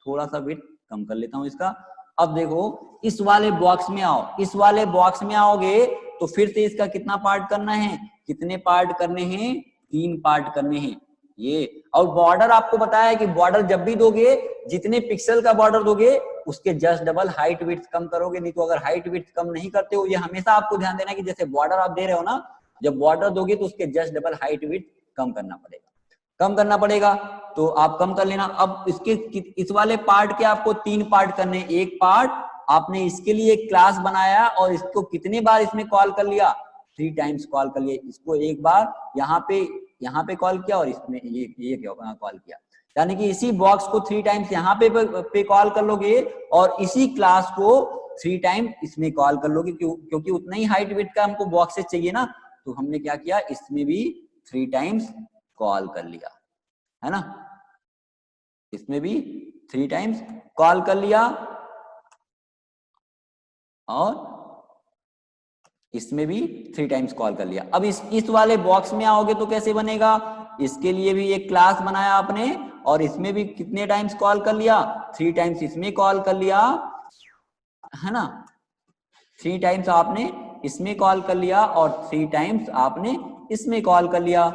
थोड़ा सा विड्थ कम कर लेता हूं इसका। अब देखो इस वाले बॉक्स में आओ, इस वाले बॉक्स में आओगे तो फिर से इसका कितना पार्ट करना है, कितने पार्ट करने हैं, 3 पार्ट करने हैं ये। और बॉर्डर आपको बताया है कि बॉर्डर जब भी दोगे, जितने पिक्सल का बॉर्डर दोगे उसके जस्ट डबल हाइट विड्थ कम करोगे, नहीं तो अगर हाइट विड्थ कम नहीं करते हो, ये हमेशा आपको ध्यान देना कि जैसे बॉर्डर आप दे रहे हो ना, जब बॉर्डर दोगे तो उसके जस्ट डबल हाइट विड्थ कम करना पड़ेगा, तो आप कम कर लेना। अब इसके इस वाले पार्ट के आपको 3 पार्ट करने, एक पार्ट आपने इसके लिए एक क्लास बनाया और इसको कितने बार इसमें कॉल कर लिया, 3 टाइम्स कॉल कर लिया, इसको एक बार यहाँ पे कॉल किया और इसमें ये कॉल किया, यानी कि इसी बॉक्स को 3 टाइम्स यहाँ पे कॉल कर लोगे और इसी क्लास को 3 टाइम इसमें कॉल कर लोगे, क्योंकि उतना ही हाइट विड्थ का हमको बॉक्सेस चाहिए ना, तो हमने क्या किया, इसमें भी 3 टाइम्स कॉल कर लिया, है ना, इसमें भी 3 टाइम्स कॉल कर लिया, और इसमें भी 3 टाइम्स कॉल कर लिया। अब इस वाले बॉक्स में आओगे तो कैसे बनेगा, इसके लिए भी एक क्लास बनाया आपने, और इसमें भी कितने टाइम्स कॉल कर लिया, 3 टाइम्स इसमें कॉल कर लिया, है ना, 3 टाइम्स आपने इसमें कॉल कर लिया और 3 टाइम्स आपने इसमें कॉल कर लिया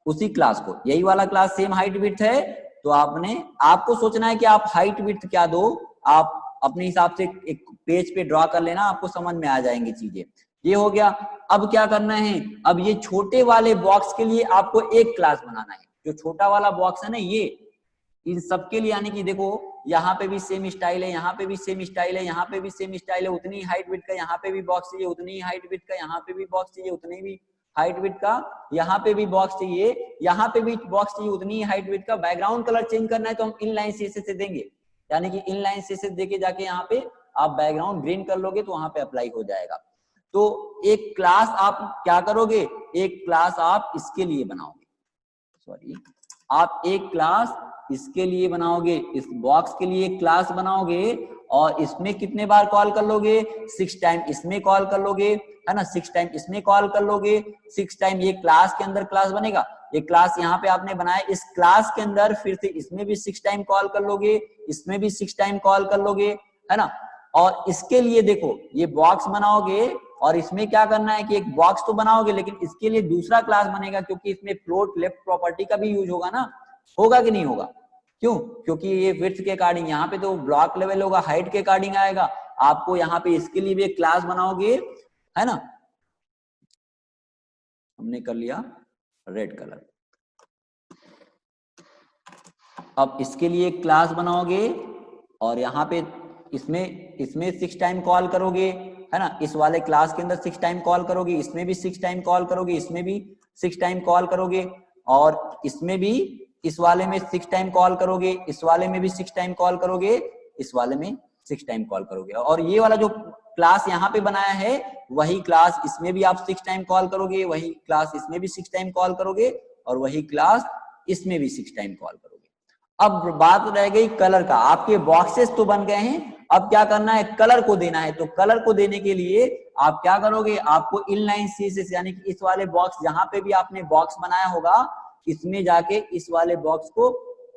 उसी क्लास को। यही वाला क्लास सेम हाइट विड्थ है, तो आपको सोचना है कि आप हाइट विड्थ क्या दो, आप अपने हिसाब से एक पेज पे ड्रॉ कर लेना, आपको समझ में आ जाएंगी चीजें। ये हो गया। अब क्या करना है, अब ये छोटे वाले बॉक्स के लिए आपको एक क्लास बनाना है। जो छोटा वाला बॉक्स है ना, ये इन सबके लिए, यानी कि देखो यहाँ पे भी सेम स्टाइल है, यहाँ पे भी सेम स्टाइल है, यहाँ पे भी सेम स्टाइल है, उतनी हाइट विड्थ का यहाँ पे भी बॉक्स चाहिए, उतनी ही हाइट विड्थ का यहाँ पे भी बॉक्स चाहिए, उतनी भी हाइट विड्थ का यहाँ पे भी बॉक्स चाहिए, यहाँ पे भी बॉक्स चाहिए, उतनी ही हाइट विड्थ का। बैकग्राउंड कलर चेंज करना है तो हम इनलाइन सीएसएस से देंगे, यानी कि इनलाइन सीएसएस देके जाके यहाँ पे आप बैकग्राउंड ग्रीन कर लोगे तो वहां पे अप्लाई हो जाएगा। तो एक क्लास आप क्या करोगे, एक क्लास आप इसके लिए बनाओगे, सॉरी, आप एक क्लास इसके लिए बनाओगे, इस बॉक्स के लिए एक क्लास बनाओगे, और इसमें कितने बार कॉल कर लोगे, 6 टाइम इसमें कॉल कर लोगे, है ना, 6 टाइम इसमें कॉल कर लोगे, 6 टाइम ये क्लास के अंदर क्लास बनेगा, ये क्लास यहाँ पे आपने बनाया, इस क्लास के अंदर फिर से इसमें भी 6 टाइम कॉल कर लोगे, इसमें भी 6 टाइम कॉल कर लोगे, है ना। और इसके लिए देखो ये बॉक्स बनाओगे, और इसमें क्या करना है कि एक बॉक्स तो बनाओगे, लेकिन इसके लिए दूसरा क्लास बनेगा, क्योंकि इसमें फ्लोट लेफ्ट प्रॉपर्टी का भी यूज होगा ना, होगा कि नहीं होगा, क्यों, क्योंकि ये विड्थ के अकॉर्डिंग, यहाँ पे तो ब्लॉक लेवल होगा, हाइट के अकॉर्डिंग आएगा, आपको यहाँ पे इसके लिए भी एक क्लास बनाओगे, है ना। हमने कर लिया रेड कलर। अब इसके लिए एक क्लास बनाओगे, और यहाँ पे इसमें 6 टाइम कॉल करोगे, है ना, इस वाले क्लास के अंदर 6 टाइम कॉल करोगे, इसमें भी 6 टाइम कॉल करोगे, इसमें भी 6 टाइम कॉल करोगे, और इसमें भी इस वाले में 6 टाइम कॉल करोगे, इस वाले में भी 6 टाइम कॉल करोगे, इस वाले में 6 टाइम कॉल करोगे। और ये वाला जो क्लास यहाँ पे बनाया है, वही क्लास इसमें भी आप 6 टाइम कॉल करोगे, वही क्लास इसमें भी 6 टाइम कॉल करोगे, और वही क्लास इसमें भी 6 टाइम कॉल करोगे। अब बात रह गई कलर का। आपके बॉक्सेस तो बन गए हैं, अब क्या करना है, कलर को देना है। तो कलर को देने के लिए आप क्या करोगे, आपको इनलाइन सीएसएस, यानी कि इस वाले बॉक्स जहां पे भी आपने बॉक्स बनाया होगा, इसमें जाके इस वाले बॉक्स को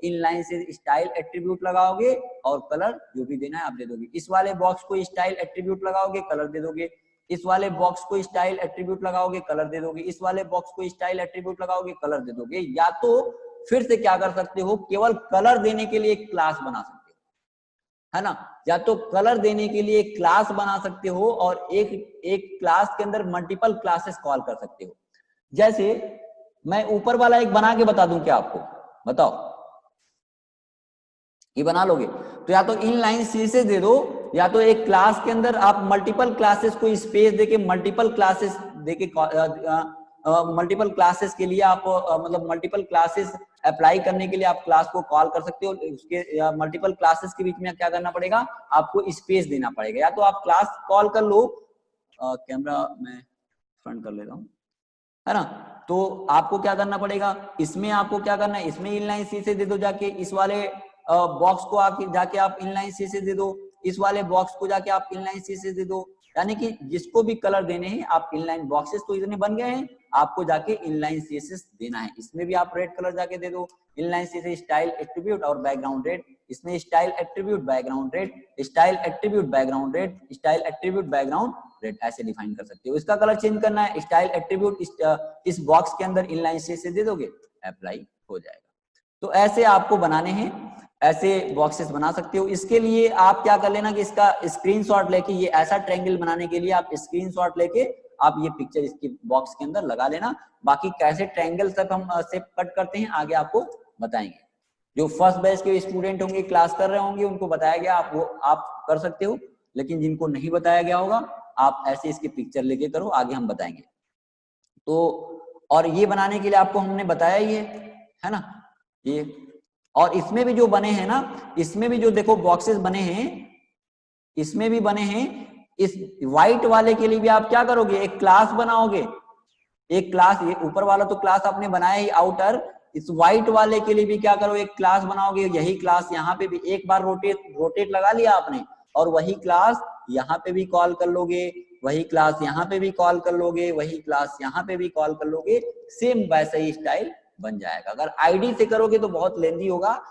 इनलाइन से स्टाइल एट्रीब्यूट लगाओगे, और कलर जो भी देना है आप दे दोगे। इस वाले बॉक्स को स्टाइल एट्रीब्यूट लगाओगे, कलर दे दोगे। इस वाले बॉक्स को स्टाइल एट्रीब्यूट लगाओगे, कलर दे दोगे। इस वाले बॉक्स को स्टाइल एट्रीब्यूट लगाओगे, कलर दे दोगे। या तो फिर से क्या कर सकते हो, केवल कलर देने के लिए एक क्लास बना सकते हो, है ना, या तो कलर देने के लिए एक क्लास बना सकते हो, और एक क्लास के अंदर मल्टीपल क्लासेस कॉल कर सकते हो। जैसे मैं ऊपर वाला एक बना के बता दूं क्या आपको, बताओ, ये बना लोगे? तो या तो इनलाइन सीएसएस दे दो, या तो एक क्लास के अंदर आप मल्टीपल क्लासेस को स्पेस देके मल्टीपल क्लासेस देके मल्टीपल क्लासेस के लिए आप मतलब मल्टीपल क्लासेस अप्लाई करने के लिए आप क्लास को कॉल कर सकते हो। उसके मल्टीपल क्लासेस के बीच में क्या करना पड़ेगा, आपको स्पेस देना पड़ेगा। या तो आप क्लास कॉल कर लो, कैमरा मैं फ्रंट कर लेता हूँ, है ना। तो आपको क्या करना पड़ेगा, इसमें आपको क्या करना है, इसमें इनलाइन सीएसएस दे दो जाके, इस वाले बॉक्स को आके जाके आप इनलाइन सीएसएस दे दो, इस वाले बॉक्स को जाके आप इनलाइन सीएसएस दे दो। यानी कि जिसको भी कलर देने हैं आप इनलाइन, बॉक्सेस तो इतने बन गए हैं, आपको जाके इनलाइन सीएसएस देना है। इसमें भी आप रेड कलर जाके दे दो, इनलाइन सीएसएस स्टाइल एट्रीब्यूट और बैकग्राउंड रेड, इसमें style attribute background red, style attribute background red, style attribute background red, ऐसे डिफाइन कर सकते हो। इसका कलर चेंज करना है, स्टाइल एट्रीब्यूट इस बॉक्स के अंदर इनलाइन सीएसएस दे दोगे, अप्लाई हो जाएगा। तो ऐसे आपको बनाने हैं, ऐसे बॉक्सेस बना सकते हो। इसके लिए आप क्या कर लेना कि इसका स्क्रीनशॉट लेके, ये ऐसा ट्रायंगल बनाने के लिए आप स्क्रीनशॉट लेके आप ये पिक्चर इसके बॉक्स के अंदर लगा लेना। बाकी कैसे ट्रायंगल तक हम शेप कट करते हैं आगे आपको बताएंगे। जो फर्स्ट बैच के स्टूडेंट होंगे, क्लास कर रहे होंगे, उनको बताया गया, आप वो आप कर सकते हो। लेकिन जिनको नहीं बताया गया होगा, आप ऐसे इसके पिक्चर लेके करो, आगे हम बताएंगे। तो और ये बनाने के लिए आपको हमने बताया ही है ना, ये। और इसमें भी जो बने हैं ना, इसमें भी जो देखो बॉक्सेस बने हैं, इसमें भी बने हैं, इस व्हाइट वाले के लिए भी आप क्या करोगे, एक क्लास बनाओगे, एक क्लास, ये ऊपर वाला तो क्लास आपने बनाया ही आउटर, इस व्हाइट वाले के लिए भी क्या करो, एक क्लास बनाओगे, यही क्लास यहाँ पे भी एक बार रोटेट लगा लिया आपने, और वही क्लास यहाँ पे भी कॉल कर लोगे, वही क्लास यहाँ पे भी कॉल कर लोगे, वही क्लास यहाँ पे भी कॉल कर लोगे, सेम वैसा ही स्टाइल बन जाएगा। अगर आईडी से करोगे तो बहुत लेंदी होगा,